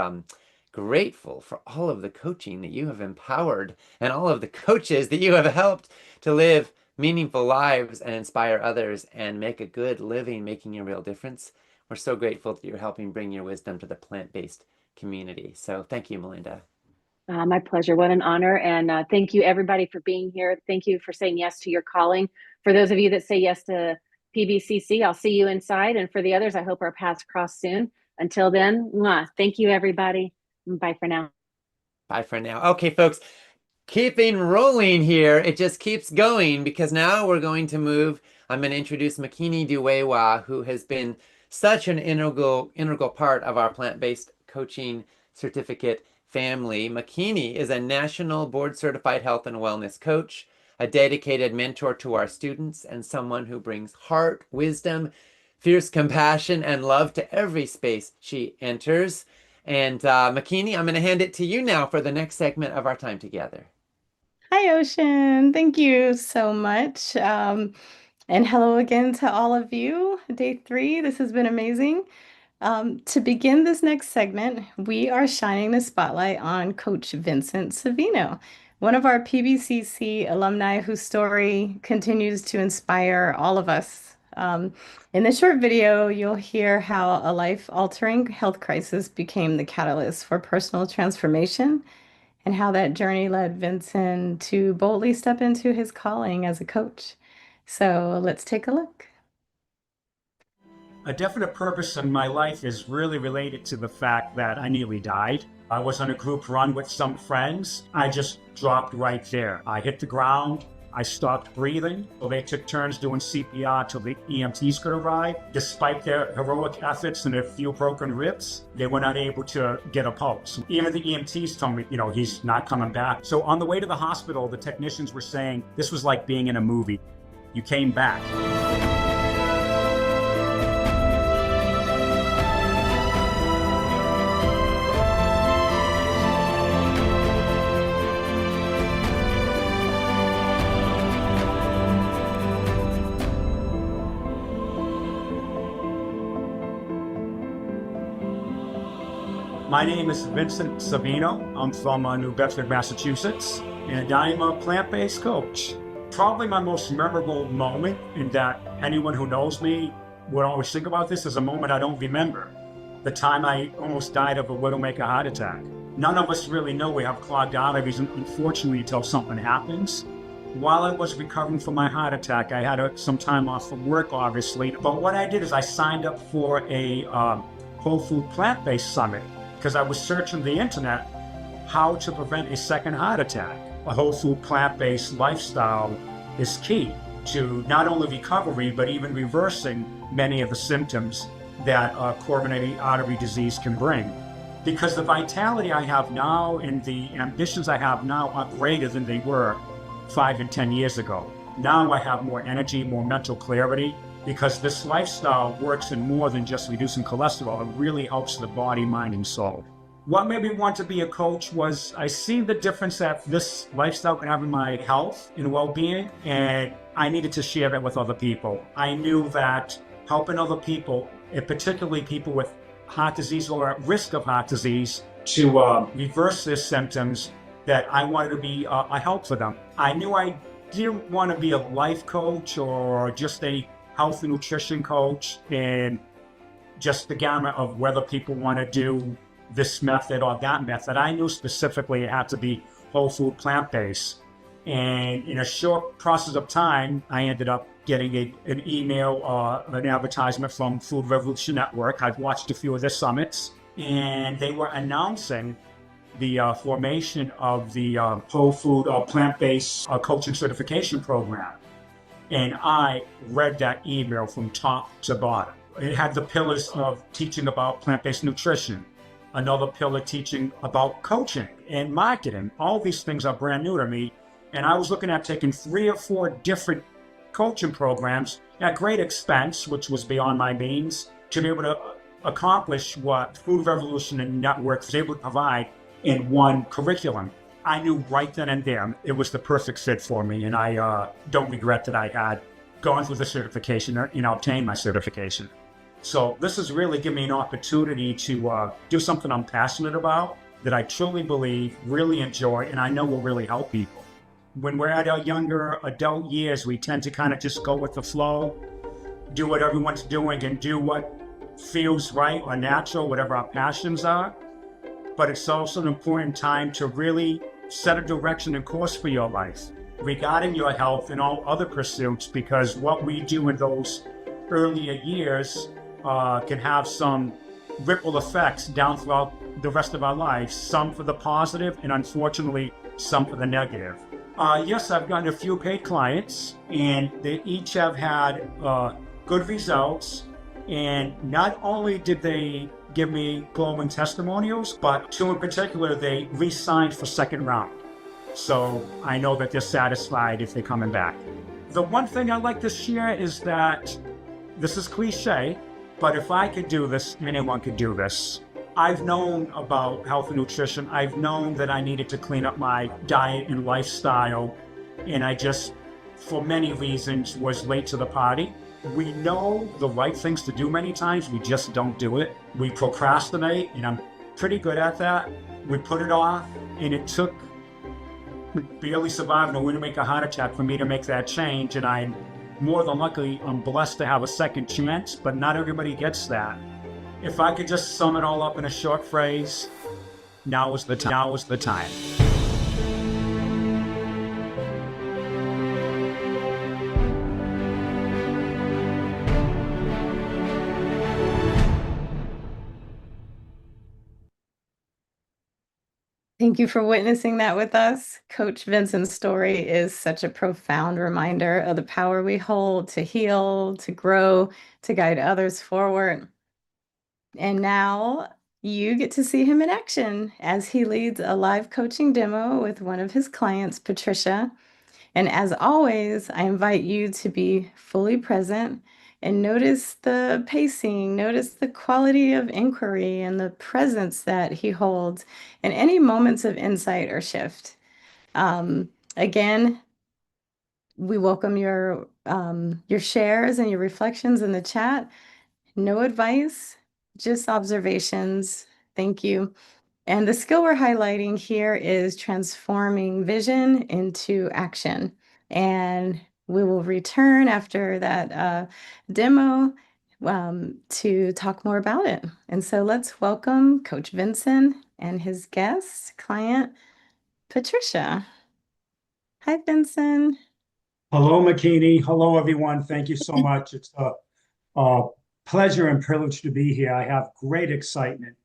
grateful for all of the coaching that you have empowered and all of the coaches that you have helped to live meaningful lives and inspire others and make a good living, making a real difference. We're so grateful that you're helping bring your wisdom to the plant-based community. So thank you, Melinda. My pleasure. What an honor. And thank you, everybody, for being here. Thank you for saying yes to your calling. For those of you that say yes to PBCC, I'll see you inside. And for the others, I hope our paths cross soon. Until then, thank you, everybody. Bye for now. Bye for now. Okay, folks, keeping rolling here. It just keeps going because now we're going to move. I'm going to introduce Makini Duwewa, who has been such an integral part of our plant-based coaching certificate family. Makini is a national board certified health and wellness coach, a dedicated mentor to our students, and someone who brings heart, wisdom, fierce compassion, and love to every space she enters. And Makini, I'm going to hand it to you now for the next segment of our time together. Hi, Ocean. Thank you so much. And hello again to all of you. Day 3, this has been amazing. To begin this next segment, we are shining the spotlight on Coach Vincent Savino, one of our PBCC alumni whose story continues to inspire all of us. In this short video, you'll hear how a life-altering health crisis became the catalyst for personal transformation and how that journey led Vincent to boldly step into his calling as a coach. So let's take a look. A definite purpose in my life is really related to the fact that I nearly died. I was on a group run with some friends. I just dropped right there. I hit the ground. I stopped breathing. So they took turns doing CPR till the EMTs could arrive. Despite their heroic efforts and a few broken ribs, they were not able to get a pulse. Even the EMTs told me, he's not coming back. So on the way to the hospital, the technicians were saying, this was like being in a movie. You came back. My name is Vincent Savino. I'm from New Bedford, Massachusetts, and I'm a plant-based coach. Probably my most memorable moment, in that anyone who knows me would always think about this, is a moment I don't remember. The time I almost died of a widowmaker heart attack. None of us really know we have clogged arteries, unfortunately, until something happens. While I was recovering from my heart attack, I had some time off from work, obviously. But what I did is I signed up for a Whole Food Plant-Based Summit, because I was searching the internet how to prevent a second heart attack. A whole food plant-based lifestyle is key to not only recovery, but even reversing many of the symptoms that coronary artery disease can bring. Because the vitality I have now and the ambitions I have now are greater than they were 5 and 10 years ago. Now I have more energy, more mental clarity, because this lifestyle works in more than just reducing cholesterol. It really helps the body, mind, and soul. What made me want to be a coach was I see the difference that this lifestyle can have in my health and well-being, and I needed to share that with other people. I knew that helping other people, and particularly people with heart disease or at risk of heart disease, to reverse their symptoms, that I wanted to be a help for them. I knew I didn't want to be a life coach or just a health and nutrition coach, and just the gamut of whether people want to do this method or that method. I knew specifically it had to be whole food plant-based. And in a short process of time, I ended up getting an email or an advertisement from Food Revolution Network. I've watched a few of their summits, and they were announcing the formation of the whole food or plant-based coaching certification program. And I read that email from top to bottom. It had the pillars of teaching about plant-based nutrition, another pillar teaching about coaching and marketing. All these things are brand new to me. And I was looking at taking 3 or 4 different coaching programs at great expense, which was beyond my means, to be able to accomplish what Food Revolution Network was able to provide in one curriculum. I knew right then and there it was the perfect fit for me, and I don't regret that I had gone through the certification, obtained my certification. So this has really given me an opportunity to do something I'm passionate about, that I truly believe, really enjoy, and I know will really help people. When we're at our younger adult years, we tend to kind of just go with the flow, do what everyone's doing, and do what feels right or natural, whatever our passions are. But it's also an important time to really set a direction and course for your life regarding your health and all other pursuits, because what we do in those earlier years can have some ripple effects down throughout the rest of our lives, some for the positive and unfortunately some for the negative. Yes, I've gotten a few paid clients, and they each have had good results. And not only did they give me glowing testimonials, but two in particular, they re-signed for second round. So I know that they're satisfied if they're coming back. The one thing I like to share is that this is cliche, but if I could do this, anyone could do this. I've known about health and nutrition. I've known that I needed to clean up my diet and lifestyle, and I just, for many reasons, was late to the party. We know the right things to do many times, we just don't do it. We procrastinate, and I'm pretty good at that. We put it off, and it took barely surviving a way to make a heart attack for me to make that change, and I'm more than lucky, I'm blessed to have a second chance, but not everybody gets that. If I could just sum it all up in a short phrase, now is the time. Now is the time. Thank you for witnessing that with us. Coach Vincent's story is such a profound reminder of the power we hold to heal, to grow, to guide others forward. And now you get to see him in action as he leads a live coaching demo with one of his clients, Patricia. And as always, I invite you to be fully present and notice the pacing, notice the quality of inquiry and the presence that he holds, and any moments of insight or shift. Again, we welcome your shares and your reflections in the chat. No advice, just observations. Thank you. And the skill we're highlighting here is transforming vision into action. And we will return after that demo to talk more about it. And so let's welcome Coach Vincent and his guest, client, Patricia. Hi, Vincent. Hello, McKinney. Hello, everyone. Thank you so much. It's a pleasure and privilege to be here. I have great excitement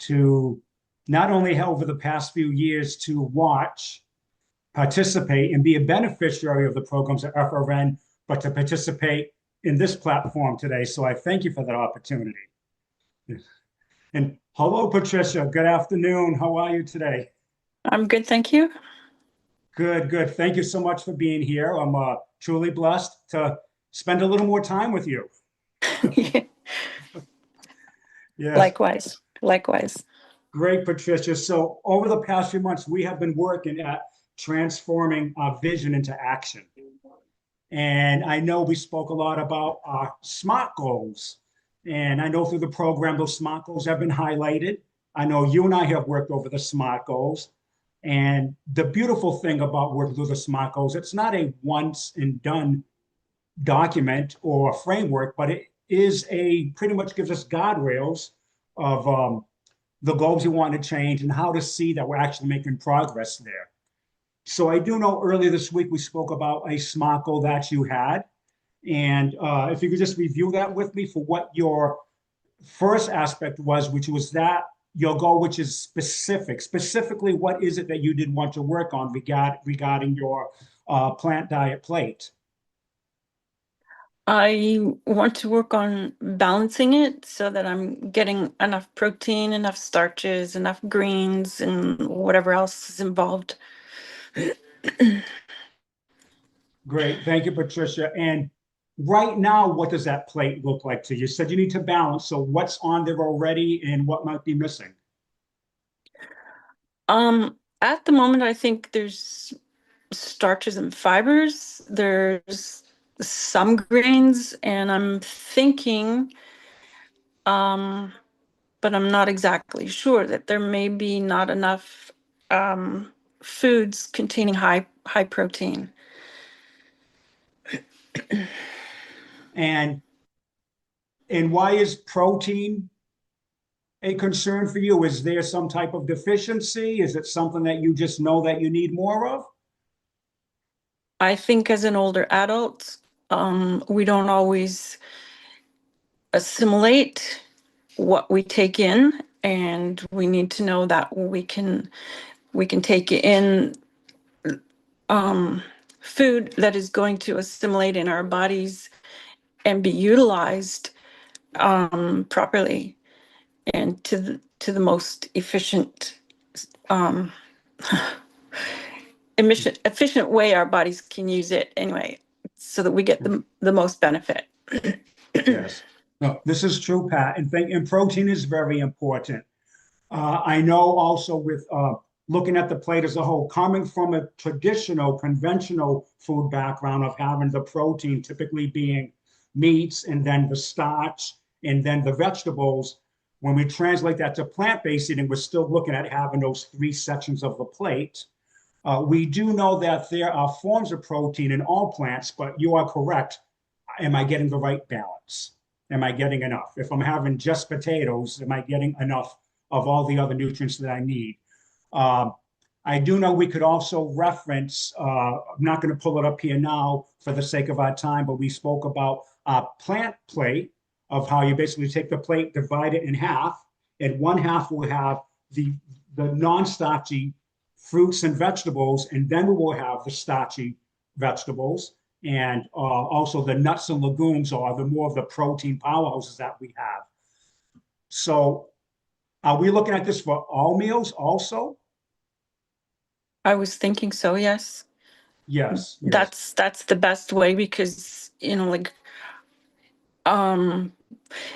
to not only over the past few years to watch, participate, and be a beneficiary of the programs at FRN, but to participate in this platform today. So I thank you for that opportunity. And hello, Patricia. Good afternoon. How are you today? I'm good, thank you. Good, good. Thank you so much for being here. I'm truly blessed to spend a little more time with you. Yeah. Likewise, likewise. Great, Patricia. So over the past few months, we have been working at transforming our vision into action. And I know we spoke a lot about our SMART goals. And I know through the program, those SMART goals have been highlighted. I know you and I have worked over the SMART goals. And the beautiful thing about working through the SMART goals, it's not a once and done document or framework, but it is pretty much gives us guardrails of the goals you want to change and how to see that we're actually making progress there. So I do know earlier this week, we spoke about a SMART goal that you had. And if you could just review that with me for what your first aspect was, which was that your goal, which is specifically, what is it that you did want to work on regarding your plant diet plate? I want to work on balancing it so that I'm getting enough protein, enough starches, enough greens, and whatever else is involved. Great. Thank you, Patricia. And right now, what does that plate look like to you? You said you need to balance. So what's on there already and what might be missing? At the moment, I think there's starches and fibers. There's some grains, and I'm thinking, but I'm not exactly sure, that there may be not enough foods containing high protein. And why is protein a concern for you? Is there some type of deficiency? Is it something that you just know that you need more of? I think as an older adult, we don't always assimilate what we take in, and we need to know that we can take in food that is going to assimilate in our bodies and be utilized properly and to the most efficient efficient way our bodies can use it anyway, so that we get the most benefit. Yes. No, this is true, Pat. And protein is very important. I know also with looking at the plate as a whole, coming from a traditional, conventional food background of having the protein typically being meats and then the starch and then the vegetables, when we translate that to plant-based eating, we're still looking at having those three sections of the plate. We do know that there are forms of protein in all plants, but you are correct. Am I getting the right balance? Am I getting enough? If I'm having just potatoes, am I getting enough of all the other nutrients that I need? I do know we could also reference, I'm not going to pull it up here now for the sake of our time, but we spoke about a plant plate of how you basically take the plate, divide it in half, and one half will have the non-starchy fruits and vegetables, and then we will have the starchy vegetables, and also the nuts and legumes are the more of the protein powerhouses that we have. So are we looking at this for all meals also? I was thinking so, yes. Yes. Yes. That's the best way, because like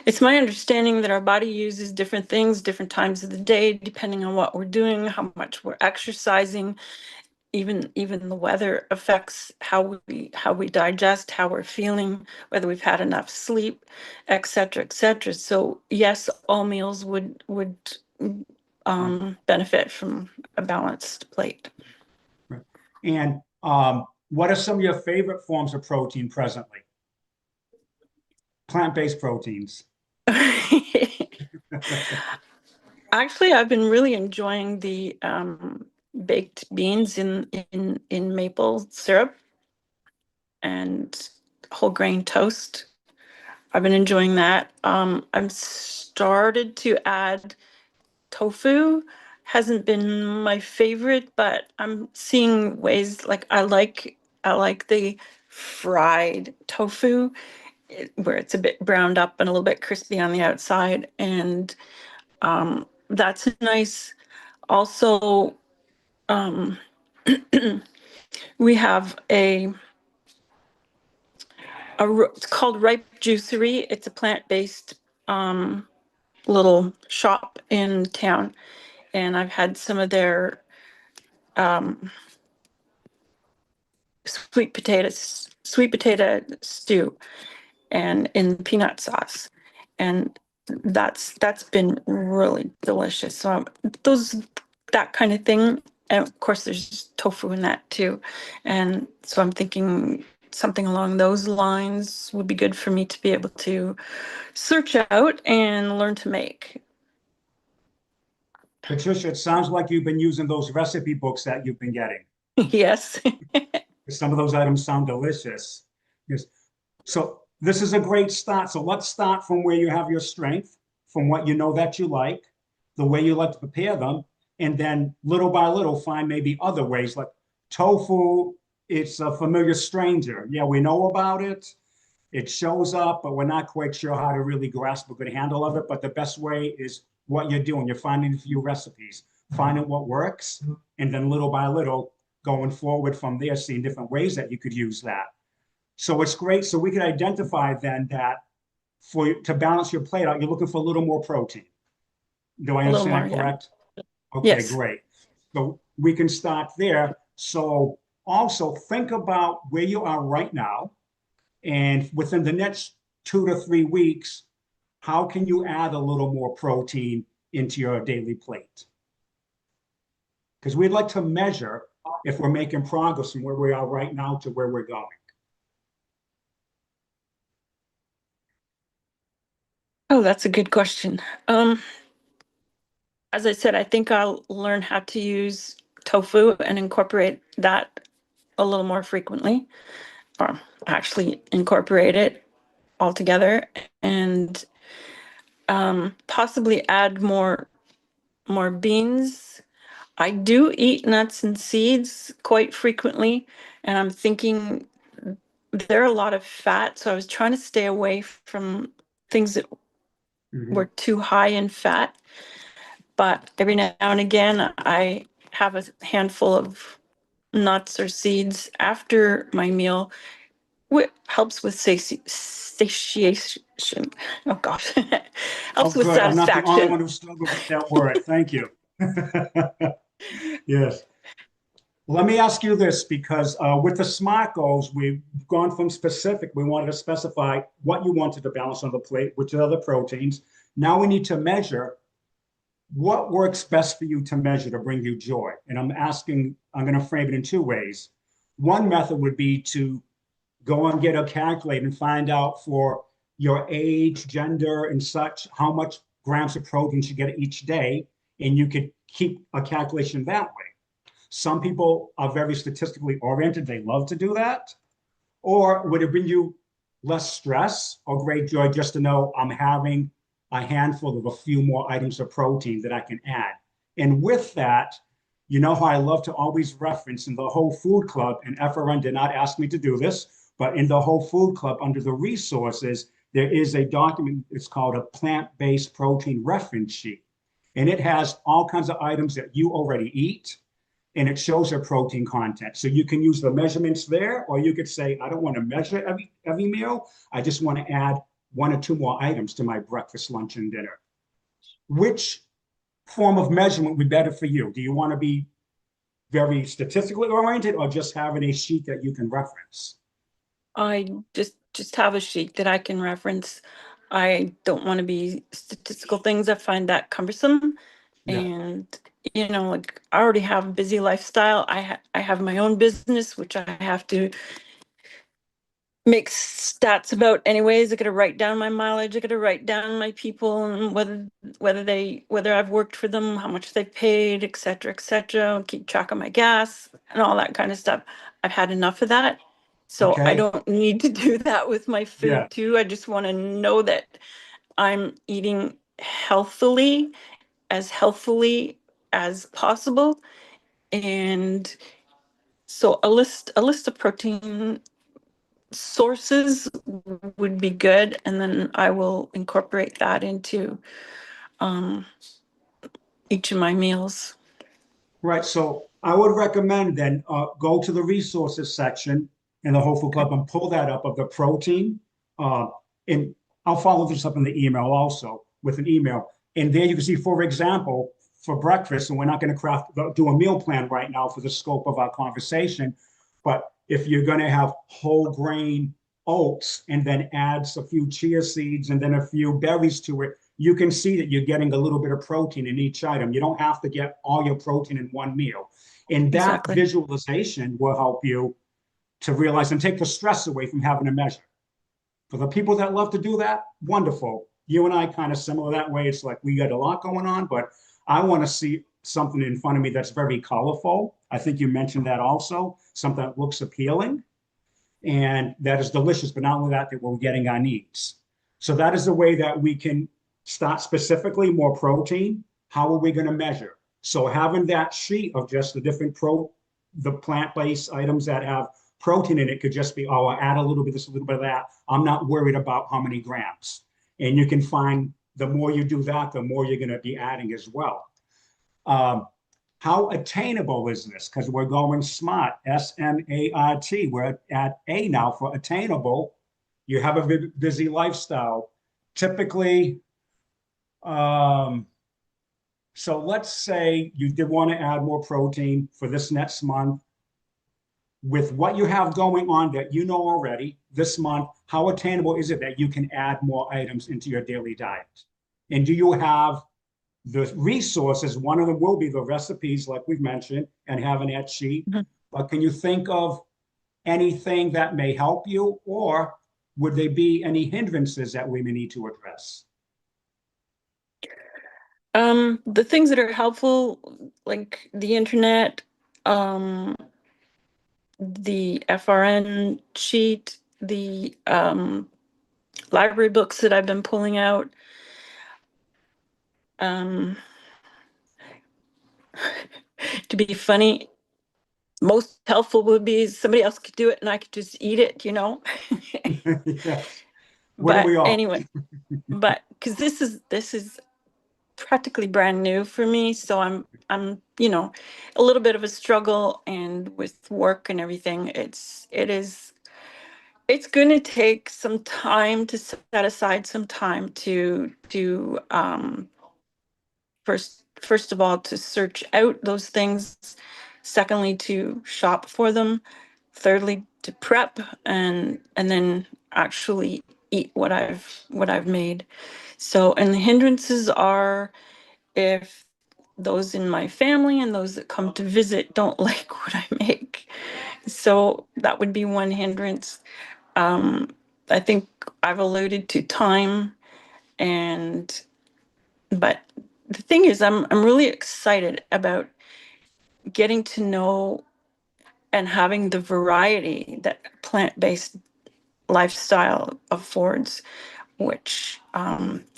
it's my understanding that our body uses different things different times of the day, depending on what we're doing, how much we're exercising. Even the weather affects how we digest, how we're feeling, whether we've had enough sleep, et cetera, et cetera. So yes, all meals would benefit from a balanced plate. Right. And what are some of your favorite forms of protein presently? Plant-based proteins. Actually, I've been really enjoying the baked beans in maple syrup and whole grain toast. I've been enjoying that. I'm started to add tofu. Hasn't been my favorite, but I'm seeing ways, like I like the fried tofu, where it's a bit browned up and a little bit crispy on the outside, and that's nice. Also, we have it's called Ripe Juicery. It's a plant-based little shop in town, and I've had some of their sweet potato stew and in peanut sauce, and that's been really delicious. So that kind of thing, and of course there's tofu in that too, and so I'm thinking something along those lines would be good for me to be able to search out and learn to make. Patricia, it sounds like you've been using those recipe books that you've been getting. Yes. Some of those items sound delicious. Yes. So this is a great start. So let's start from where you have your strength, from what you know that you like, the way you like to prepare them, and then little by little find maybe other ways. Like tofu, it's a familiar stranger. Yeah, we know about it. It shows up, but we're not quite sure how to really grasp a good handle of it. But the best way is what you're doing. You're finding a few recipes, finding what works, and then little by little going forward from there, seeing different ways that you could use that. So it's great. So we can identify then that to balance your plate out, you're looking for a little more protein. Do I understand that correct? Yeah. Okay, Yes. great. So we can start there. So also think about where you are right now. And within the next 2 to 3 weeks, how can you add a little more protein into your daily plate? Because we'd like to measure if we're making progress from where we are right now to where we're going. Oh, that's a good question. As I said, I think I'll learn how to use tofu and incorporate that a little more frequently, or actually incorporate it altogether, and possibly add more beans. I do eat nuts and seeds quite frequently, and I'm thinking there are a lot of fat, so I was trying to stay away from things that were too high in fat. But every now and again, I have a handful of nuts or seeds after my meal, which helps with satiation. Oh gosh, Oh, helps with good. I'm not the only one satisfaction. who struggled with that word. Thank you. Yes. Let me ask you this, because with the SMART goals, we've gone from specific. We wanted to specify what you wanted to balance on the plate, which are the proteins. Now we need to measure what works best for you to measure to bring you joy. And I'm going to frame it in two ways. One method would be to go and get a calculator and find out for your age, gender, and such, how much grams of protein you get each day. And you could keep a calculation that way. Some people are very statistically oriented. They love to do that. Or would it bring you less stress or great joy just to know I'm having a handful of a few more items of protein that I can add? And with that, you know how I love to always reference in the Whole Food Club, and FRN did not ask me to do this, but in the Whole Food Club, under the resources, there is a document. It's called a plant-based protein reference sheet. And it has all kinds of items that you already eat, and it shows your protein content. So you can use the measurements there, or you could say, I don't want to measure every meal. I just want to add 1 or 2 more items to my breakfast, lunch, and dinner. Which form of measurement would be better for you? Do you want to be very statistically oriented, or just having a sheet that you can reference? I just have a sheet that I can reference. I don't want to be statistical things. I find that cumbersome. Yeah. And like I already have a busy lifestyle. I have my own business, which I have to make stats about anyways. I got to write down my mileage. I got to write down my people and whether I've worked for them, how much they paid, et cetera, et cetera. Keep track of my gas and all that kind of stuff. I've had enough of that. So I Okay. don't need to do that with my food Yeah. too. I just want to know that I'm eating healthily as possible. And so a list of protein sources would be good, and then I will incorporate that into each of my meals. Right. So I would recommend then go to the resources section in the Whole Food Club and pull that up of the protein. And I'll follow this up in the email also with an email. And there you can see, for example, for breakfast, and we're not going to do a meal plan right now for the scope of our conversation, but if you're going to have whole grain oats and then adds a few chia seeds and then a few berries to it, you can see that you're getting a little bit of protein in each item. You don't have to get all your protein in one meal. And that Exactly. visualization will help you to realize and take the stress away from having to measure. For the people that love to do that, wonderful. You and I kind of similar that way. It's like we got a lot going on, but I want to see something in front of me that's very colorful. I think you mentioned that also, something that looks appealing and that is delicious, but not only that we're getting our needs. So that is the way that we can start specifically more protein. How are we going to measure? So having that sheet of just the different the plant-based items that have protein in it could just be, oh, I'll add a little bit of this, a little bit of that. I'm not worried about how many grams. And you can find the more you do that, the more you're going to be adding as well. How attainable is this? Because we're going SMART, S-M-A-R-T. We're at A now for attainable. You have a busy lifestyle. Typically, So let's say you did want to add more protein for this next month. With what you have going on that you know already this month, how attainable is it that you can add more items into your daily diet? And do you have the resources? One of them will be the recipes, like we've mentioned, and have an ad sheet. Mhm. But can you think of anything that may help you, or would there be any hindrances that we may need to address? The things that are helpful, like the internet, the FRN sheet, the library books that I've been pulling out. To be funny, most helpful would be somebody else could do it and I could just eat it, you know? Yes. Wouldn't But we all? anyway, but because this is practically brand new for me, so I'm you know, a little bit of a struggle, and with work and everything, it's going to take some time to set aside some time to first of all to search out those things, secondly to shop for them, thirdly to prep, and then actually eat what I've made. So, and the hindrances are if those in my family and those that come to visit don't like what I make. So that would be one hindrance. um, I think I've alluded to time, and but the thing is, I'm really excited about getting to know and having the variety that plant-based lifestyle affords, which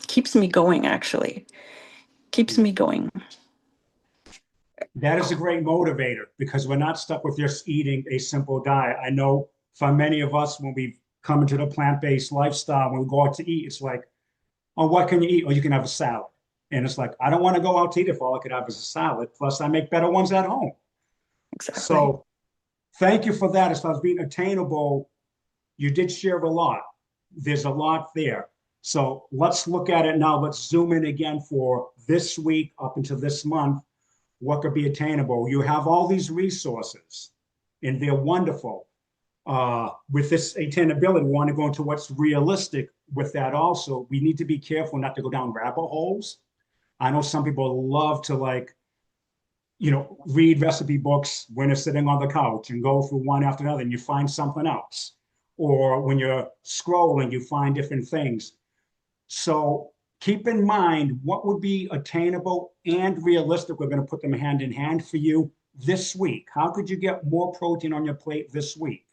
keeps me going. Actually, keeps me going. That is a great motivator because we're not stuck with just eating a simple diet. I know for many of us, when we come into the plant-based lifestyle, when we go out to eat, it's like, oh, what can you eat? Oh, you can have a salad. And it's like, I don't want to go out to eat if all I could have is a salad. Plus, I make better ones at home. Exactly. So thank you for that. As far as being attainable, you did share a lot. There's a lot there. So let's look at it now. Let's zoom in again for this week up until this month. What could be attainable? You have all these resources, and they're wonderful. With this attainability, we want to go into what's realistic with that also. We need to be careful not to go down rabbit holes. I know some people love to read recipe books when they're sitting on the couch and go through one after another and you find something else. Or when you're scrolling, you find different things. So keep in mind what would be attainable and realistic. We're going to put them hand in hand for you this week. How could you get more protein on your plate this week?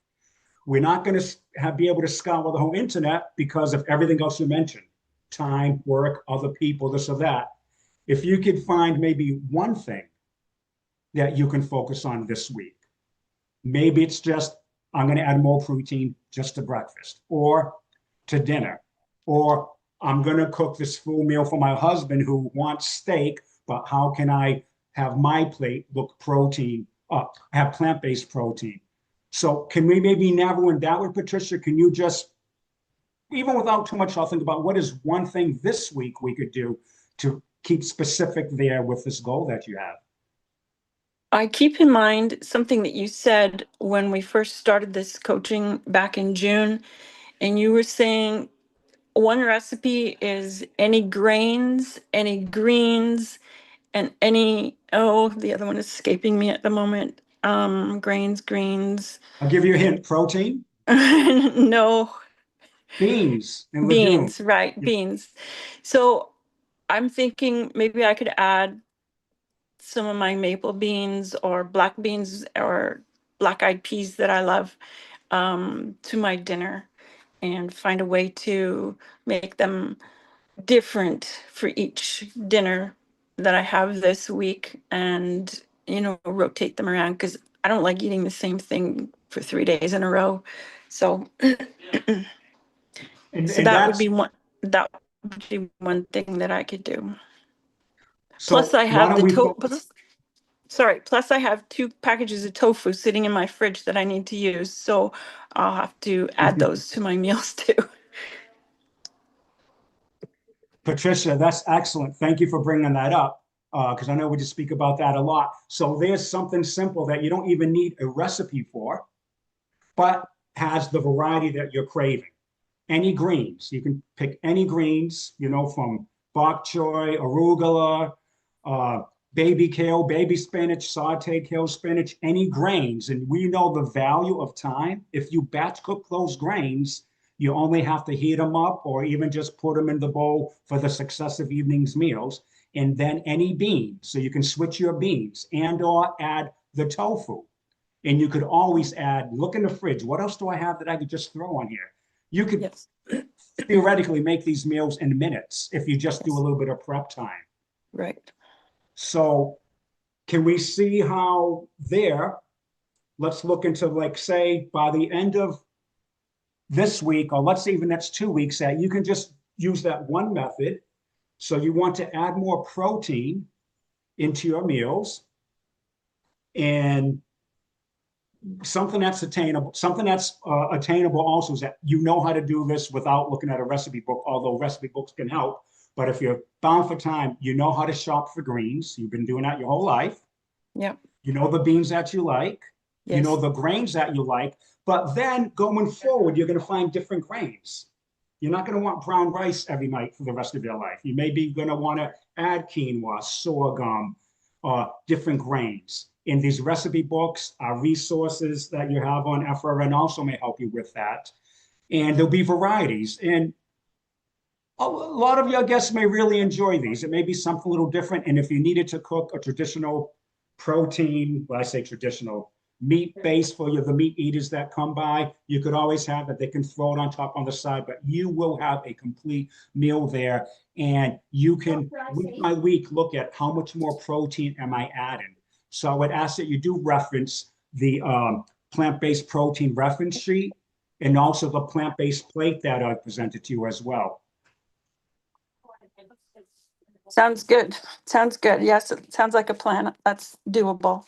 We're not going to be able to scour the whole internet because of everything else you mentioned: time, work, other people, this or that. If you could find maybe one thing that you can focus on this week, maybe it's just, I'm going to add more protein just to breakfast or to dinner, or I'm going to cook this full meal for my husband who wants steak, but how can I have my plate look protein up, have plant-based protein? So can we maybe narrow in that way, Patricia? Can you just, even without too much, I'll think about what is one thing this week we could do to keep specific there with this goal that you have? I keep in mind something that you said when we first started this coaching back in June, and you were saying one recipe is any grains, any greens, and any, oh, the other one is escaping me at the moment. Grains, greens. I'll give you a hint: protein, No, beans, and legumes. beans, right, beans. So I'm thinking maybe I could add some of my maple beans or black beans or black-eyed peas that I love to my dinner, and find a way to make them different for each dinner that I have this week, and rotate them around because I don't like eating the same thing for 3 days in a row. So And that would that's be one thing that I could do. Plus so. I Why have don't the we focus? plus I have 2 packages of tofu sitting in my fridge that I need to use, so I'll have to add those to my meals too. Patricia, that's excellent. Thank you for bringing that up. because I know we just speak about that a lot. So there's something simple that you don't even need a recipe for, but has the variety that you're craving. Any greens, you can pick any greens, from bok choy, arugula, baby kale, baby spinach, sauteed kale spinach, any grains. And we know the value of time. If you batch cook those grains, you only have to heat them up or even just put them in the bowl for the successive evening's meals. And then any beans. So you can switch your beans and or add the tofu. And you could always add, look in the fridge, what else do I have that I could just throw on here? You could Yes. theoretically make these meals in minutes if you just do a little bit of prep time. Right. So can we see how let's look into, like, say by the end of this week, or let's say even that's 2 weeks, that you can just use that one method. So you want to add more protein into your meals, and something that's attainable also is that you know how to do this without looking at a recipe book, although recipe books can help. But if you're bound for time, you know how to shop for greens. You've been doing that your whole life. Yep. You know the beans that you like. Yes. You know the grains that you like. But then going forward, you're going to find different grains. You're not going to want brown rice every night for the rest of your life. You may be going to want to add quinoa, sorghum, different grains. In these recipe books, resources that you have on FRN also may help you with that. And there'll be varieties. And a lot of your guests may really enjoy these. It may be something a little different. And if you needed to cook a traditional protein, well, I say traditional, meat base for the meat eaters that come by, you could always have that. They can throw it on top on the side, but you will have a complete meal there. And you can, week by week, look at how much more protein am I adding. So I would ask that you do reference the plant-based protein reference sheet and also the plant-based plate that I presented to you as well. Sounds good. Sounds good. Yes, it sounds like a plan that's doable.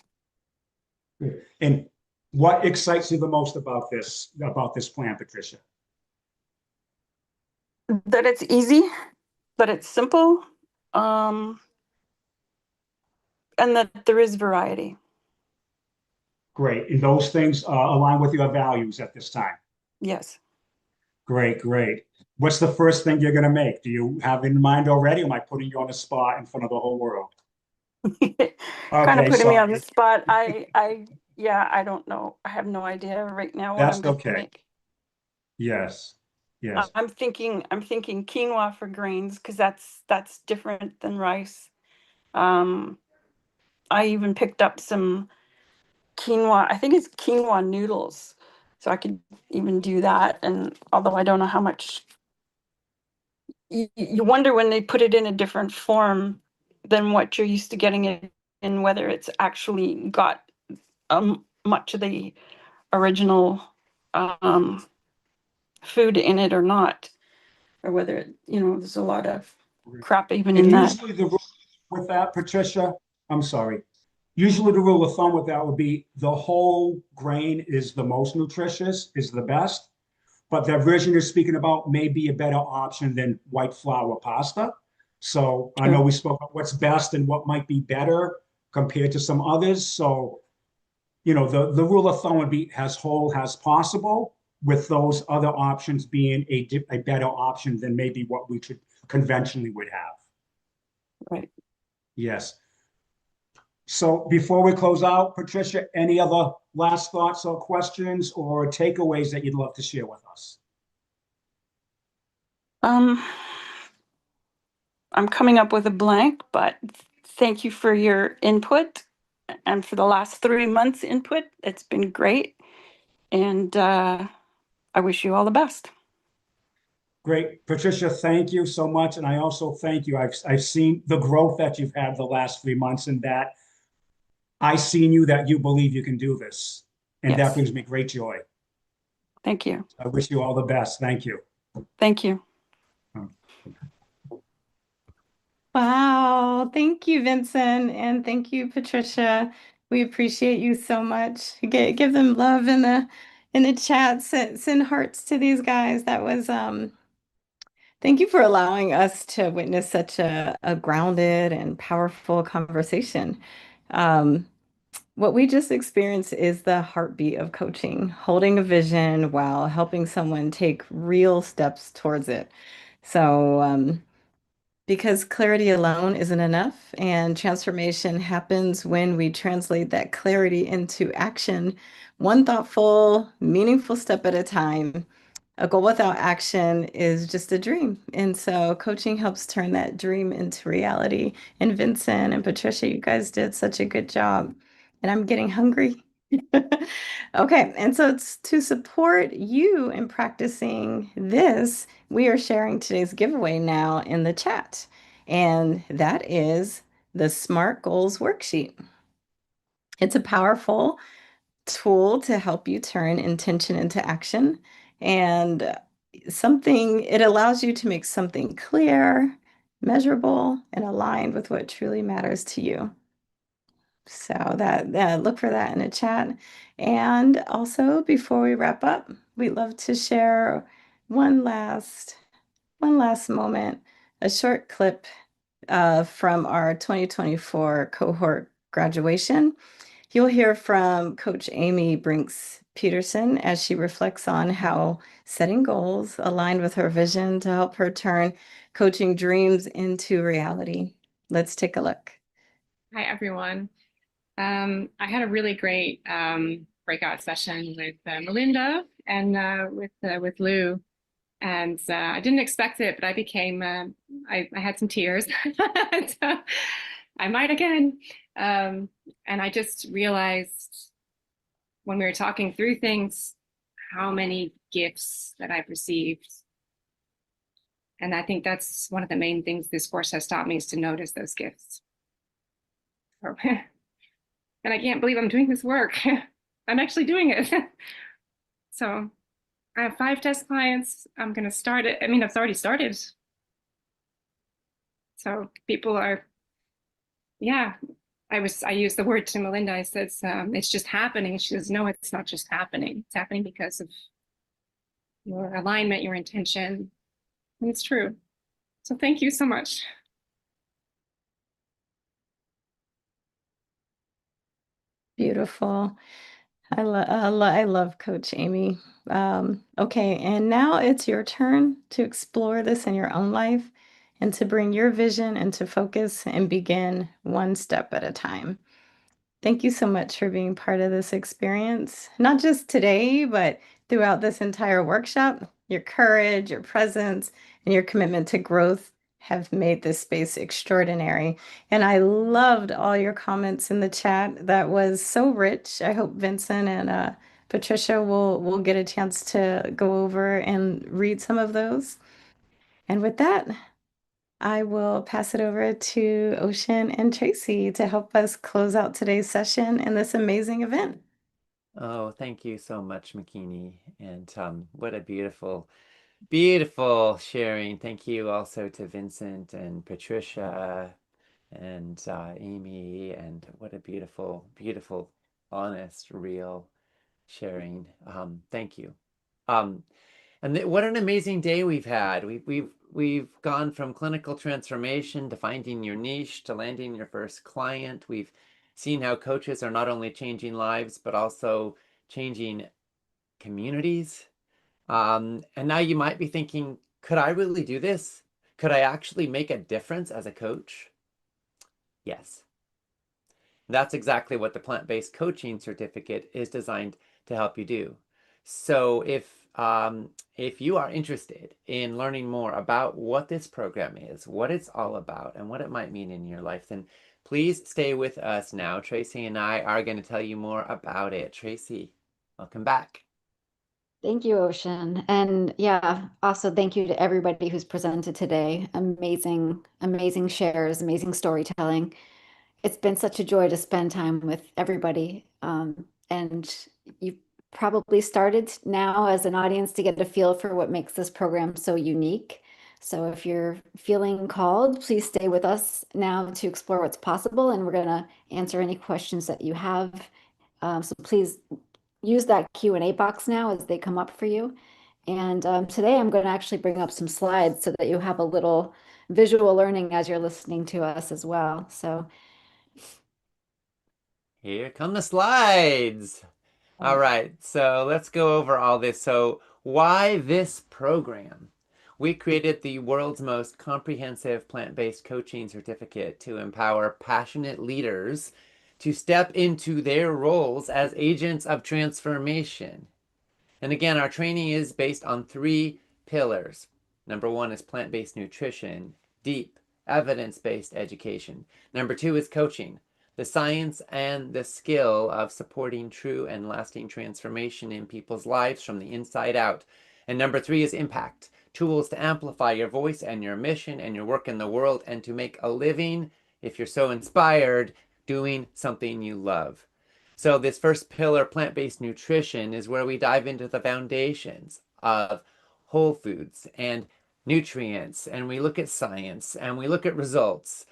And what excites you the most about this plan, Patricia? That it's easy, that it's simple, and that there is variety. Great. And those things align with your values at this time? Yes. Great, great. What's the first thing you're going to make? Do you have in mind already? Or am I putting you on the spot in front of the whole world? Kind of putting me on the sorry. spot. I don't know. I have no idea right now what That's I'm going okay. to make. Yes. Yes. I'm thinking quinoa for grains because that's different than rice. I even picked up some quinoa. I think it's quinoa noodles, so I could even do that. And although I don't know how much, you wonder when they put it in a different form than what you're used to getting it in, whether it's actually got much of the original food in it or not, or whether it, there's a lot of crap even in that. Usually the rule with that, Patricia, I'm sorry. Usually the rule of thumb with that would be the whole grain is the most nutritious, is the best. But the version you're speaking about may be a better option than white flour pasta. So I know we spoke about what's best and what might be better compared to some others. So, the rule of thumb would be as whole as possible, with those other options being a better option than maybe what we conventionally would have. Right. Yes. So before we close out, Patricia, any other last thoughts or questions or takeaways that you'd love to share with us? I'm coming up with a blank, but thank you for your input and for the last 3 months input. It's been great. And I wish you all the best. Great. Patricia, thank you so much. And I also thank you. I've seen the growth that you've had the last 3 months, and that I see in you that you believe you can do this. And that brings me great joy. Thank you. I wish you all the best. Thank you. Thank you. Wow. Thank you, Vincent. And thank you, Patricia. We appreciate you so much. Give them love in the chat. Send hearts to these guys. That Thank you for allowing us to witness such a grounded and powerful conversation. Um, what we just experienced is the heartbeat of coaching, holding a vision while helping someone take real steps towards it. So, because clarity alone isn't enough, and transformation happens when we translate that clarity into action, one thoughtful, meaningful step at a time. A goal without action is just a dream. And so coaching helps turn that dream into reality. And Vincent and Patricia, you guys did such a good job. And I'm getting hungry. Okay, and so it's to support you in practicing this, we are sharing today's giveaway now in the chat. And that is the SMART Goals Worksheet. It's a powerful tool to help you turn intention into action, and it allows you to make something clear, measurable, and aligned with what truly matters to you. So look for that in the chat. And also, before we wrap up, we'd love to share one last moment, a short clip from our 2024 cohort graduation. You'll hear from Coach Amy Brinks Peterson as she reflects on how setting goals aligned with her vision to help her turn coaching dreams into reality. Let's take a look. Hi, everyone. I had a really great breakout session with Melinda and with Lou. And I didn't expect it, but I had some tears. I might again. And I just realized when we were talking through things, how many gifts that I've received. And I think that's one of the main things this course has taught me, is to notice those gifts. And I can't believe I'm doing this work. I'm actually doing it. So I have 5 test clients. I'm going to start it. I mean, I've already started. So people are, yeah, I used the word to Melinda. I said, it's just happening. She says, no, it's not just happening. It's happening because of your alignment, your intention. And it's true. So thank you so much. Beautiful. I love Coach Amy. Okay, and now it's your turn to explore this in your own life and to bring your vision into focus and begin one step at a time. Thank you so much for being part of this experience, not just today, but throughout this entire workshop. Your courage, your presence, and your commitment to growth have made this space extraordinary. And I loved all your comments in the chat. That was so rich. I hope Vincent and Patricia will get a chance to go over and read some of those. And with that, I will pass it over to Ocean and Tracy to help us close out today's session and this amazing event. Oh, thank you so much, Makini. And what a beautiful, beautiful sharing. Thank you also to Vincent and Patricia and Amy. And what a beautiful, beautiful, honest, real sharing. Thank you. What an amazing day we've had. We've gone from clinical transformation to finding your niche to landing your first client. We've seen how coaches are not only changing lives, but also changing communities. And now you might be thinking, could I really do this? Could I actually make a difference as a coach? Yes. That's exactly what the plant-based coaching certificate is designed to help you do. So if you are interested in learning more about what this program is, what it's all about, and what it might mean in your life, then please stay with us now. Tracy and I are going to tell you more about it. Tracy, welcome back. Thank you, Ocean. And yeah, also thank you to everybody who's presented today. Amazing, amazing shares, amazing storytelling. It's been such a joy to spend time with everybody. And you probably started now as an audience to get a feel for what makes this program so unique. So if you're feeling called, please stay with us now to explore what's possible. And we're going to answer any questions that you have. So please use that Q&A box now as they come up for you. And today I'm going to actually bring up some slides so that you have a little visual learning as you're listening to us as well. So Here come the slides. All right, so let's go over all this. So why this program? We created the world's most comprehensive plant-based coaching certificate to empower passionate leaders to step into their roles as agents of transformation. And again, our training is based on 3 pillars. Number 1 is plant-based nutrition, deep, evidence-based education. Number 2 is coaching, the science and the skill of supporting true and lasting transformation in people's lives from the inside out. And number 3 is impact, tools to amplify your voice and your mission and your work in the world and to make a living, if you're so inspired, doing something you love. So this first pillar, plant-based nutrition, is where we dive into the foundations of whole foods and nutrients, and we look at science, and we look at results.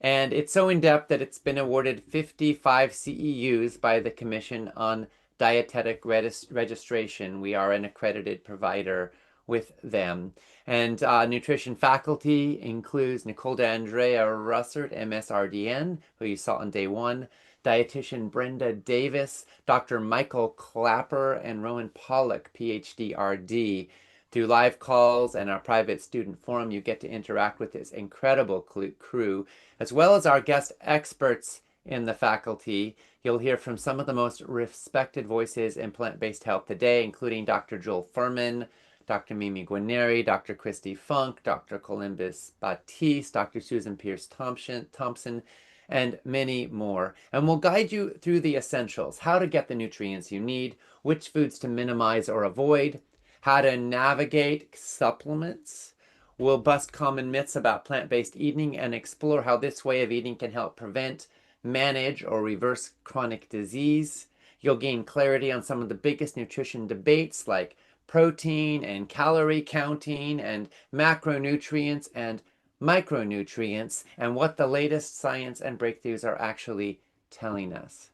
And it's so in-depth that it's been awarded 55 CEUs by the Commission on Dietetic Registration. We are an accredited provider with them. And nutrition faculty includes Nicole D'Andrea Russert, MSRDN, who you saw on day 1, dietitian Brenda Davis, Dr. Michael Clapper, and Rowan Pollock, PhD RD. Through live calls and our private student forum, you get to interact with this incredible crew, as well as our guest experts in the faculty. You'll hear from some of the most respected voices in plant-based health today, including Dr. Joel Furman, Dr. Mimi Guarneri, Dr. Christy Funk, Dr. Columbus Batiste, Dr. Susan Pierce Thompson, and many more. And we'll guide you through the essentials, how to get the nutrients you need, which foods to minimize or avoid, how to navigate supplements. We'll bust common myths about plant-based eating and explore how this way of eating can help prevent, manage, or reverse chronic disease. You'll gain clarity on some of the biggest nutrition debates like protein and calorie counting and macronutrients and micronutrients and what the latest science and breakthroughs are actually telling us.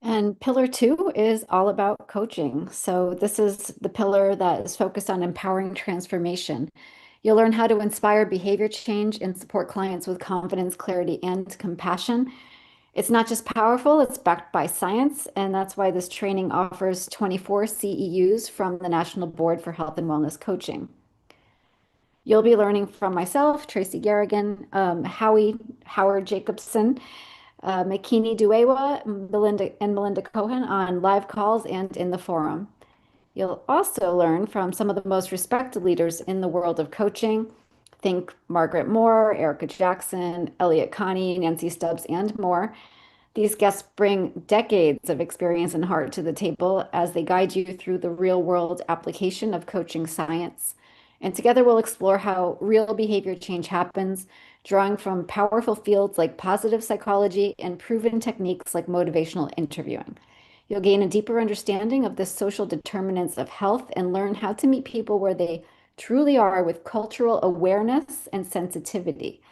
And pillar 2 is all about coaching. So this is the pillar that is focused on empowering transformation. You'll learn how to inspire behavior change and support clients with confidence, clarity, and compassion. It's not just powerful, it's backed by science, and that's why this training offers 24 CEUs from the National Board for Health and Wellness Coaching. You'll be learning from myself, Tracy Garrigan, Howard Jacobson, Makini Duewa, Melinda Cohen on live calls and in the forum. You'll also learn from some of the most respected leaders in the world of coaching. Think Margaret Moore, Erica Jackson, Elliot Connie, Nancy Stubbs, and more. These guests bring decades of experience and heart to the table as they guide you through the real-world application of coaching science. And together we'll explore how real behavior change happens, drawing from powerful fields like positive psychology and proven techniques like motivational interviewing. You'll gain a deeper understanding of the social determinants of health and learn how to meet people where they truly are with cultural awareness and sensitivity.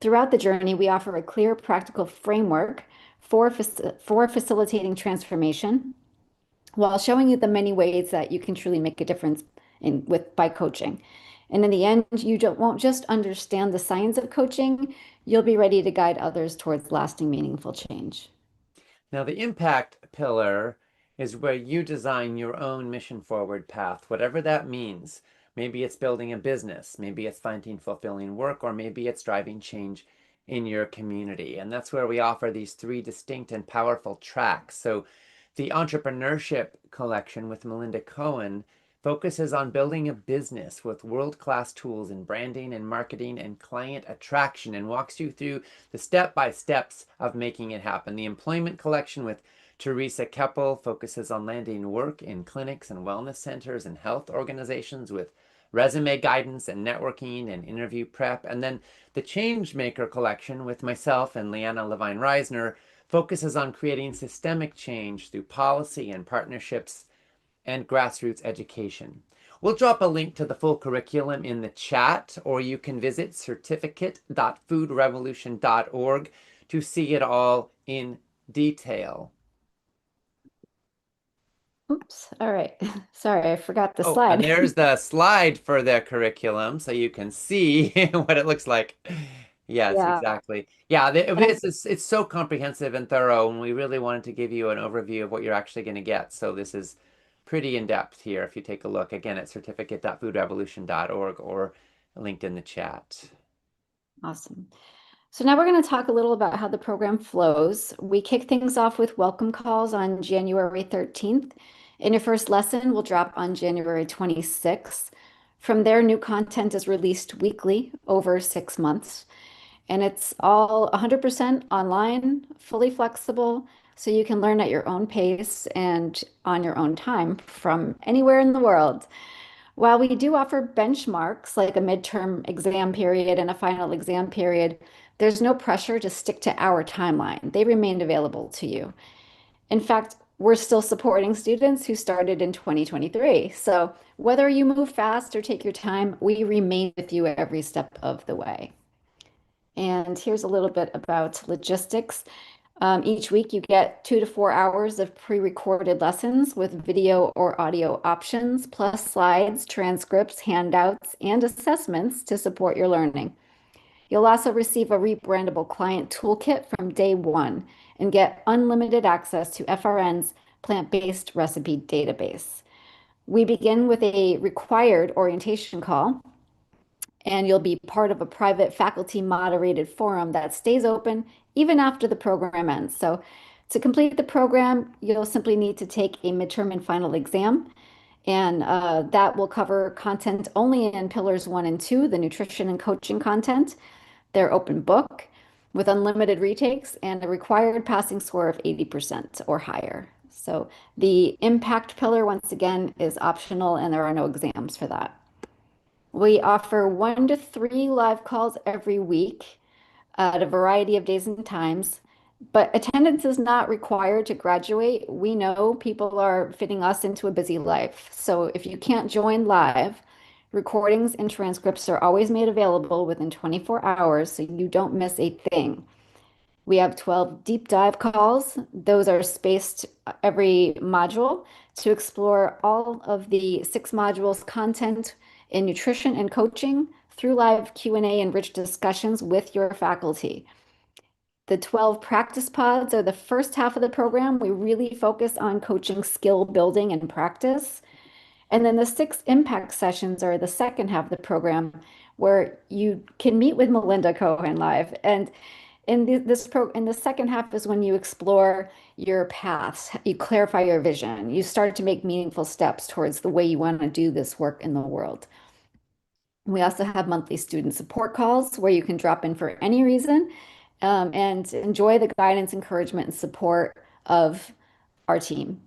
Throughout the journey, we offer a clear, practical framework for facilitating transformation while showing you the many ways that you can truly make a difference by coaching. And in the end, you won't just understand the science of coaching, you'll be ready to guide others towards lasting, meaningful change. Now, the impact pillar is where you design your own mission forward path, whatever that means. Maybe it's building a business, maybe it's finding fulfilling work, or maybe it's driving change in your community. And that's where we offer these 3 distinct and powerful tracks. So the Entrepreneurship Collection with Melinda Cohen focuses on building a business with world-class tools in branding and marketing and client attraction and walks you through the step-by-steps of making it happen. The Employment Collection with Teresa Keppel focuses on landing work in clinics and wellness centers and health organizations with resume guidance and networking and interview prep. And then the Changemaker Collection with myself and Leanna Levine Reisner focuses on creating systemic change through policy and partnerships and grassroots education. We'll drop a link to the full curriculum in the chat, or you can visit certificate.foodrevolution.org to see it all in detail. Oops. All right. Sorry, I forgot the Oh, and slide. there's the slide for the curriculum, so you can see what it looks like. Yes, Yeah. exactly. Yeah, And I, it's so comprehensive and thorough, and we really wanted to give you an overview of what you're actually going to get. So this is pretty in depth here. If you take a look again at certificate.foodrevolution.org or linked in the chat. awesome. So now we're going to talk a little about how the program flows. We kick things off with welcome calls on January 13th, and your first lesson will drop on January 26th. From there, new content is released weekly over 6 months, and it's all 100% online, fully flexible, so you can learn at your own pace and on your own time from anywhere in the world. While we do offer benchmarks like a midterm exam period and a final exam period, there's no pressure to stick to our timeline. They remain available to you. In fact, we're still supporting students who started in 2023. So whether you move fast or take your time, we remain with you every step of the way. And here's a little bit about logistics. Each week, you get 2 to 4 hours of pre-recorded lessons with video or audio options, plus slides, transcripts, handouts, and assessments to support your learning. You'll also receive a rebrandable client toolkit from day one and get unlimited access to FRN's plant-based recipe database. We begin with a required orientation call, and you'll be part of a private faculty moderated forum that stays open even after the program ends. So to complete the program, you'll simply need to take a midterm and final exam, and that will cover content only in pillars 1 and 2, the nutrition and coaching content. They're open book with unlimited retakes and a required passing score of 80% or higher. So the impact pillar, once again, is optional and there are no exams for that. We offer 1 to 3 live calls every week at a variety of days and times, but attendance is not required to graduate. We know people are fitting us into a busy life. So if you can't join live, recordings and transcripts are always made available within 24 hours so you don't miss a thing. We have 12 deep dive calls. Those are spaced every module to explore all of the 6 modules content in nutrition and coaching through live Q&A and rich discussions with your faculty. The 12 practice pods are the first half of the program. We really focus on coaching skill building and practice. And then the 6 impact sessions are the second half of the program where you can meet with Melinda Cohen live. And in the second half is when you explore your paths, you clarify your vision, you start to make meaningful steps towards the way you want to do this work in the world. We also have monthly student support calls where you can drop in for any reason and enjoy the guidance, encouragement, and support of our team.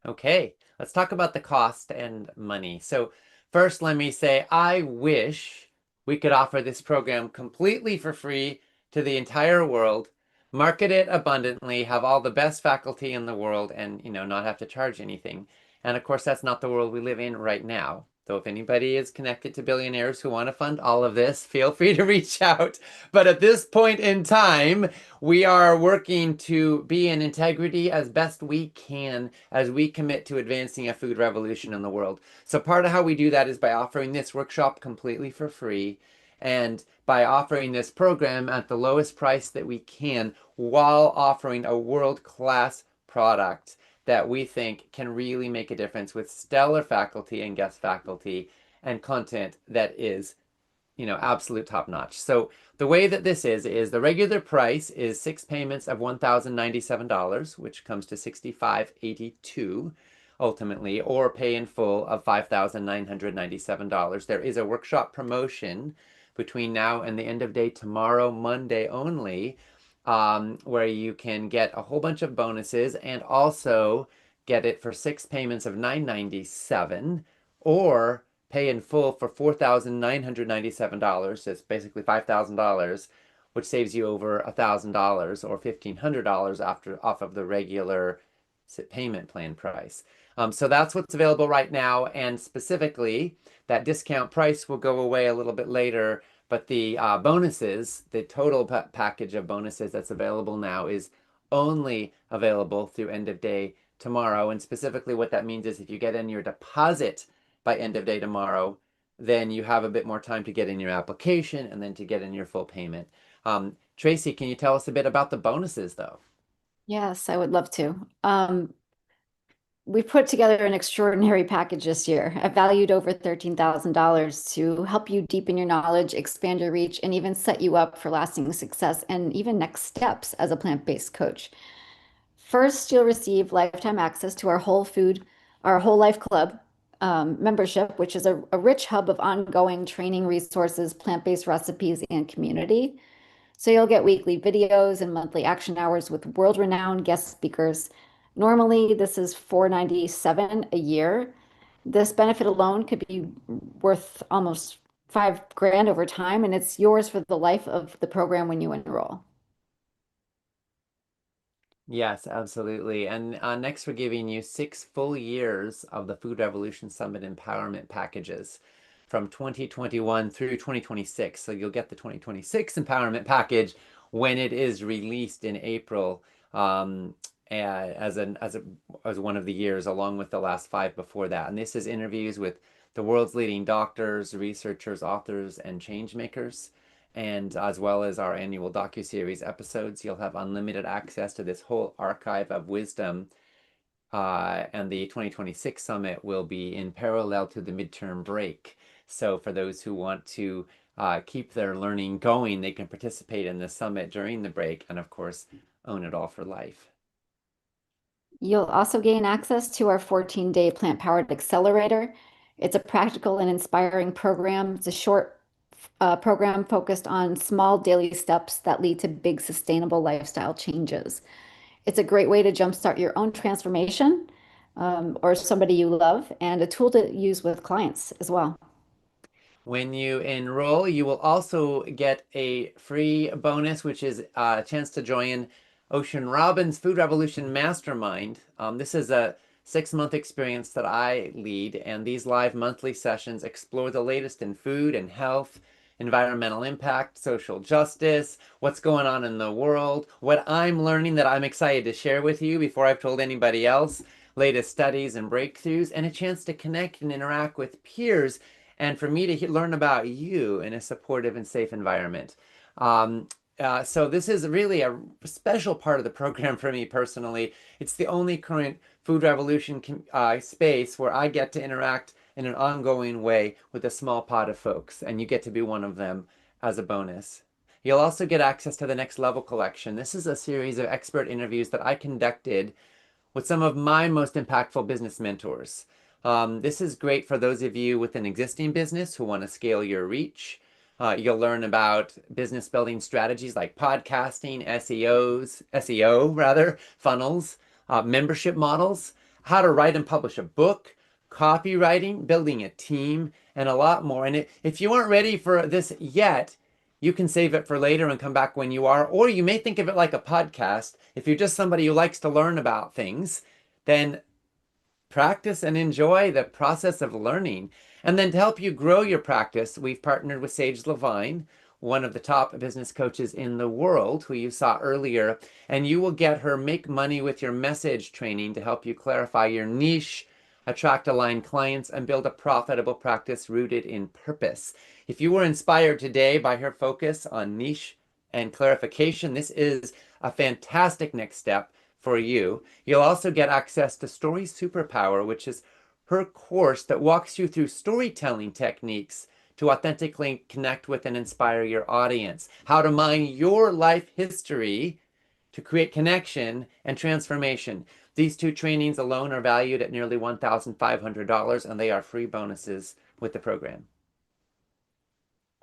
Okay, let's talk about the cost and money. So first, let me say, I wish we could offer this program completely for free to the entire world, market it abundantly, have all the best faculty in the world, and not have to charge anything. And of course, that's not the world we live in right now. So if anybody is connected to billionaires who want to fund all of this, feel free to reach out. But at this point in time, we are working to be in integrity as best we can as we commit to advancing a food revolution in the world. So part of how we do that is by offering this workshop completely for free and by offering this program at the lowest price that we can while offering a world-class product that we think can really make a difference with stellar faculty and guest faculty and content that is absolute top notch. So the way that this is the regular price is 6 payments of $1,097, which comes to $65.82 ultimately, or pay in full of $5,997. There is a workshop promotion between now and the end of day tomorrow, Monday only, where you can get a whole bunch of bonuses and also get it for 6 payments of $997 or pay in full for $4,997. That's basically $5,000, which saves you over $1,000 or $1,500 off of the regular payment plan price. So that's what's available right now, and specifically, that discount price will go away a little bit later, but the bonuses, the total package of bonuses that's available now is only available through end of day tomorrow. And specifically what that means is if you get in your deposit by end of day tomorrow, then you have a bit more time to get in your application and then to get in your full payment. Tracy, can you tell us a bit about the bonuses though? Yes, I would love to. We put together an extraordinary package this year. I valued over $13,000 to help you deepen your knowledge, expand your reach, and even set you up for lasting success and even next steps as a plant-based coach. First, you'll receive lifetime access to our our whole life club membership, which is a rich hub of ongoing training resources, plant-based recipes, and community. So you'll get weekly videos and monthly action hours with world-renowned guest speakers. Normally, this is $497 a year. This benefit alone could be worth almost $5,000 over time, and it's yours for the life of the program when you enroll. Yes, absolutely. And next, we're giving you 6 full years of the Food Revolution Summit Empowerment Packages from 2021 through 2026. So you'll get the 2026 Empowerment Package when it is released in April as one of the years, along with the last 5 before that. And this is interviews with the world's leading doctors, researchers, authors, and change makers. And as well as our annual docuseries episodes, you'll have unlimited access to this whole archive of wisdom. And the 2026 summit will be in parallel to the midterm break. So for those who want to keep their learning going, they can participate in the summit during the break and, of course, own it all for life. You'll also gain access to our 14-day plant-powered accelerator. It's a practical and inspiring program. It's a short program focused on small daily steps that lead to big sustainable lifestyle changes. It's a great way to jumpstart your own transformation or somebody you love, and a tool to use with clients as well. When you enroll, you will also get a free bonus, which is a chance to join Ocean Robbins Food Revolution Mastermind. This is a 6-month experience that I lead, and these live monthly sessions explore the latest in food and health, environmental impact, social justice, what's going on in the world, what I'm learning that I'm excited to share with you before I've told anybody else, latest studies and breakthroughs, and a chance to connect and interact with peers, and for me to learn about you in a supportive and safe environment. So this is really a special part of the program for me personally. It's the only current Food Revolution space where I get to interact in an ongoing way with a small pot of folks, and you get to be one of them as a bonus. You'll also get access to the Next Level collection. This is a series of expert interviews that I conducted with some of my most impactful business mentors. This is great for those of you with an existing business who want to scale your reach. You'll learn about business building strategies like podcasting, SEO, funnels, membership models, how to write and publish a book, copywriting, building a team, and a lot more. And if you aren't ready for this yet, you can save it for later and come back when you are. Or you may think of it like a podcast. If you're just somebody who likes to learn about things, then practice and enjoy the process of learning. And then to help you grow your practice, we've partnered with Sage Levine, one of the top business coaches in the world, who you saw earlier, and you will get her Make Money with Your Message training to help you clarify your niche, attract aligned clients, and build a profitable practice rooted in purpose. If you were inspired today by her focus on niche and clarification, this is a fantastic next step for you. You'll also get access to Story Superpower, which is her course that walks you through storytelling techniques to authentically connect with and inspire your audience, how to mine your life history to create connection and transformation. These 2 trainings alone are valued at nearly $1,500, and they are free bonuses with the program.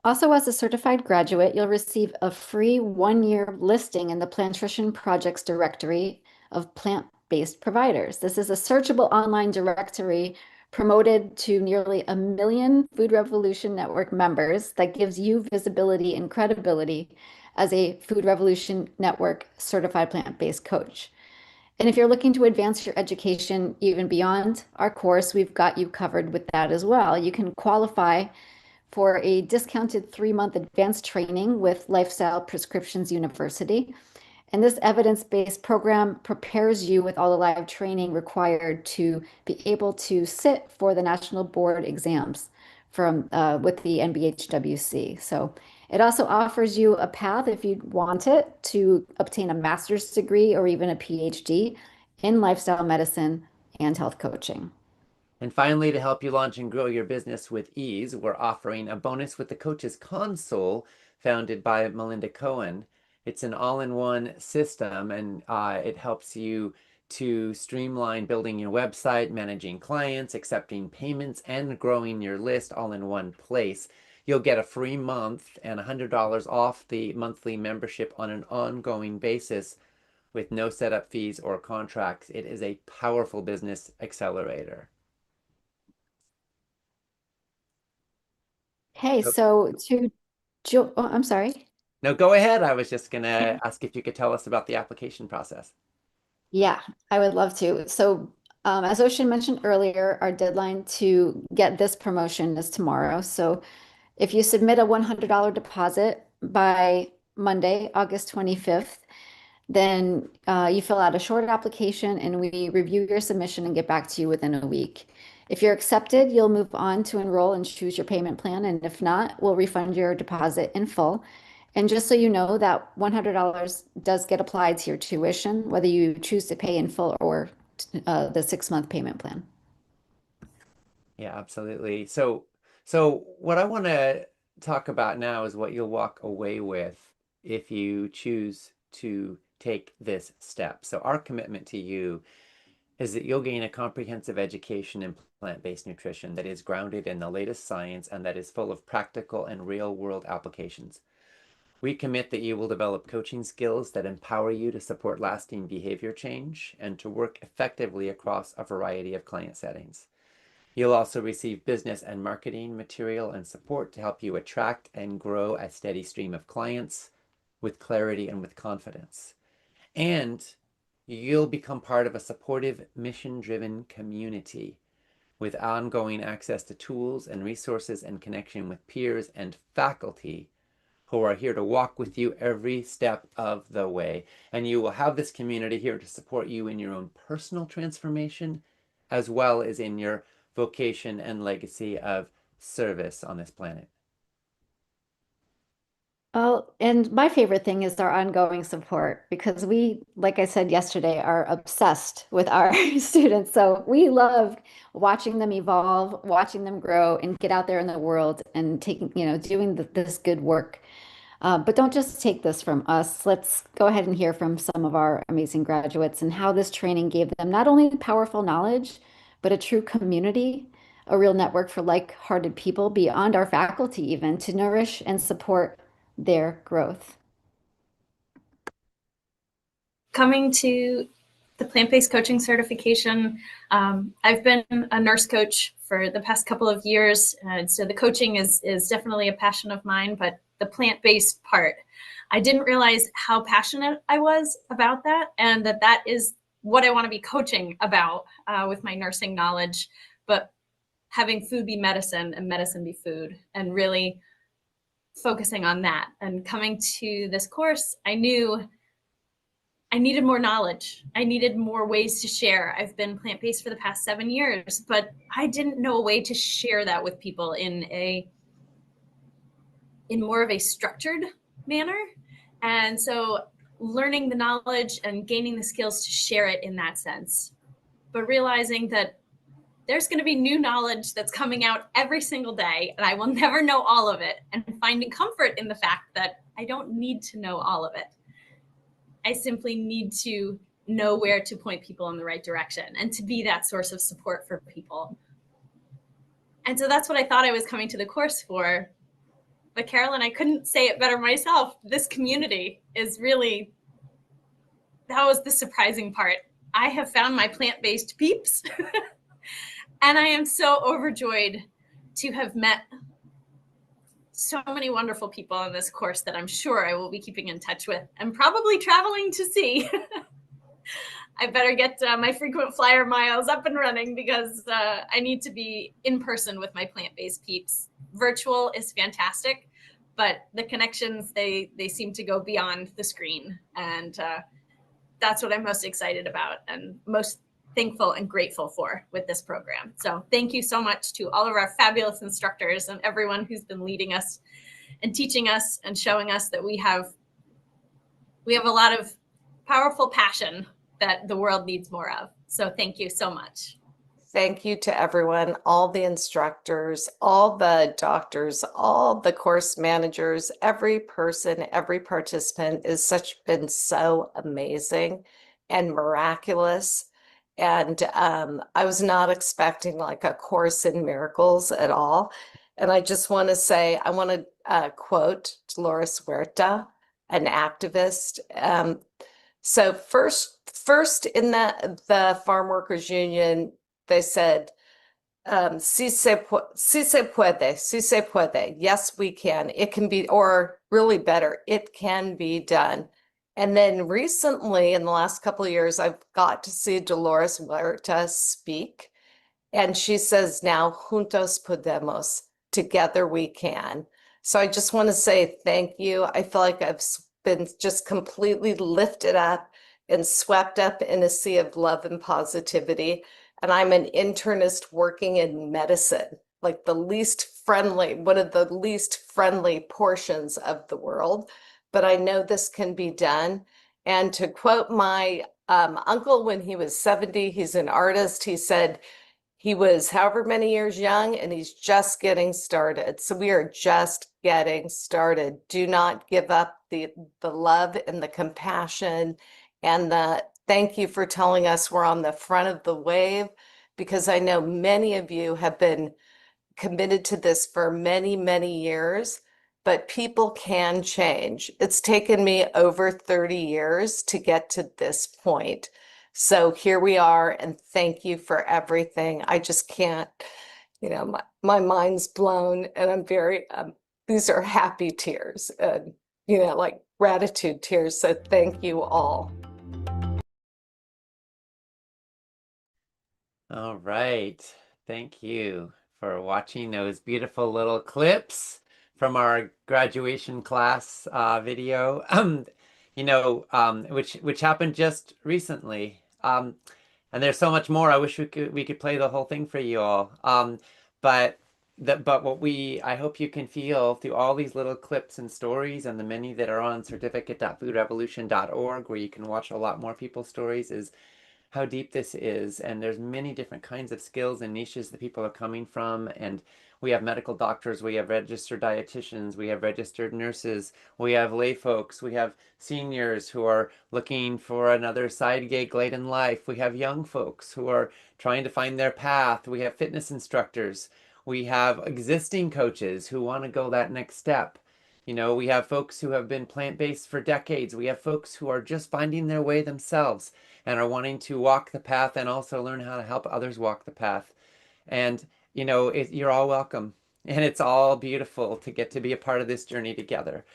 Also, as a certified graduate, you'll receive a free 1-year listing in the Plantrition Projects directory of plant-based providers. This is a searchable online directory promoted to nearly 1 million Food Revolution Network members that gives you visibility and credibility as a Food Revolution Network certified plant-based coach. And if you're looking to advance your education even beyond our course, we've got you covered with that as well. You can qualify for a discounted 3-month advanced training with Lifestyle Prescriptions University. And this evidence-based program prepares you with all the live training required to be able to sit for the national board exams from with the NBHWC. So it also offers you a path if you want it to obtain a master's degree or even a PhD in lifestyle medicine and health coaching. And finally, to help you launch and grow your business with ease, we're offering a bonus with the Coach's Console founded by Melinda Cohen. It's an all-in-one system, and it helps you to streamline building your website, managing clients, accepting payments, and growing your list all in one place. You'll get a free month and $100 off the monthly membership on an ongoing basis with no setup fees or contracts. It is a powerful business accelerator. Okay, so I'm sorry. No, go ahead. I was just going to ask if you could tell us about the application process. Yeah, I would love to. So, as Ocean mentioned earlier, our deadline to get this promotion is tomorrow. So, if you submit a $100 deposit by Monday, August 25th, then you fill out a short application and we review your submission and get back to you within a week. If you're accepted, you'll move on to enroll and choose your payment plan. And if not, we'll refund your deposit in full. And just so you know, that $100 does get applied to your tuition, whether you choose to pay in full or the 6-month payment plan. Yeah, absolutely. So what I want to talk about now is what you'll walk away with if you choose to take this step. So our commitment to you is that you'll gain a comprehensive education in plant-based nutrition that is grounded in the latest science and that is full of practical and real-world applications. We commit that you will develop coaching skills that empower you to support lasting behavior change and to work effectively across a variety of client settings. You'll also receive business and marketing material and support to help you attract and grow a steady stream of clients with clarity and with confidence. And you'll become part of a supportive, mission-driven community with ongoing access to tools and resources and connection with peers and faculty who are here to walk with you every step of the way. And you will have this community here to support you in your own personal transformation, as well as in your vocation and legacy of service on this planet. Oh, and my favorite thing is our ongoing support because we, like I said yesterday, are obsessed with our students. So we love watching them evolve, watching them grow and get out there in the world and doing this good work. But don't just take this from us. Let's go ahead and hear from some of our amazing graduates and how this training gave them not only powerful knowledge, but a true community, a real network for like-hearted people beyond our faculty even to nourish and support their growth. Coming to the plant-based coaching certification, I've been a nurse coach for the past couple of years, and so the coaching is definitely a passion of mine, but the plant-based part, I didn't realize how passionate I was about that, and that is what I want to be coaching about with my nursing knowledge, but having food be medicine and medicine be food, and really focusing on that. And coming to this course, I knew I needed more knowledge. I needed more ways to share. I've been plant-based for the past 7 years, but I didn't know a way to share that with people in more of a structured manner. And so learning the knowledge and gaining the skills to share it in that sense, but realizing that there's going to be new knowledge that's coming out every single day, and I will never know all of it, and finding comfort in the fact that I don't need to know all of it. I simply need to know where to point people in the right direction and to be that source of support for people. And so that's what I thought I was coming to the course for. But Carolyn, I couldn't say it better myself. This community is really, that was the surprising part. I have found my plant-based peeps. And I am so overjoyed to have met so many wonderful people in this course that I'm sure I will be keeping in touch with and probably traveling to see. I better get my frequent flyer miles up and running because I need to be in person with my plant-based peeps. Virtual is fantastic, but the connections, they seem to go beyond the screen. And that's what I'm most excited about and most thankful and grateful for with this program. So thank you so much to all of our fabulous instructors and everyone who's been leading us and teaching us and showing us that we have a lot of powerful passion that the world needs more of. So thank you so much. Thank you to everyone, all the instructors, all the doctors, all the course managers, every person, every participant has been so amazing and miraculous. And I was not expecting like a Course in Miracles at all. And I just want to say, I want to quote Dolores Huerta, an activist. So first in the Farm Workers Union, they said, si se puede, yes, we can. It can be, or really better, it can be done. And then recently, in the last couple of years, I've got to see Dolores Huerta speak. And she says now, juntos podemos, together we can. So I just want to say thank you. I feel like I've been just completely lifted up and swept up in a sea of love and positivity. And I'm an internist working in medicine, like the least friendly, one of the least friendly portions of the world. But I know this can be done. And to quote my uncle when he was 70, he's an artist, he said, he was however many years young and he's just getting started. So we are just getting started. Do not give up the love and the compassion and the thank you for telling us we're on the front of the wave, because I know many of you have been committed to this for many, many years, but people can change. It's taken me over 30 years to get to this point. So here we are, and thank you for everything. I just can't, my mind's blown, and I'm very, these are happy tears, and, like gratitude tears. So thank you all. All right. Thank you for watching those beautiful little clips from our graduation class video, which happened just recently. And there's so much more. I wish we could play the whole thing for you all. But I hope you can feel through all these little clips and stories, and the many that are on certificate.foodrevolution.org, where you can watch a lot more people's stories, is how deep this is. And there's many different kinds of skills and niches that people are coming from. And we have medical doctors, we have registered dietitians, we have registered nurses, we have lay folks, we have seniors who are looking for another side gig late in life, we have young folks who are trying to find their path, we have fitness instructors, we have existing coaches who want to go that next step. We have folks who have been plant-based for decades. We have folks who are just finding their way themselves and are wanting to walk the path and also learn how to help others walk the path. And, you're all welcome. And it's all beautiful to get to be a part of this journey together.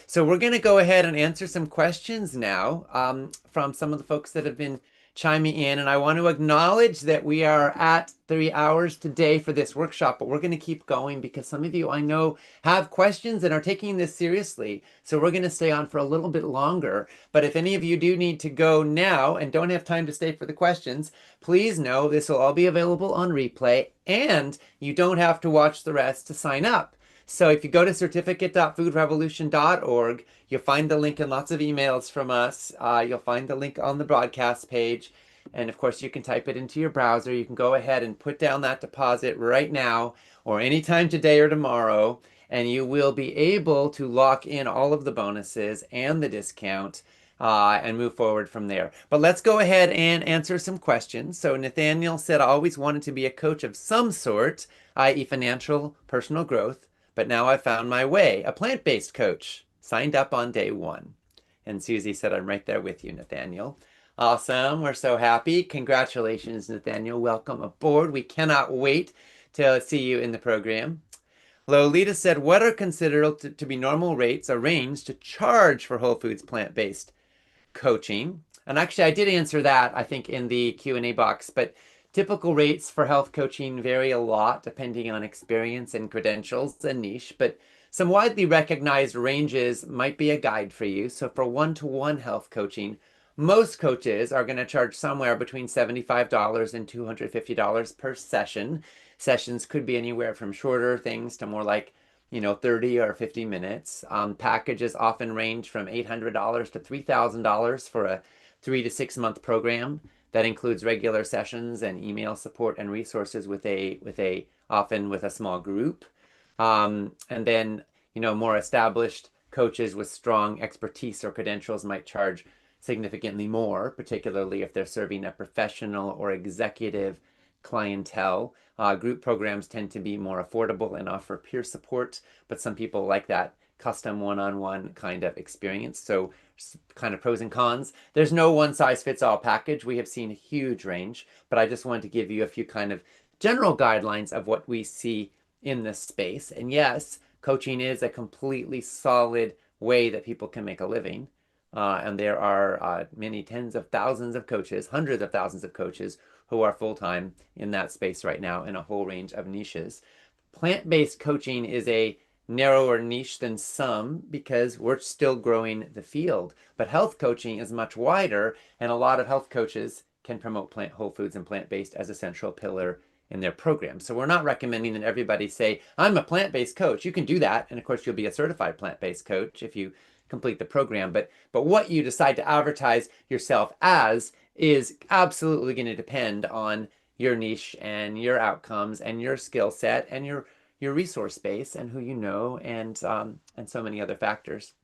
So we're going to go ahead and answer some questions now from some of the folks that have been chiming in. And I want to acknowledge that we are at 3 hours today for this workshop, but we're going to keep going because some of you I know have questions and are taking this seriously. So we're going to stay on for a little bit longer. But if any of you do need to go now and don't have time to stay for the questions, please know this will all be available on replay, and you don't have to watch the rest to sign up. So if you go to certificate.foodrevolution.org, you'll find the link in lots of emails from us. You'll find the link on the broadcast page. And of course, you can type it into your browser. You can go ahead and put down that deposit right now or anytime today or tomorrow, and you will be able to lock in all of the bonuses and the discount and move forward from there. But let's go ahead and answer some questions. So Nathaniel said, I always wanted to be a coach of some sort, i.e. financial, personal growth. But now I found my way, a plant-based coach. Signed up on day 1. And Susie said, I'm right there with you, Nathaniel. Awesome. We're so happy. Congratulations, Nathaniel. Welcome aboard. We cannot wait to see you in the program. Lolita said, what are considered to be normal rates, a range to charge for Whole Foods plant-based coaching? And actually, I did answer that, I think, in the Q&A box. But Typical rates for health coaching vary a lot depending on experience and credentials and niche, but some widely recognized ranges might be a guide for you. So for one-to-one health coaching, most coaches are going to charge somewhere between $75 and $250 per session. Sessions could be anywhere from shorter things to more like 30 or 50 minutes. Packages often range from $800 to $3,000 for a 3 to 6 month program that includes regular sessions and email support and resources with a often with a small group. And then more established coaches with strong expertise or credentials might charge significantly more, particularly if they're serving a professional or executive clientele. Group programs tend to be more affordable and offer peer support, but some people like that custom one-on-one kind of experience. So kind of pros and cons. There's no one-size-fits-all package. We have seen a huge range, but I just wanted to give you a few kind of general guidelines of what we see in this space. And yes, coaching is a completely solid way that people can make a living. And there are many tens of thousands of coaches, hundreds of thousands of coaches who are full-time in that space right now in a whole range of niches. Plant-based coaching is a narrower niche than some because we're still growing the field. But health coaching is much wider, and a lot of health coaches can promote whole foods and plant-based as a central pillar in their program. So we're not recommending that everybody say, I'm a plant-based coach. You can do that. And of course, you'll be a certified plant-based coach if you complete the program. But what you decide to advertise yourself as is absolutely going to depend on your niche and your outcomes and your skill set and your resource base and who you know and so many other factors.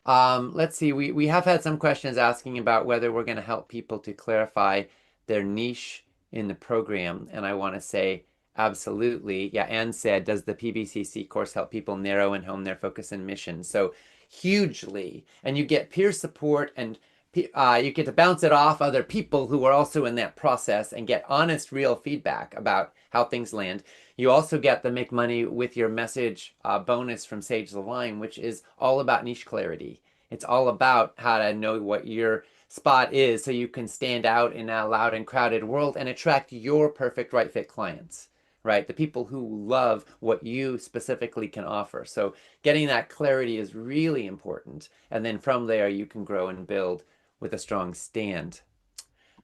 Let's see, we have had some questions asking about whether we're going to help people to clarify their niche in the program. And I want to say absolutely. Yeah, Anne said, does the PBCC course help people narrow and hone their focus and mission? So hugely. And you get peer support and you get to bounce it off other people who are also in that process and get honest, real feedback about how things land. You also get the Make Money with Your Message bonus from Sage the Lime, which is all about niche clarity. It's all about how to know what your spot is so you can stand out in a loud and crowded world and attract your perfect right fit clients, right? The people who love what you specifically can offer. So getting that clarity is really important. And then from there, you can grow and build with a strong stand.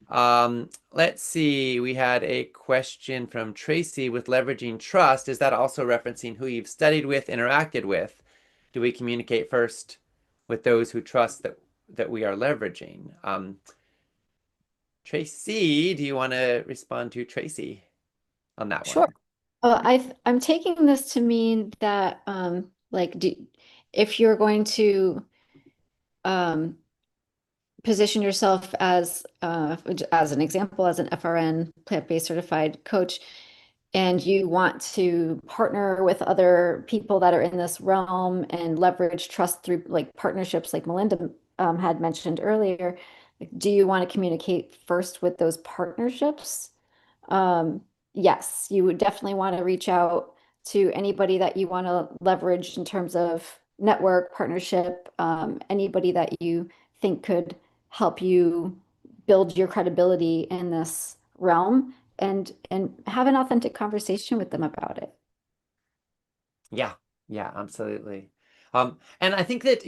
Let's see, we had a question from Tracy with leveraging trust. Is that also referencing who you've studied with, interacted with? Do we communicate first with those who trust that we are leveraging? Tracy, do you want to respond to Tracy on that Sure. one? I'm taking this to mean that if you're going to position yourself as an example, as an FRN plant-based certified coach, and you want to partner with other people that are in this realm and leverage trust through like partnerships like Melinda had mentioned earlier, do you want to communicate first with those partnerships? Yes, you would definitely want to reach out to anybody that you want to leverage in terms of network, partnership, anybody that you think could help you build your credibility in this realm and have an authentic conversation with them about it. Yeah, absolutely. And I think that,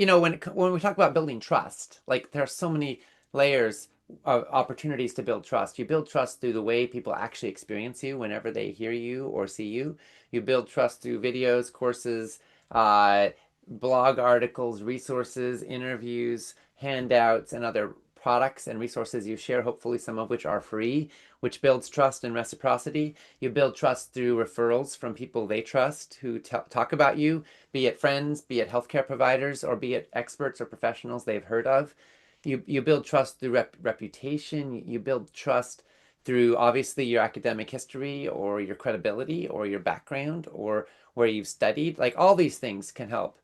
when we talk about building trust, like there are so many layers of opportunities to build trust. You build trust through the way people actually experience you whenever they hear you or see you. You build trust through videos, courses, blog articles, resources, interviews, handouts, and other products and resources you share, hopefully some of which are free, which builds trust and reciprocity. You build trust through referrals from people they trust who talk about you, be it friends, be it healthcare providers, or be it experts or professionals they've heard of. You build trust through reputation. You build trust through obviously your academic history or your credibility or your background or where you've studied. Like all these things can help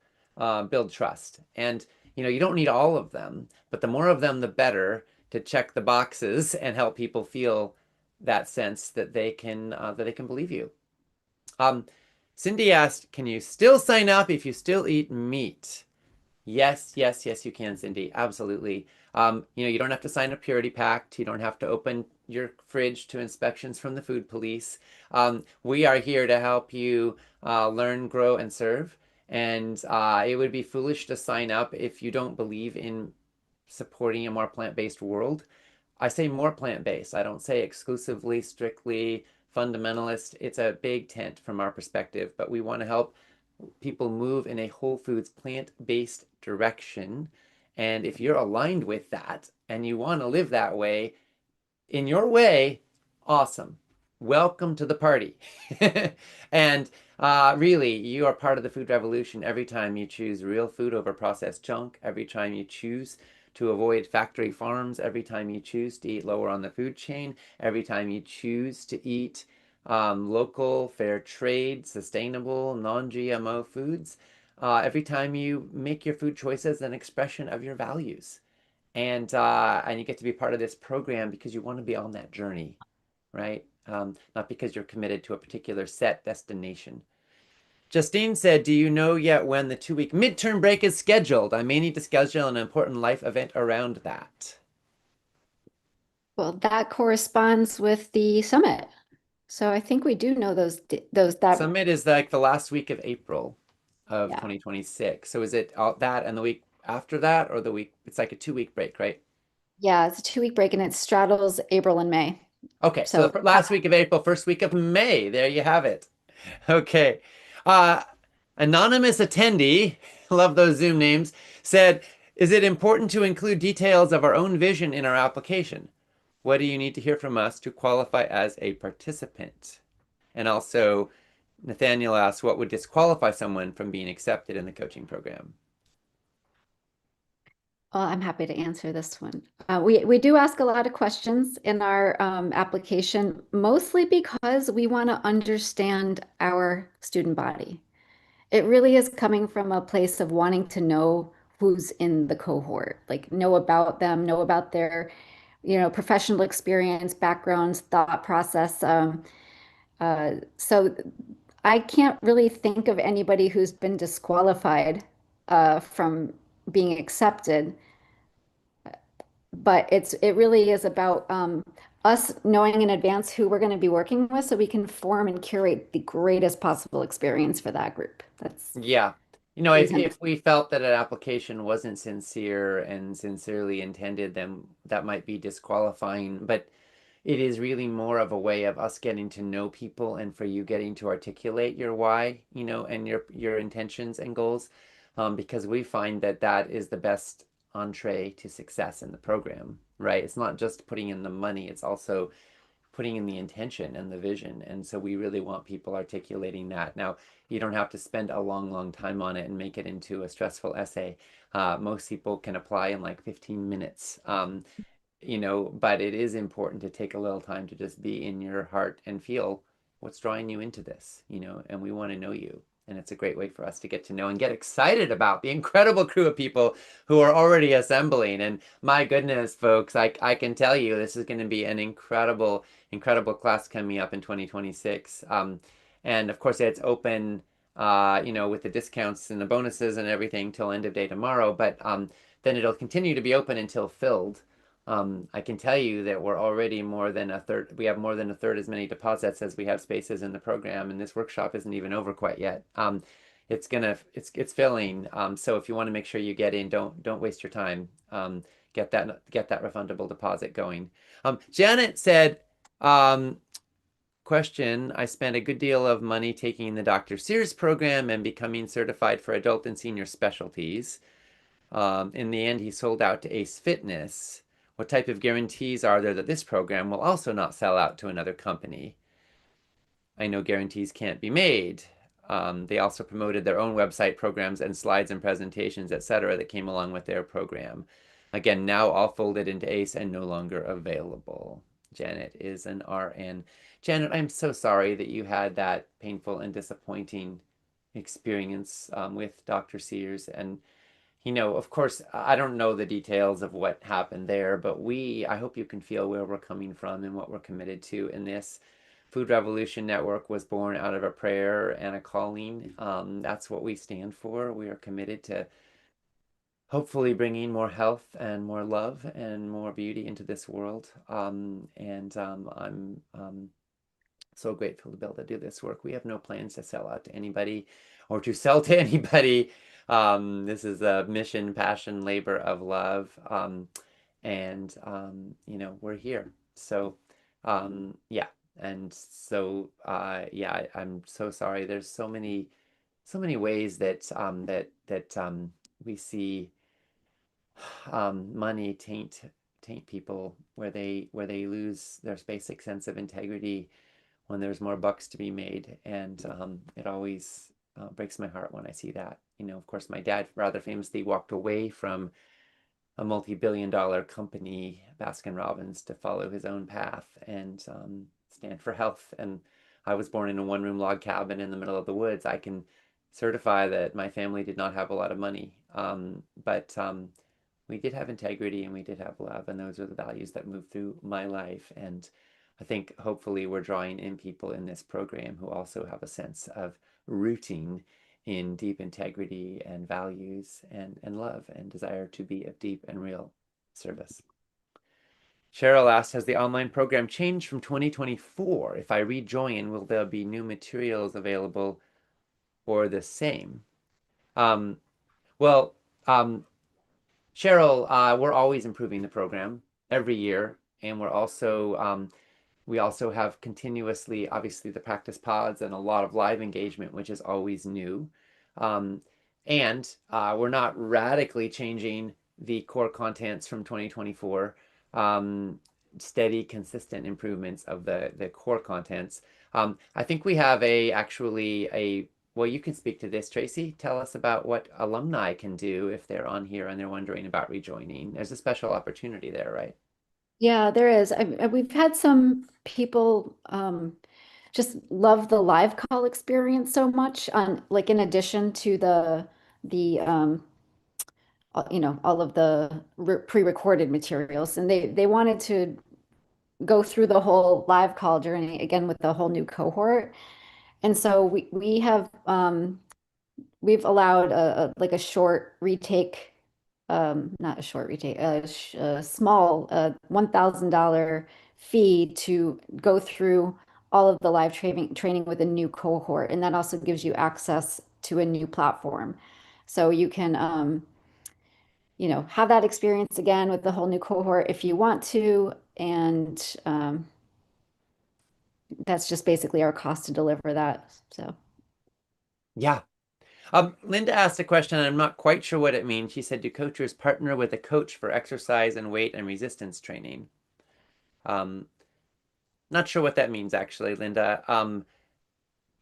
build trust. And you don't need all of them, but the more of them, the better to check the boxes and help people feel that sense that they can believe you. Cindy asked, can you still sign up if you still eat meat? Yes, you can, Cindy. Absolutely. You don't have to sign a Purity Pact. You don't have to open your fridge to inspections from the food police. We are here to help you learn, grow, and serve. And it would be foolish to sign up if you don't believe in supporting a more plant-based world. I say more plant-based. I don't say exclusively, strictly fundamentalist. It's a big tent from our perspective, but we want to help people move in a whole foods plant-based direction. And if you're aligned with that and you want to live that way in your way, awesome. Welcome to the party. And really, you are part of the food revolution every time you choose real food over processed junk, every time you choose to avoid factory farms, every time you choose to eat lower on the food chain, every time you choose to eat local, fair trade, sustainable, non-GMO foods, every time you make your food choices an expression of your values. And you get to be part of this program because you want to be on that journey, right? Not because you're committed to a particular set destination. Justine said, do you know yet when the 2-week midterm break is scheduled? I may need to schedule an important life event around that. Well, that corresponds with the summit. So I think we do know those that Summit is like the last week of April of Yeah. 2026. So is it that and the week after that, or the week? It's like a 2-week break, right? Yeah, it's a 2-week break and it straddles April and May. Okay, so the last week of April, first week of May. There you have it. Okay. Anonymous attendee, love those Zoom names, said, is it important to include details of our own vision in our application? What do you need to hear from us to qualify as a participant? And also, Nathaniel asked, what would disqualify someone from being accepted in the coaching program? Well, I'm happy to answer this one. We do ask a lot of questions in our application, mostly because we want to understand our student body. It really is coming from a place of wanting to know who's in the cohort, like know about them, know about their, professional experience, backgrounds, thought process. So I can't really think of anybody who's been disqualified from being accepted. But it really is about us knowing in advance who we're going to be working with so we can form and curate the greatest possible experience for that group. That's Yeah. If we felt that an application wasn't sincere and sincerely intended, then that might be disqualifying. But it is really more of a way of us getting to know people and for you getting to articulate your why, and your intentions and goals, because we find that that is the best entree to success in the program, right? It's not just putting in the money, it's also putting in the intention and the vision. And so we really want people articulating that. Now, you don't have to spend a long, long time on it and make it into a stressful essay. Most people can apply in like 15 minutes. But it is important to take a little time to just be in your heart and feel what's drawing you into this, and we want to know you. And it's a great way for us to get to know and get excited about the incredible crew of people who are already assembling. And my goodness, folks, I can tell you this is going to be an incredible, incredible class coming up in 2026. And of course, it's open, with the discounts and the bonuses and everything till end of day tomorrow. But then it'll continue to be open until filled. I can tell you that we're already more than a third. We have more than a third as many deposits as we have spaces in the program, and this workshop isn't even over quite yet. It's filling. So if you want to make sure you get in, don't waste your time. Get that refundable deposit going. Janet said, question, I spent a good deal of money taking the Dr. Sears program and becoming certified for adult and senior specialties. In the end, he sold out to Ace Fitness. What type of guarantees are there that this program will also not sell out to another company? I know guarantees can't be made. They also promoted their own website programs and slides and presentations, etc., that came along with their program. Again, now all folded into Ace and no longer available. Janet is an RN. Janet, I'm so sorry that you had that painful and disappointing experience with Dr. Sears. And of course, I don't know the details of what happened there, but I hope you can feel where we're coming from and what we're committed to in this. Food Revolution Network was born out of a prayer and a calling. That's what we stand for. We are committed to hopefully bringing more health and more love and more beauty into this world. I'm so grateful to be able to do this work. We have no plans to sell out to anybody or to sell to anybody. This is a mission, passion, labor of love. We're here. So, yeah. And so, yeah, I'm so sorry. There's so many ways that we see money taint people, where they lose their basic sense of integrity when there's more bucks to be made. And it always breaks my heart when I see that. Of course, my dad rather famously walked away from a multi-billion-dollar company, Baskin Robbins, to follow his own path and stand for health. And I was born in a one-room log cabin in the middle of the woods. I can certify that my family did not have a lot of money, but we did have integrity and we did have love, and those are the values that move through my life. And I think hopefully we're drawing in people in this program who also have a sense of rooting in deep integrity and values and love and desire to be of deep and real service. Cheryl asked, has the online program changed from 2024? If I rejoin, will there be new materials available or the same? Cheryl, we're always improving the program every year, and we also have continuously, obviously, the practice pods and a lot of live engagement, which is always new. We're not radically changing the core contents from 2024. Steady, consistent improvements of the core contents. I think we have well, you can speak to this, Tracy. Tell us about what alumni can do if they're on here and they're wondering about rejoining. There's a special opportunity there, right? Yeah, there is. We've had some people just love the live call experience so much, on like in addition to the all of the pre-recorded materials, and they wanted to go through the whole live call journey again with the whole new cohort. And so we have we've allowed like a short retake, not a short retake, a small $1,000 fee to go through all of the live training with a new cohort, and that also gives you access to a new platform, so you can have that experience again with the whole new cohort if you want to, and that's just basically our cost to deliver that. So Yeah. Linda asked a question, and I'm not quite sure what it means. She said, do coaches partner with a coach for exercise and weight and resistance training? Not sure what that means, actually, Linda.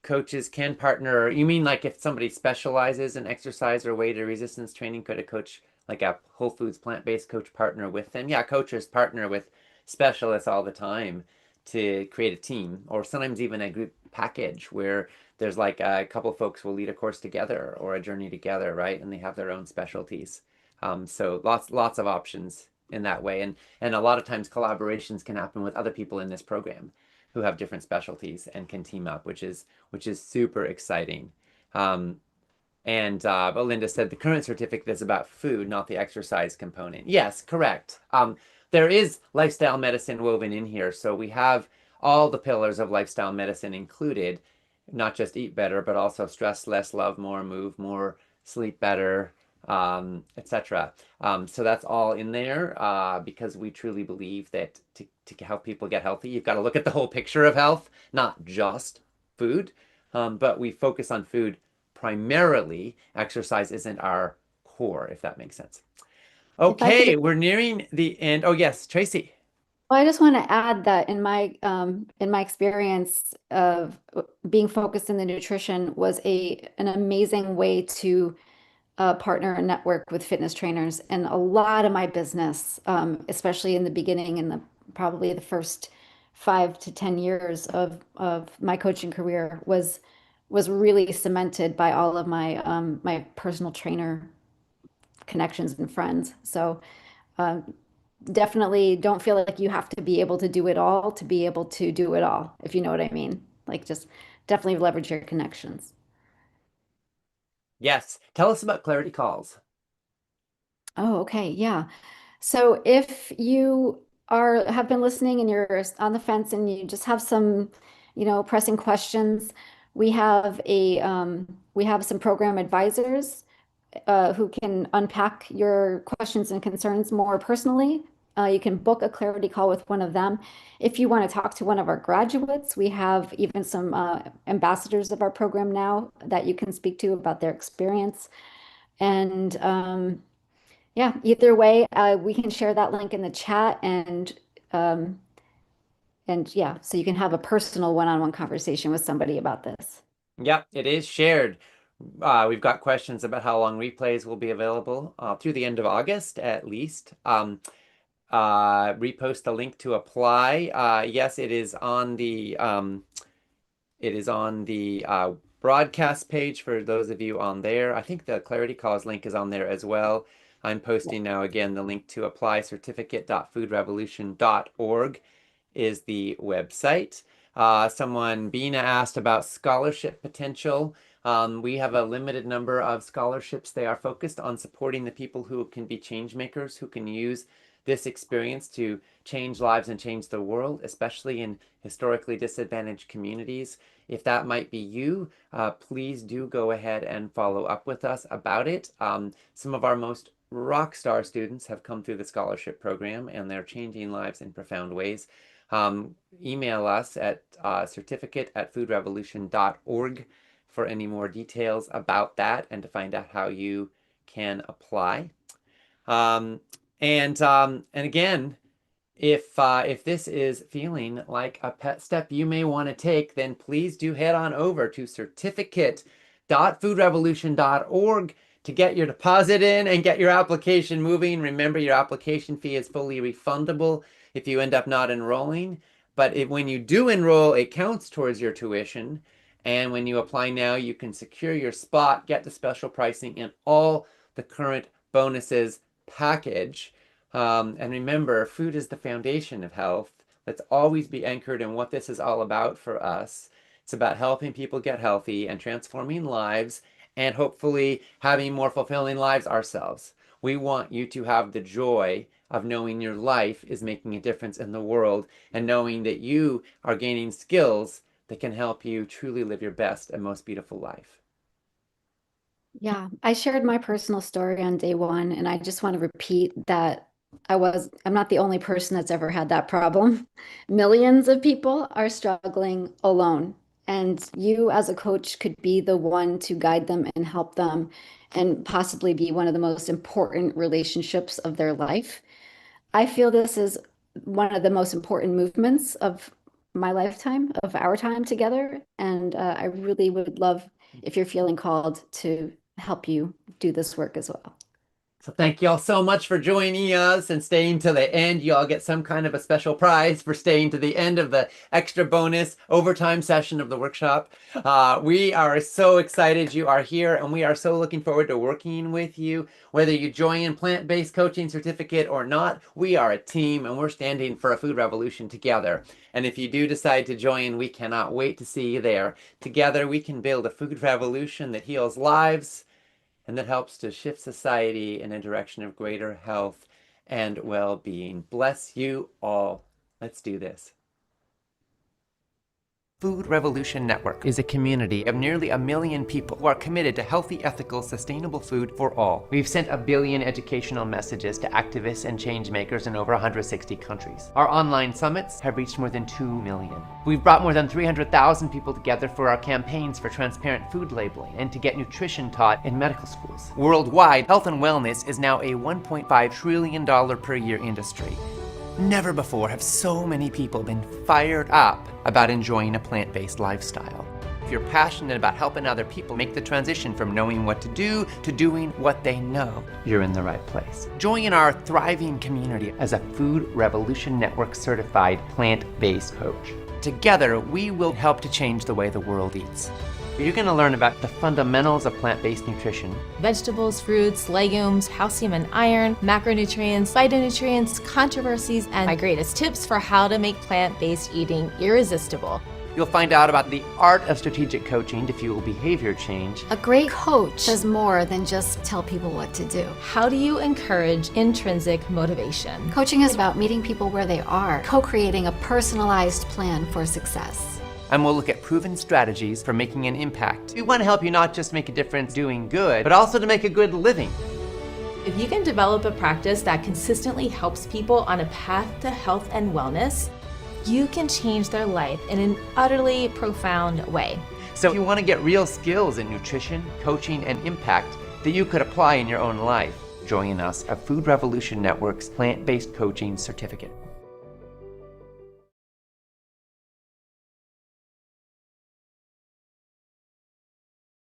Coaches can partner. You mean like if somebody specializes in exercise or weight or resistance training, could a coach, like a Whole Foods plant-based coach, partner with them? Yeah, coaches partner with specialists all the time to create a team, or sometimes even a group package where there's like a couple of folks will lead a course together or a journey together, right? And they have their own specialties. So lots of options in that way. And a lot of times collaborations can happen with other people in this program who have different specialties and can team up, which is super exciting. But Linda said the current certificate is about food, not the exercise component. Yes, correct. There is lifestyle medicine woven in here. So we have all the pillars of lifestyle medicine included, not just eat better, but also stress less, love more, move more, sleep better, etc. So that's all in there because we truly believe that to help people get healthy, you've got to look at the whole picture of health, not just food. But we focus on food primarily. Exercise isn't our core, if that makes sense. Okay, we're nearing the end. Oh, yes, Tracy. Well, I just want to add that in my experience of being focused in the nutrition was an amazing way to partner and network with fitness trainers. And a lot of my business, especially in the beginning, in probably the first 5 to 10 years of my coaching career, was really cemented by all of my my personal trainer connections and friends. So definitely don't feel like you have to be able to do it all to be able to do it all, if you know what I mean. Like, just definitely leverage your connections. Yes. Tell us about Clarity Calls. Oh, okay. Yeah. So if you have been listening and you're on the fence and you just have some, pressing questions, we have we have some program advisors who can unpack your questions and concerns more personally. You can book a clarity call with one of them. If you want to talk to one of our graduates, we have even some ambassadors of our program now that you can speak to about their experience. And yeah, either way, we can share that link in the chat um, and yeah, so you can have a personal one-on-one conversation with somebody about this. Yep, it is shared. We've got questions about how long replays will be available through the end of August at least. Repost the link to apply. Yes, it is on the broadcast page for those of you on there. I think the Clarity Calls link is on there as well. I'm posting now again the link to apply. certificate.foodrevolution.org is the website. Bina asked about scholarship potential. We have a limited number of scholarships. They are focused on supporting the people who can be change makers, who can use this experience to change lives and change the world, especially in historically disadvantaged communities. If that might be you, please do go ahead and follow up with us about it. Some of our most rock star students have come through the scholarship program and they're changing lives in profound ways. Email us at certificate@foodrevolution.org for any more details about that and to find out how you can apply. And again, if this is feeling like a pet step you may want to take, then please do head on over to certificate.foodrevolution.org to get your deposit in and get your application moving. Remember, your application fee is fully refundable if you end up not enrolling. But when you do enroll, it counts towards your tuition. And when you apply now, you can secure your spot, get the special pricing, and all the current bonuses package. And remember, food is the foundation of health. Let's always be anchored in what this is all about for us. It's about helping people get healthy and transforming lives and hopefully having more fulfilling lives ourselves. We want you to have the joy of knowing your life is making a difference in the world and knowing that you are gaining skills that can help you truly live your best and most beautiful life. Yeah, I shared my personal story on day one, and I just want to repeat that I'm not the only person that's ever had that problem. Millions of people are struggling alone, and you as a coach could be the one to guide them and help them and possibly be one of the most important relationships of their life. I feel this is one of the most important movements of my lifetime, of our time together, and I really would love if you're feeling called to help you do this work as well. So thank you all so much for joining us and staying to the end. You all get some kind of a special prize for staying to the end of the extra bonus overtime session of the workshop. We are so excited you are here, and we are so looking forward to working with you. Whether you join Plant-Based Coaching Certificate or not, we are a team and we're standing for a food revolution together. And if you do decide to join, we cannot wait to see you there. Together we can build a food revolution that heals lives and that helps to shift society in a direction of greater health and well-being. Bless you all. Let's do this. Food Revolution Network is a community of nearly 1 million people who are committed to healthy, ethical, sustainable food for all. We've sent 1 billion educational messages to activists and change makers in over 160 countries. Our online summits have reached more than 2 million. We've brought more than 300,000 people together for our campaigns for transparent food labeling and to get nutrition taught in medical schools. Worldwide, health and wellness is now a $1.5 trillion per year industry. Never before have so many people been fired up about enjoying a plant-based lifestyle. If you're passionate about helping other people make the transition from knowing what to do to doing what they know, you're in the right place. Join our thriving community as a Food Revolution Network certified plant-based coach. Together, we will help to change the way the world eats. You're going to learn about the fundamentals of plant-based nutrition. Vegetables, fruits, legumes, calcium and iron, macronutrients, phytonutrients, controversies, and my greatest tips for how to make plant-based eating irresistible. You'll find out about the art of strategic coaching to fuel behavior change. A great coach does more than just tell people what to do. How do you encourage intrinsic motivation? Coaching is about meeting people where they are, co-creating a personalized plan for success. And we'll look at proven strategies for making an impact. We want to help you not just make a difference doing good, but also to make a good living. If you can develop a practice that consistently helps people on a path to health and wellness, you can change their life in an utterly profound way. So if you want to get real skills in nutrition, coaching, and impact that you could apply in your own life, join us at Food Revolution Network's Plant-Based Coaching Certificate.